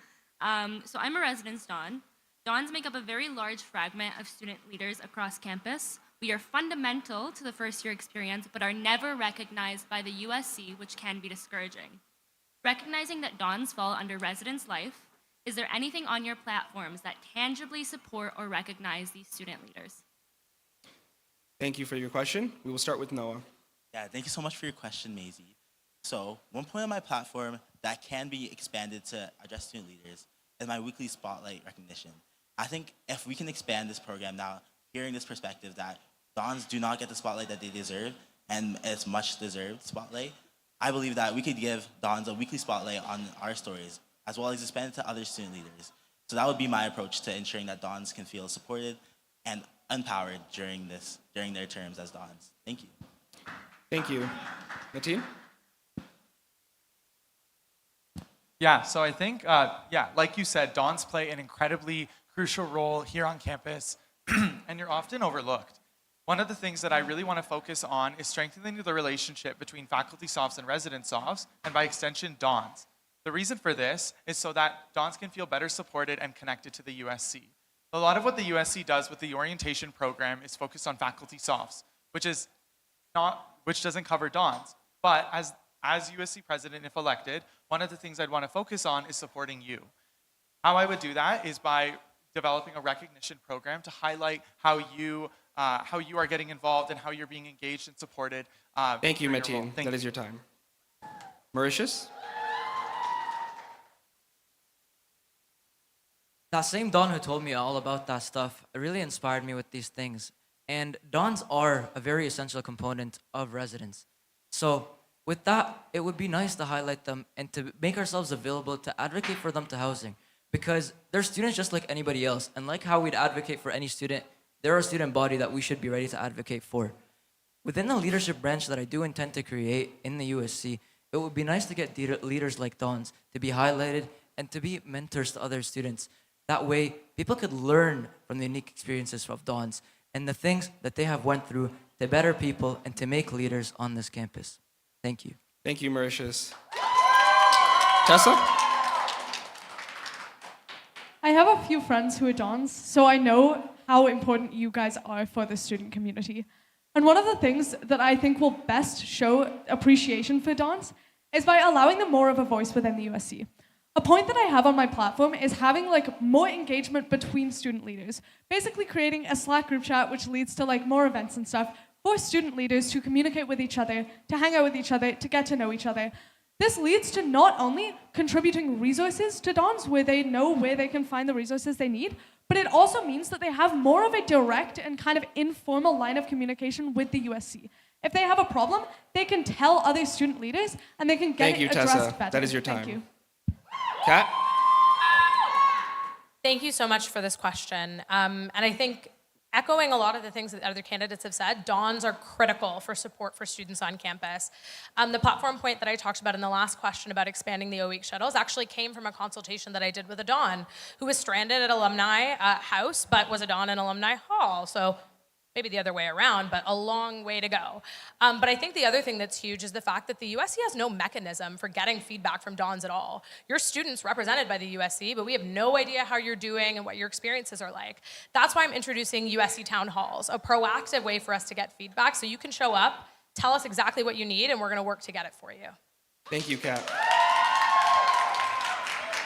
So I'm a residence Don. Dons make up a very large fragment of student leaders across campus. We are fundamental to the first year experience, but are never recognized by the USC, which can be discouraging. Recognizing that Dons fall under residence life, is there anything on your platforms that tangibly support or recognize these student leaders? Thank you for your question. We will start with Noah. Yeah, thank you so much for your question, Maisie. So, one point on my platform that can be expanded to address student leaders is my weekly spotlight recognition. I think if we can expand this program now, hearing this perspective that Dons do not get the spotlight that they deserve, and it's much deserved spotlight, I believe that we could give Dons a weekly spotlight on our stories, as well as expand it to other student leaders. So that would be my approach to ensuring that Dons can feel supported and empowered during their terms as Dons. Thank you. Thank you. Mateen? Yeah, so I think, like you said, Dons play an incredibly crucial role here on campus, and you're often overlooked. One of the things that I really want to focus on is strengthening the relationship between faculty softs and resident softs, and by extension, Dons. The reason for this is so that Dons can feel better supported and connected to the USC. A lot of what the USC does with the orientation program is focused on faculty softs, which doesn't cover Dons. But as USC president, if elected, one of the things I'd want to focus on is supporting you. How I would do that is by developing a recognition program to highlight how you are getting involved and how you're being engaged and supported. Thank you, Mateen. That is your time. Mauritius? That same Don who told me all about that stuff really inspired me with these things. And Dons are a very essential component of residence. So with that, it would be nice to highlight them and to make ourselves available to advocate for them to housing. Because they're students just like anybody else. And like how we'd advocate for any student, they're a student body that we should be ready to advocate for. Within the leadership branch that I do intend to create in the USC, it would be nice to get leaders like Dons to be highlighted and to be mentors to other students. That way, people could learn from the unique experiences of Dons and the things that they have went through to better people and to make leaders on this campus. Thank you. Thank you, Mauritius. Tessa? I have a few friends who are Dons, so I know how important you guys are for the student community. And one of the things that I think will best show appreciation for Dons is by allowing them more of a voice within the USC. A point that I have on my platform is having more engagement between student leaders, basically creating a Slack group chat which leads to more events and stuff for student leaders to communicate with each other, to hang out with each other, to get to know each other. This leads to not only contributing resources to Dons where they know where they can find the resources they need, but it also means that they have more of a direct and kind of informal line of communication with the USC. If they have a problem, they can tell other student leaders and they can get it addressed Tessa. better. That is your time. Thank you. Kat? Thank you so much for this question. And I think echoing a lot of the things that other candidates have said, Dons are critical for support for students on campus. The platform point that I talked about in the last question about expanding the O-Week shuttles actually came from a consultation that I did with a Don who was stranded at Alumni House, but was a Don in Alumni Hall. So maybe the other way around, but a long way to go. But I think the other thing that's huge is the fact that the USC has no mechanism for getting feedback from Dons at all. Your students represented by the USC, but we have no idea how you're doing and what your experiences are like. That's why I'm introducing USC Town Halls, a proactive way for us to get feedback so you can show up, tell us exactly what you need, and we're gonna work to get it for you. Thank you, Kat.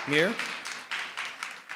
Mir?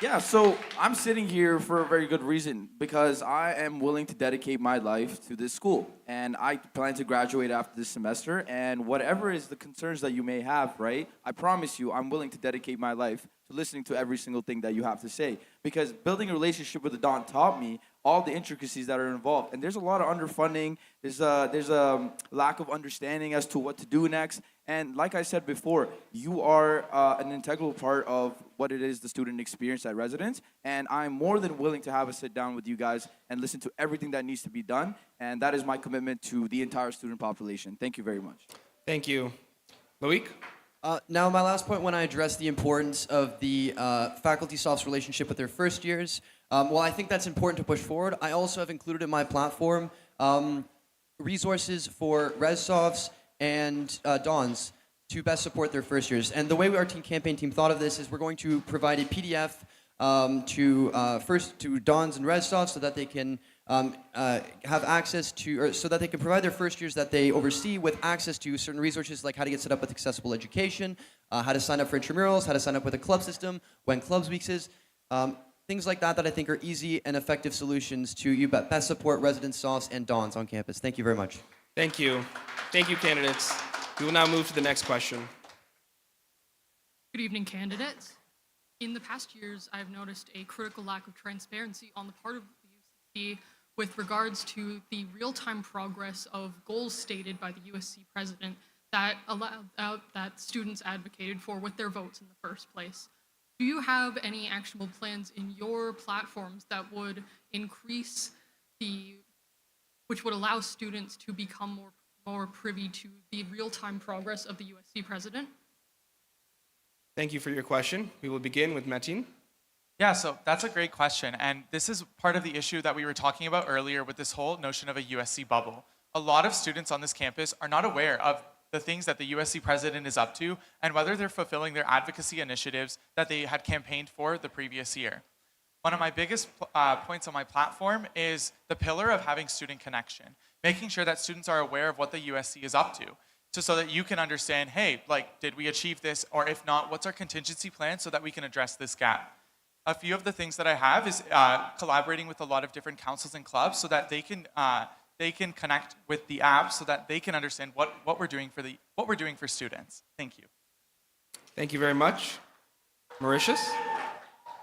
Yeah, so I'm sitting here for a very good reason because I am willing to dedicate my life to this school. And I plan to graduate after this semester. And whatever is the concerns that you may have, right, I promise you I'm willing to dedicate my life to listening to every single thing that you have to say. Because building a relationship with the Don taught me all the intricacies that are involved. And there's a lot of underfunding. There's a lack of understanding as to what to do next. And like I said before, you are an integral part of what it is the student experience at residence. And I'm more than willing to have a sit down with you guys and listen to everything that needs to be done. And that is my commitment to the entire student population. Thank you very much. Thank you. Loic? Now, my last point when I address the importance of the faculty-staff's relationship with their first years, well, I think that's important to push forward. I also have included in my platform resources for ResSofts and Dons to best support their first years. And the way our campaign team thought of this is we're going to provide a PDF to Dons and ResSofts so that they can have access to, or so that they can provide their first years that they oversee with access to certain resources like how to get set up with accessible education, how to sign up for intramurals, how to sign up with a club system, when Clubs Weeks is, things like that that I think are easy and effective solutions to you best support resident softs and Dons on campus. Thank you very much. Thank you. Thank you, candidates. We will now move to the next question. Good evening, candidates. In the past years, I've noticed a critical lack of transparency on the part of the USC with regards to the real-time progress of goals stated by the USC president that that students advocated for with their votes in the first place. Do you have any actionable plans in your platforms that would increase which would allow students to become more privy to the real-time progress of the USC president? Thank you for your question. We will begin with Matin. Yeah, so that's a great question. And this is part of the issue that we were talking about earlier with this whole notion of a USC bubble. A lot of students on this campus are not aware of the things that the USC president is up to and whether they're fulfilling their advocacy initiatives that they had campaigned for the previous year. One of my biggest points on my platform is the pillar of having student connection, making sure that students are aware of what the USC is up to, so that you can understand, hey, did we achieve this? Or if not, what's our contingency plan so that we can address this gap? A few of the things that I have is collaborating with a lot of different councils and clubs so that they can connect with the app so that they can understand what we're doing for students. Thank you. Thank you very much. Mauritius?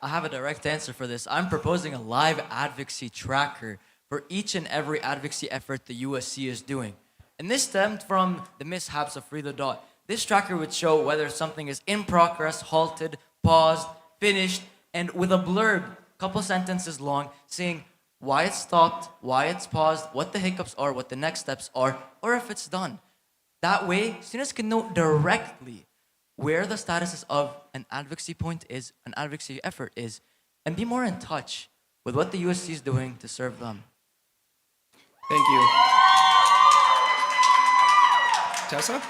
I have a direct answer for this. I'm proposing a live advocacy tracker for each and every advocacy effort the USC is doing. And this stemmed from the mishaps of Free the Dot. This tracker would show whether something is in progress, halted, paused, finished, and with a blurb, couple sentences long, saying why it's stopped, why it's paused, what the hiccups are, what the next steps are, or if it's done. That way, students can know directly where the status of an advocacy point is, an advocacy effort is, and be more in touch with what the USC is doing to serve them. Thank you. Tessa?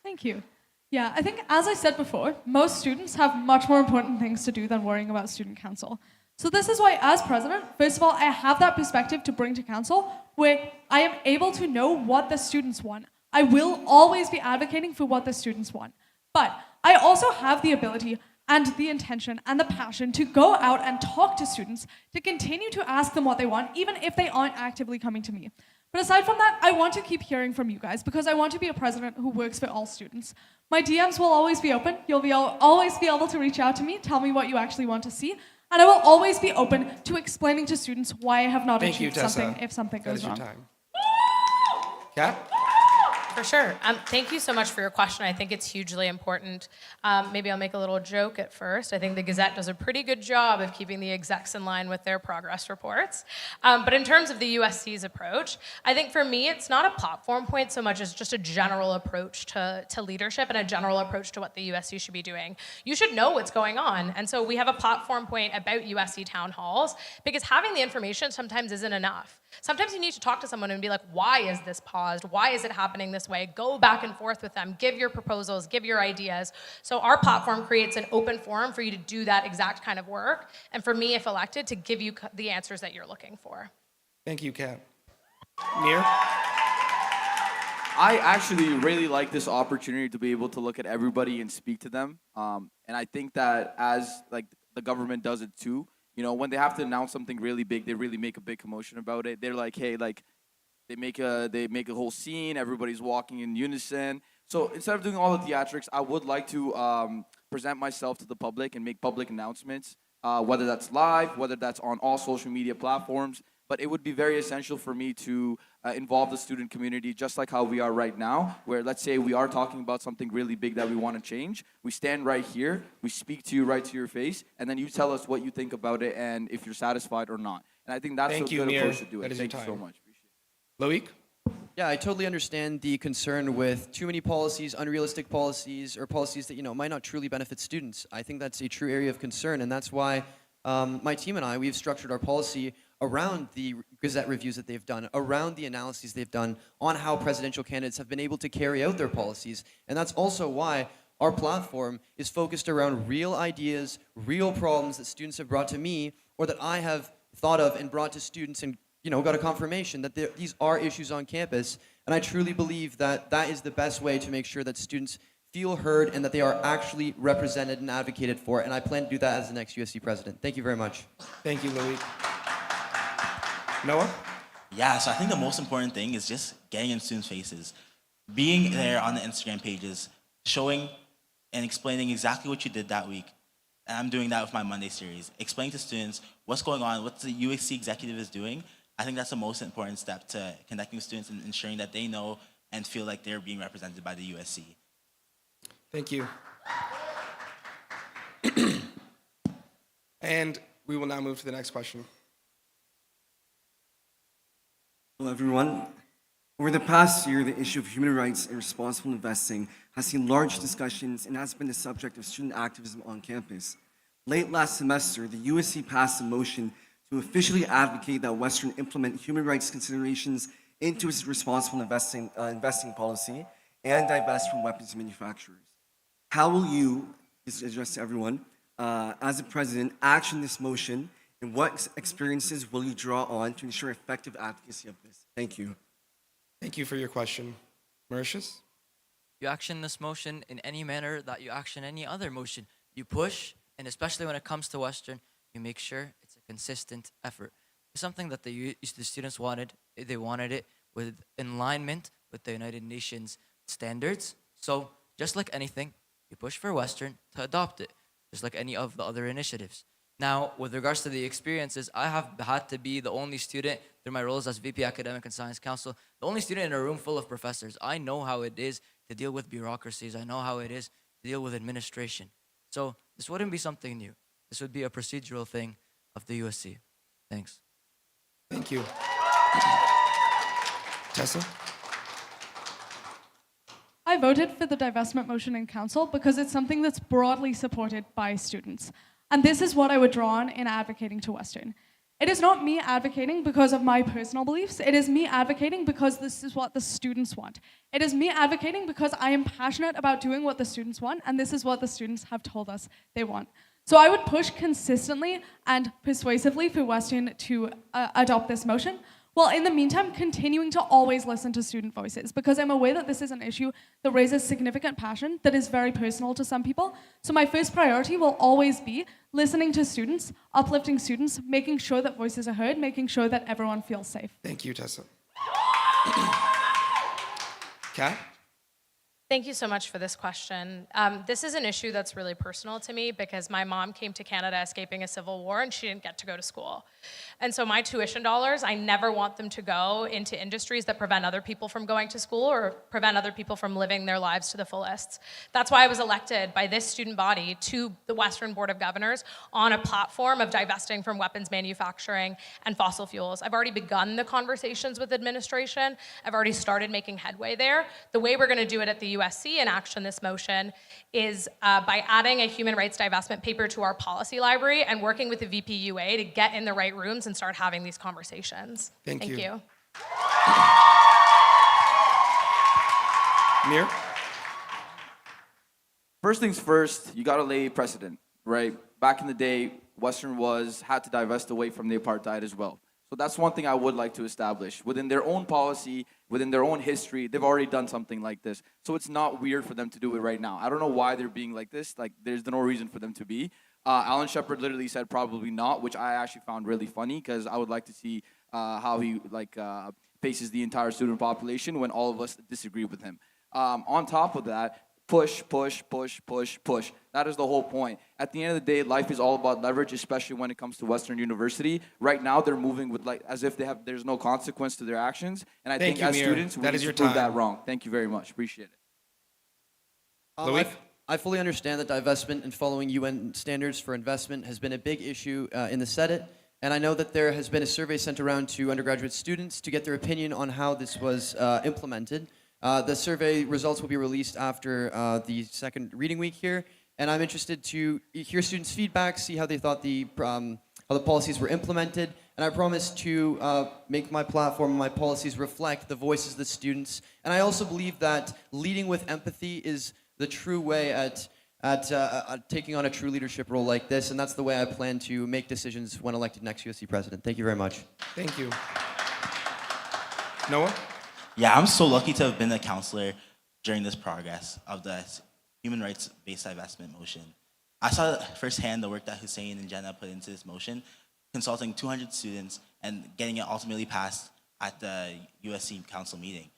Thank you. Yeah, I think as I said before, most students have much more important things to do than worrying about student council. So this is why, as president, first of all, I have that perspective to bring to council where I am able to know what the students want. I will always be advocating for what the students want. But I also have the ability and the intention and the passion to go out and talk to students, to continue to ask them what they want, even if they aren't actively coming to me. But aside from that, I want to keep hearing from you guys because I want to be a president who works for all students. My DMs will always be open. You'll always be able to reach out to me, tell me what you actually want to see, and I will always be open to explaining to students why I have not achieved something if something goes wrong. That is your time. Kat? For sure. Thank you so much for your question. I think it's hugely important. Maybe I'll make a little joke at first. I think the Gazette does a pretty good job of keeping the execs in line with their progress reports. But in terms of the USC's approach, I think for me, it's not a platform point so much as just a general approach to leadership and a general approach to what the USC should be doing. You should know what's going on. And so we have a platform point about USC town halls because having the information sometimes isn't enough. Sometimes you need to talk to someone and be like, why is this paused? Why is it happening this way? Go back and forth with them. Give your proposals. Give your ideas. So our platform creates an open forum for you to do that exact kind of work. And for me, if elected, to give you the answers that you're looking for. Thank you, Kat. Mir? I actually really like this opportunity to be able to look at everybody and speak to them. And I think that as like the government does it too, you know, when they have to announce something really big, they really make a big commotion about it. They're like, hey, like they make a whole scene. Everybody's walking in unison. So instead of doing all the theatrics, I would like to present myself to the public and make public announcements, whether that's live, whether that's on all social media platforms. But it would be very essential for me to involve the student community just like how we are right now, where let's say we are talking about something really big that we want to change. We stand right here, we speak to you right to your face, and then you tell us what you think about it and if you're satisfied or not. And I think that's a good approach to do it. Thank you so much. Loic? Yeah, I totally understand the concern with too many policies, unrealistic policies, or policies that, might not truly benefit students. I think that's a true area of concern, and that's why my team and I, we've structured our policy around the Gazette reviews that they've done, around the analyses they've done on how presidential candidates have been able to carry out their policies. And that's also why our platform is focused around real ideas, real problems that students have brought to me, or that I have thought of and brought to students and got a confirmation that these are issues on campus. And I truly believe that that is the best way to make sure that students feel heard and that they are actually represented and advocated for. And I plan to do that as the next USC president. Thank you very much. Thank you, Loic. Noah? Yeah, so I think the most important thing is just getting in students' faces. Being there on the Instagram pages, showing and explaining exactly what you did that week. And I'm doing that with my Monday series. Explaining to students what's going on, what the USC executive is doing. I think that's the most important step to connecting with students and ensuring that they know and feel like they're being represented by the USC. Thank you. And we will now move to the next question. Hello, everyone. Over the past year, the issue of human rights and responsible investing has seen large discussions and has been the subject of student activism on campus. Late last semester, the USC passed a motion to officially advocate that Western implement human rights considerations into its responsible investing policy and divest from weapons manufacturers. How will you, this is addressed to everyone, as a president, action this motion, and what experiences will you draw on to ensure effective advocacy of this? Thank you. Thank you for your question. Mauritius? You action this motion in any manner that you action any other motion. You push, and especially when it comes to Western, you make sure it's a consistent effort. It's something that the students wanted. They wanted it with alignment with the United Nations standards. So just like anything, you push for Western to adopt it, just like any of the other initiatives. Now, with regards to the experiences, I have had to be the only student through my roles as VP Academic and Science Council, the only student in a room full of professors. I know how it is to deal with bureaucracies. I know how it is to deal with administration. So this wouldn't be something new. This would be a procedural thing of the USC. Thanks. Thank you. Tessa? I voted for the divestment motion in council because it's something that's broadly supported by students. And this is what I would draw on in advocating to Western. It is not me advocating because of my personal beliefs. It is me advocating because this is what the students want. It is me advocating because I am passionate about doing what the students want, and this is what the students have told us they want. So I would push consistently and persuasively for Western to adopt this motion, while in the meantime continuing to always listen to student voices, because I'm aware that this is an issue that raises significant passion that is very personal to some people. So my first priority will always be listening to students, uplifting students, making sure that voices are heard, making sure that everyone feels safe. Thank you, Tessa. Kat? Thank you so much for this question. This is an issue that's really personal to me because my mom came to Canada escaping a civil war and she didn't get to go to school. And so my tuition dollars, I never want them to go into industries that prevent other people from going to school or prevent other people from living their lives to the fullest. That's why I was elected by this student body to the Western Board of Governors on a platform of divesting from weapons manufacturing and fossil fuels. I've already begun the conversations with administration. I've already started making headway there. The way we're gonna do it at the USC and action this motion is by adding a human rights divestment paper to our policy library and working with the VPUA to get in the right rooms and start having these conversations. Thank you. Mir? First things first, you gotta lay precedent, right? Back in the day, Western had to divest away from the apartheid as well. So that's one thing I would like to establish. Within their own policy, within their own history, they've already done something like this. So it's not weird for them to do it right now. I don't know why they're being like this. Like, there's no reason for them to be. Alan Shepard literally said probably not, which I actually found really funny because I would like to see how he faces the entire student population when all of us disagree with him. On top of that, push, push, push, push, push. That is the whole point. At the end of the day, life is all about leverage, especially when it comes to Western University. Right now, they're moving with as if there's no consequence to their actions. And I think as students, we need to prove that wrong. Thank you very much. Appreciate it. Louis? I fully understand that divestment and following UN standards for investment has been a big issue in the Senate. And I know that there has been a survey sent around to undergraduate students to get their opinion on how this was implemented. The survey results will be released after the second reading week here, and I'm interested to hear students' feedback, see how they thought how the policies were implemented, and I promise to make my platform and my policies reflect the voices of the students. And I also believe that leading with empathy is the true way at taking on a true leadership role like this, and that's the way I plan to make decisions when elected next USC president. Thank you very much. Thank you. Noah? Yeah, I'm so lucky to have been a counselor during this progress of the human rights-based divestment motion. I saw firsthand the work that Hussein and Jenna put into this motion, consulting 200 students and getting it ultimately passed at the USC council meeting.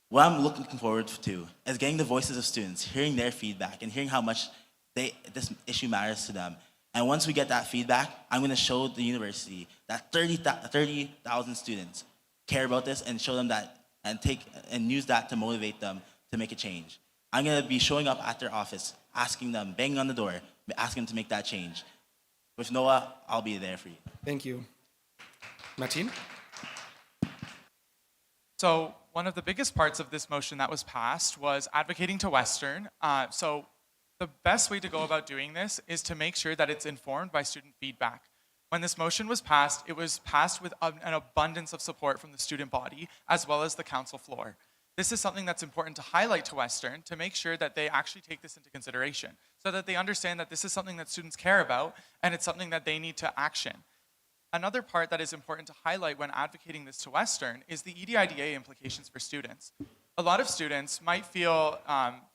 What I'm looking forward to is getting the voices of students, hearing their feedback, and hearing how much this issue matters to them. And once we get that feedback, I'm going to show the university that 30,000 students care about this and show them that and use that to motivate them to make a change. I'm going to be showing up at their office, asking them, banging on the door, asking them to make that change. With Noah, I'll be there for you. Thank you. Martin? So one of the biggest parts of this motion that was passed was advocating to Western. So the best way to go about doing this is to make sure that it's informed by student feedback. When this motion was passed, it was passed with an abundance of support from the student body as well as the council floor. This is something that's important to highlight to Western to make sure that they actually take this into consideration so that they understand that this is something that students care about and it's something that they need to action. Another part that is important to highlight when advocating this to Western is the EDIDA implications for students. A lot of students might feel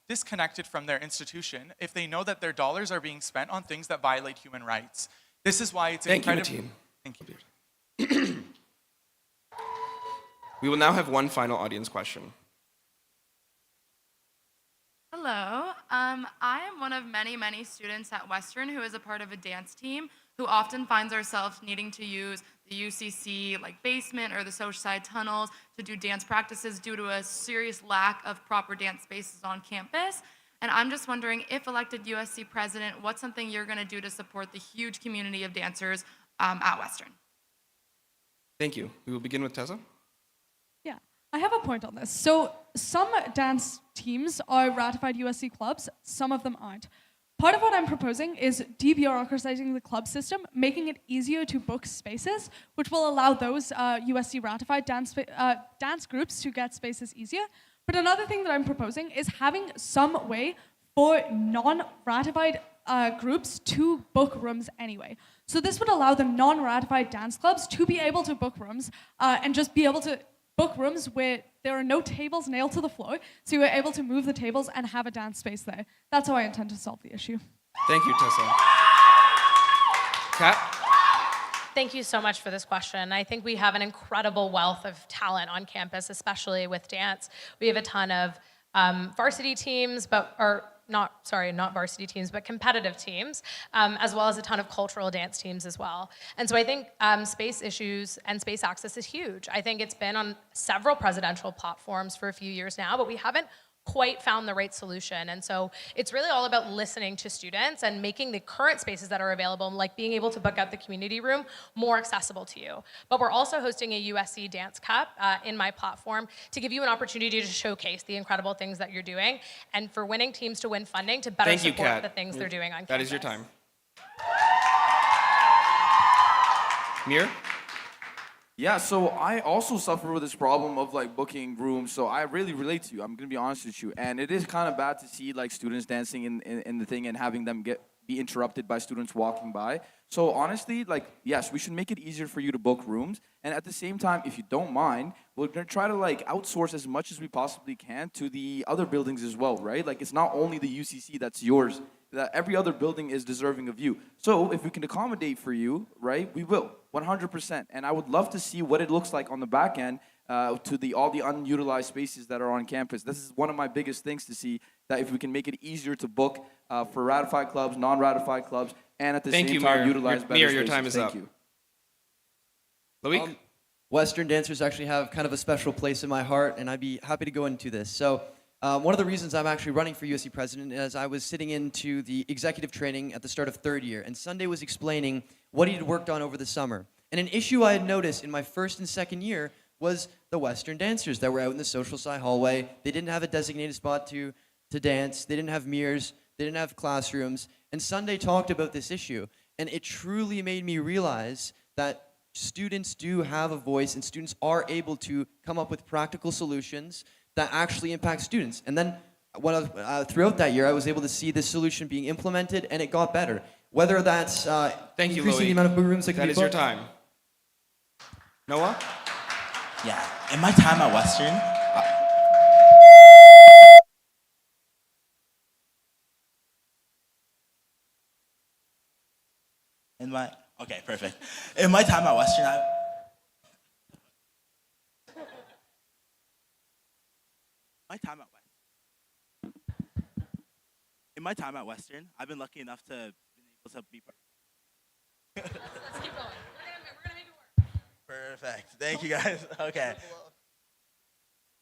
disconnected from their institution if they know that their dollars are being spent on things that violate human rights. This is why it's incredible. Thank you. We will now have one final audience question. Hello. I am one of many, many students at Western who is a part of a dance team who often finds ourselves needing to use the UCC basement or the social side tunnels to do dance practices due to a serious lack of proper dance spaces on campus. And I'm just wondering, if elected USC president, what's something you're going to do to support the huge community of dancers at Western? Thank you. We will begin with Tessa. Yeah, I have a point on this. So some dance teams are ratified USC clubs, some of them aren't. Part of what I'm proposing is de-bureaucratizing the club system, making it easier to book spaces, which will allow those USC ratified dance groups to get spaces easier. But another thing that I'm proposing is having some way for non-ratified groups to book rooms anyway. So this would allow the non-ratified dance clubs to be able to book rooms and just be able to book rooms where there are no tables nailed to the floor, so you're able to move the tables and have a dance space there. That's how I intend to solve the issue. Thank you, Tessa. Kat? Thank you so much for this question. I think we have an incredible wealth of talent on campus, especially with dance. We have a ton of varsity teams, not varsity teams, but competitive teams, as well as a ton of cultural dance teams as well. And so I think space issues and space access is huge. I think it's been on several presidential platforms for a few years now, but we haven't quite found the right solution. And so it's really all about listening to students and making the current spaces that are available, like being able to book out the community room, more accessible to you. But we're also hosting a USC Dance Cup in my platform to give you an opportunity to showcase the incredible things that you're doing and for winning teams to win funding to better Thank you, support Kat. the things they're doing on campus. That is your time. Mir? Yeah, so I also suffer with this problem of like booking rooms, so I really relate to you. I'm gonna be honest with you, and it is kind of bad to see like students dancing in the thing and having them be interrupted by students walking by. So honestly, like yes, we should make it easier for you to book rooms, and at the same time, if you don't mind, we're gonna try to like outsource as much as we possibly can to the other buildings as well, right? Like it's not only the UCC that's yours. That every other building is deserving of you. So if we can accommodate for you, right, we will, 100%. And I would love to see what it looks like on the back end to all the unutilized spaces that are on campus. This is one of my biggest things to see, that if we can make it easier to book for ratified clubs, non-ratified clubs, and at the same time utilize better spaces. Mir, your time is up. Thank you. Loic? Western dancers actually have kind of a special place in my heart, and I'd be happy to go into this. So one of the reasons I'm actually running for USC president is I was sitting into the executive training at the start of third year, and Sunday was explaining what he had worked on over the summer. And an issue I had noticed in my first and second year was the Western dancers that were out in the social sci hallway. They didn't have a designated spot to dance. They didn't have mirrors. They didn't have classrooms. And Sunday talked about this issue, and it truly made me realize that students do have a voice, and students are able to come up with practical solutions that actually impact students. And then throughout that year, I was able to see this solution being implemented, and it got better. Whether that's Thank you, increasing the Loic. amount of book rooms that can That be is your booked. time. Noah? Yeah, in my time at Western, okay, perfect. In my time at Western, I've been lucky enough to be part. Let's keep going. We're gonna make it work. Perfect. Thank you guys. Okay.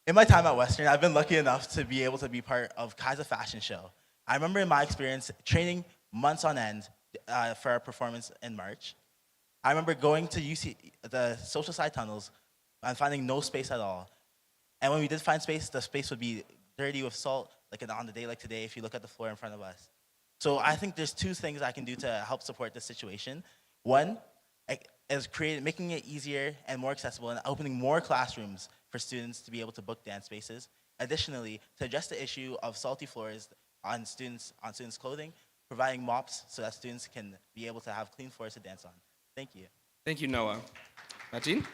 In my time at Western, I've been lucky enough to be able to be part of Kai's fashion show. I remember in my experience training months on end for our performance in March. I remember going to the social side tunnels and finding no space at all. And when we did find space, the space would be dirty with salt, like on a day like today, if you look at the floor in front of us. So I think there's two things I can do to help support this situation. One is making it easier and more accessible and opening more classrooms for students to be able to book dance spaces. Additionally, to address the issue of salty floors on students' clothing, providing mops so that students can be able to have clean floors to dance on. Thank you. Thank you, Noah. Martin?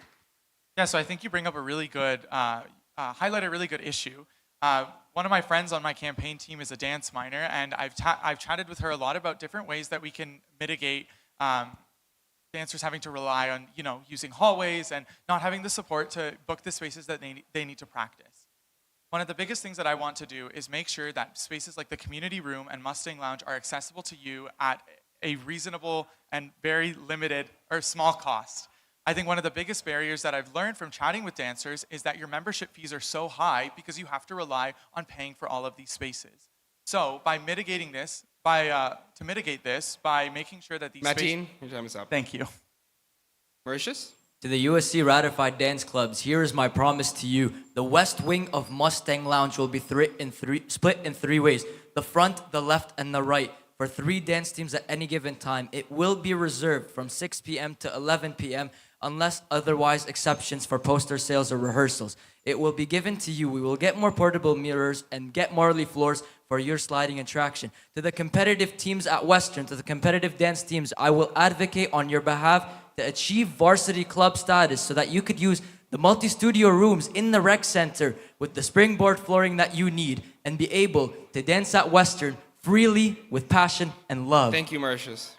Yeah, so I think you bring up a really good, highlight a really good issue. One of my friends on my campaign team is a dance minor, and I've chatted with her a lot about different ways that we can mitigate dancers having to rely on, using hallways and not having the support to book the spaces that they need to practice. One of the biggest things that I want to do is make sure that spaces like the community room and Mustang Lounge are accessible to you at a reasonable and very limited or small cost. I think one of the biggest barriers that I've learned from chatting with dancers is that your membership fees are so high because you have to rely on paying for all of these spaces. So by mitigating this, by making sure that these Martin, your time is up. Thank you. Mauritius? To the USC ratified dance clubs, here is my promise to you. The west wing of Mustang Lounge will be split in three ways. The front, the left, and the right. For 3 dance teams at any given time. It will be reserved from 6 p.m. to 11 p.m. unless otherwise exceptions for poster sales or rehearsals. It will be given to you. We will get more portable mirrors and get Marley floors for your sliding attraction. To the competitive teams at Western, to the competitive dance teams, I will advocate on your behalf to achieve varsity club status so that you could use the multi-studio rooms in the rec center with the springboard flooring that you need and be able to dance at Western freely with passion and love. Thank you, Mauritius.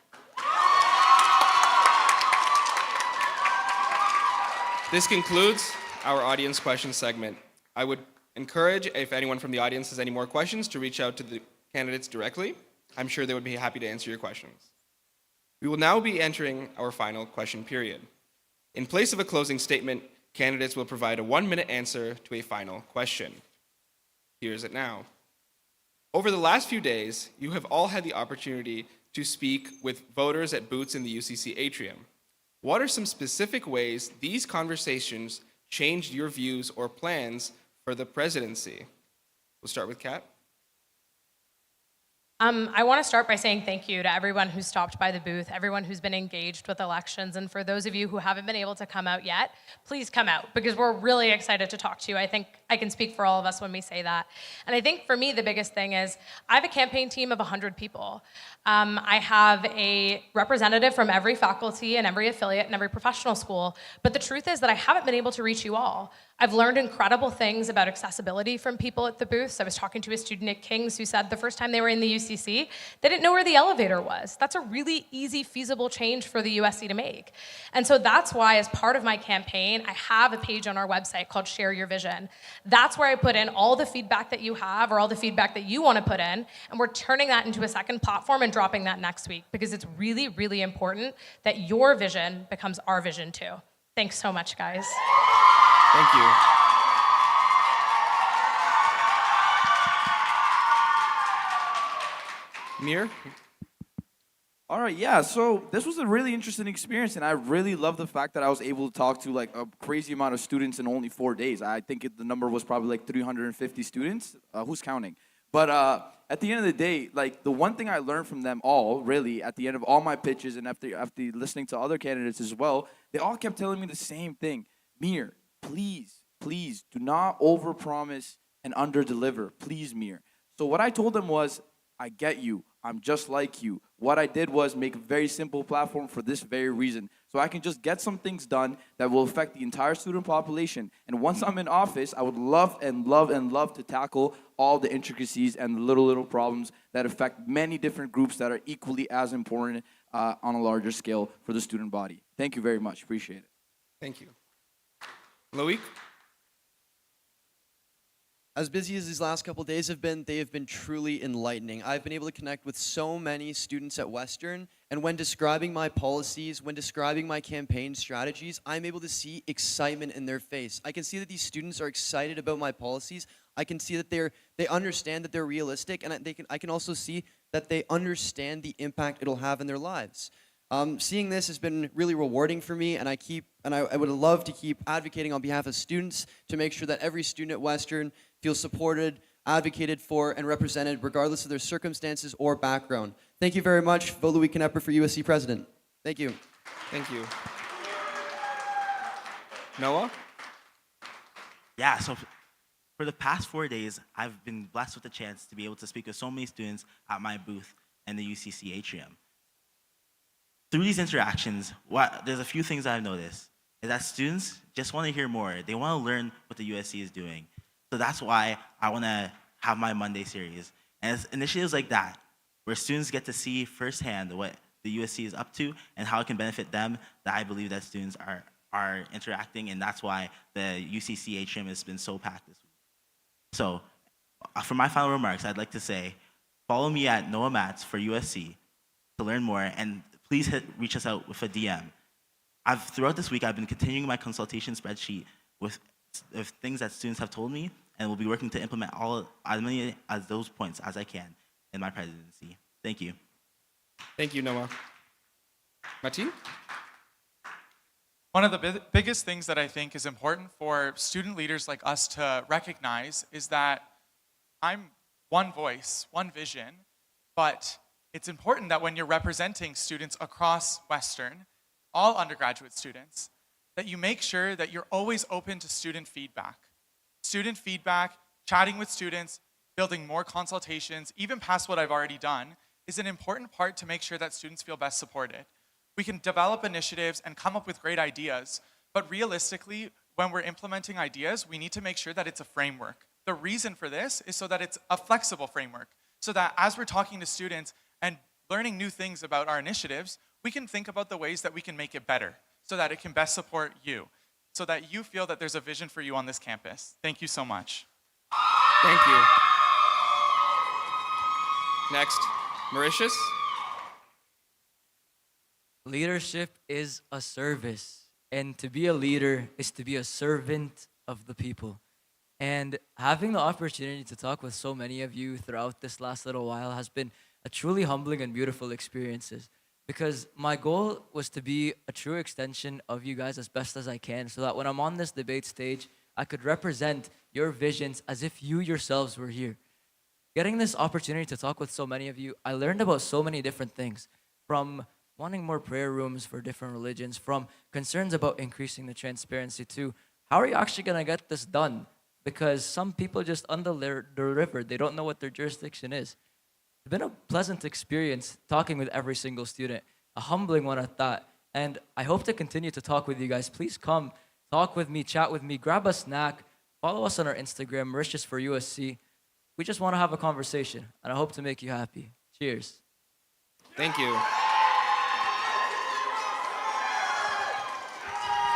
This concludes our audience question segment. I would encourage, if anyone from the audience has any more questions, to reach out to the candidates directly. I'm sure they would be happy to answer your questions. We will now be entering our final question period. In place of a closing statement, candidates will provide a 1-minute answer to a final question. Here's it now. Over the last few days, you have all had the opportunity to speak with voters at booths in the UCC atrium. What are some specific ways these conversations changed your views or plans for the presidency? We'll start with Kat. I want to start by saying thank you to everyone who stopped by the booth, everyone who's been engaged with elections, and for those of you who haven't been able to come out yet, please come out because we're really excited to talk to you. I think I can speak for all of us when we say that. And I think for me, the biggest thing is I have a campaign team of 100 people. I have a representative from every faculty and every affiliate and every professional school, but the truth is that I haven't been able to reach you all. I've learned incredible things about accessibility from people at the booths. I was talking to a student at King's who said the first time they were in the UCC, they didn't know where the elevator was. That's a really easy, feasible change for the USC to make. And so that's why, as part of my campaign, I have a page on our website called Share Your Vision. That's where I put in all the feedback that you have or all the feedback that you want to put in, and we're turning that into a second platform and dropping that next week because it's really, really important that your vision becomes our vision too. Thanks so much, guys. Thank you. Mir? All right, yeah, so this was a really interesting experience, and I really love the fact that I was able to talk to like a crazy amount of students in only 4 days. I think the number was probably like 350 students. Who's counting? But at the end of the day, like the one thing I learned from them all, really, at the end of all my pitches and after listening to other candidates as well, they all kept telling me the same thing. Mir, please do not overpromise and underdeliver. Please, Mir. So what I told them was, I get you. I'm just like you. What I did was make a very simple platform for this very reason. So I can just get some things done that will affect the entire student population. And once I'm in office, I would love to tackle all the intricacies and the little problems that affect many different groups that are equally as important on a larger scale for the student body. Thank you very much. Appreciate it. Thank you. Loic? As busy as these last couple days have been, they have been truly enlightening. I've been able to connect with so many students at Western, and when describing my policies, when describing my campaign strategies, I'm able to see excitement in their face. I can see that these students are excited about my policies. I can see that they understand that they're realistic, and I can also see that they understand the impact it'll have in their lives. Seeing this has been really rewarding for me, and I would love to keep advocating on behalf of students to make sure that every student at Western feels supported, advocated for, and represented regardless of their circumstances or background. Thank you very much. Vote Louis Knepper for USC President. Thank you. Thank you. Noah? Yeah, so for the past 4 days, I've been blessed with the chance to be able to speak with so many students at my booth in the UCC atrium. Through these interactions, there's a few things I've noticed, is that students just want to hear more. They want to learn what the USC is doing. So that's why I want to have my Monday series. And it's initiatives like that, where students get to see firsthand what the USC is up to and how it can benefit them, that I believe that students are interacting, and that's why the UCC atrium has been so packed this week. So for my final remarks, I'd like to say, follow me at Noah Matz for USC to learn more, and please reach us out with a DM. Throughout this week, I've been continuing my consultation spreadsheet with things that students have told me, and we'll be working to implement as many as those points as I can in my presidency. Thank you. Thank you, Noah. Martin? One of the biggest things that I think is important for student leaders like us to recognize is that I'm one voice, one vision, but it's important that when you're representing students across Western, all undergraduate students, that you make sure that you're always open to student feedback. Student feedback, chatting with students, building more consultations, even past what I've already done, is an important part to make sure that students feel best supported. We can develop initiatives and come up with great ideas, but realistically, when we're implementing ideas, we need to make sure that it's a framework. The reason for this is so that it's a flexible framework, so that as we're talking to students and learning new things about our initiatives, we can think about the ways that we can make it better, so that it can best support you, so that you feel that there's a vision for you on this campus. Thank you so much. Thank you. Next, Mauritius. Leadership is a service, and to be a leader is to be a servant of the people. And having the opportunity to talk with so many of you throughout this last little while has been a truly humbling and beautiful experiences, because my goal was to be a true extension of you guys as best as I can, so that when I'm on this debate stage, I could represent your visions as if you yourselves were here. Getting this opportunity to talk with so many of you, I learned about so many different things, from wanting more prayer rooms for different religions, from concerns about increasing the transparency, to how are you actually going to get this done? Because some people just under the river, they don't know what their jurisdiction is. It's been a pleasant experience talking with every single student, a humbling one at that. And I hope to continue to talk with you guys. Please come, talk with me, chat with me, grab a snack, follow us on our Instagram, Mauritius for USC. We just want to have a conversation, and I hope to make you happy. Cheers. Thank you.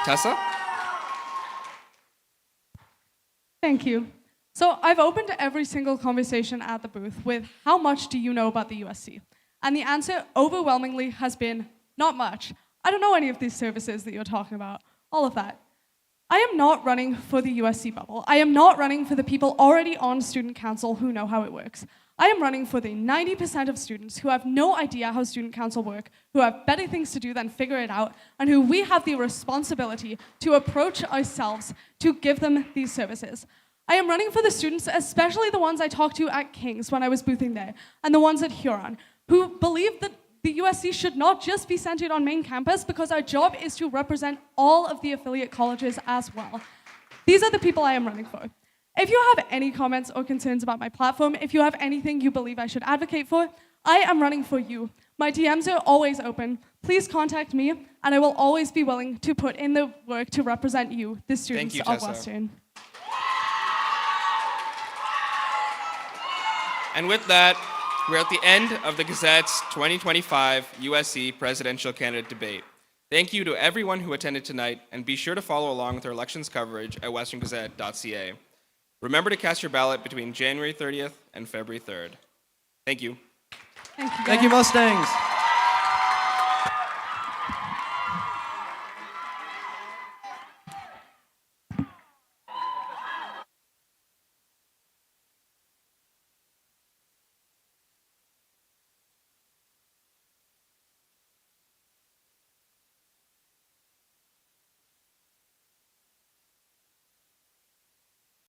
Tessa? Thank you. So I've opened every single conversation at the booth with how much do you know about the USC? And the answer overwhelmingly has been not much. I don't know any of these services that you're talking about, all of that. I am not running for the USC bubble. I am not running for the people already on student council who know how it works. I am running for the 90% of students who have no idea how student council work, who have better things to do than figure it out, and who we have the responsibility to approach ourselves to give them these services. I am running for the students, especially the ones I talked to at King's when I was boothing there, and the ones at Huron, who believe that the USC should not just be centered on main campus, because our job is to represent all of the affiliate colleges as well. These are the people I am running for. If you have any comments or concerns about my platform, if you have anything you believe I should advocate for, I am running for you. My DMs are always open. Please contact me, and I will always be willing to put in the work to represent you, the students you, of Tessa. Western. And with that, we're at the end of the Gazette's 2025 USC presidential candidate debate. Thank you to everyone who attended tonight, and be sure to follow along with our elections coverage at westerngazette.ca. Remember to cast your ballot between January 30th and February 3rd. Thank you. Thank you, Thank you, Mustangs.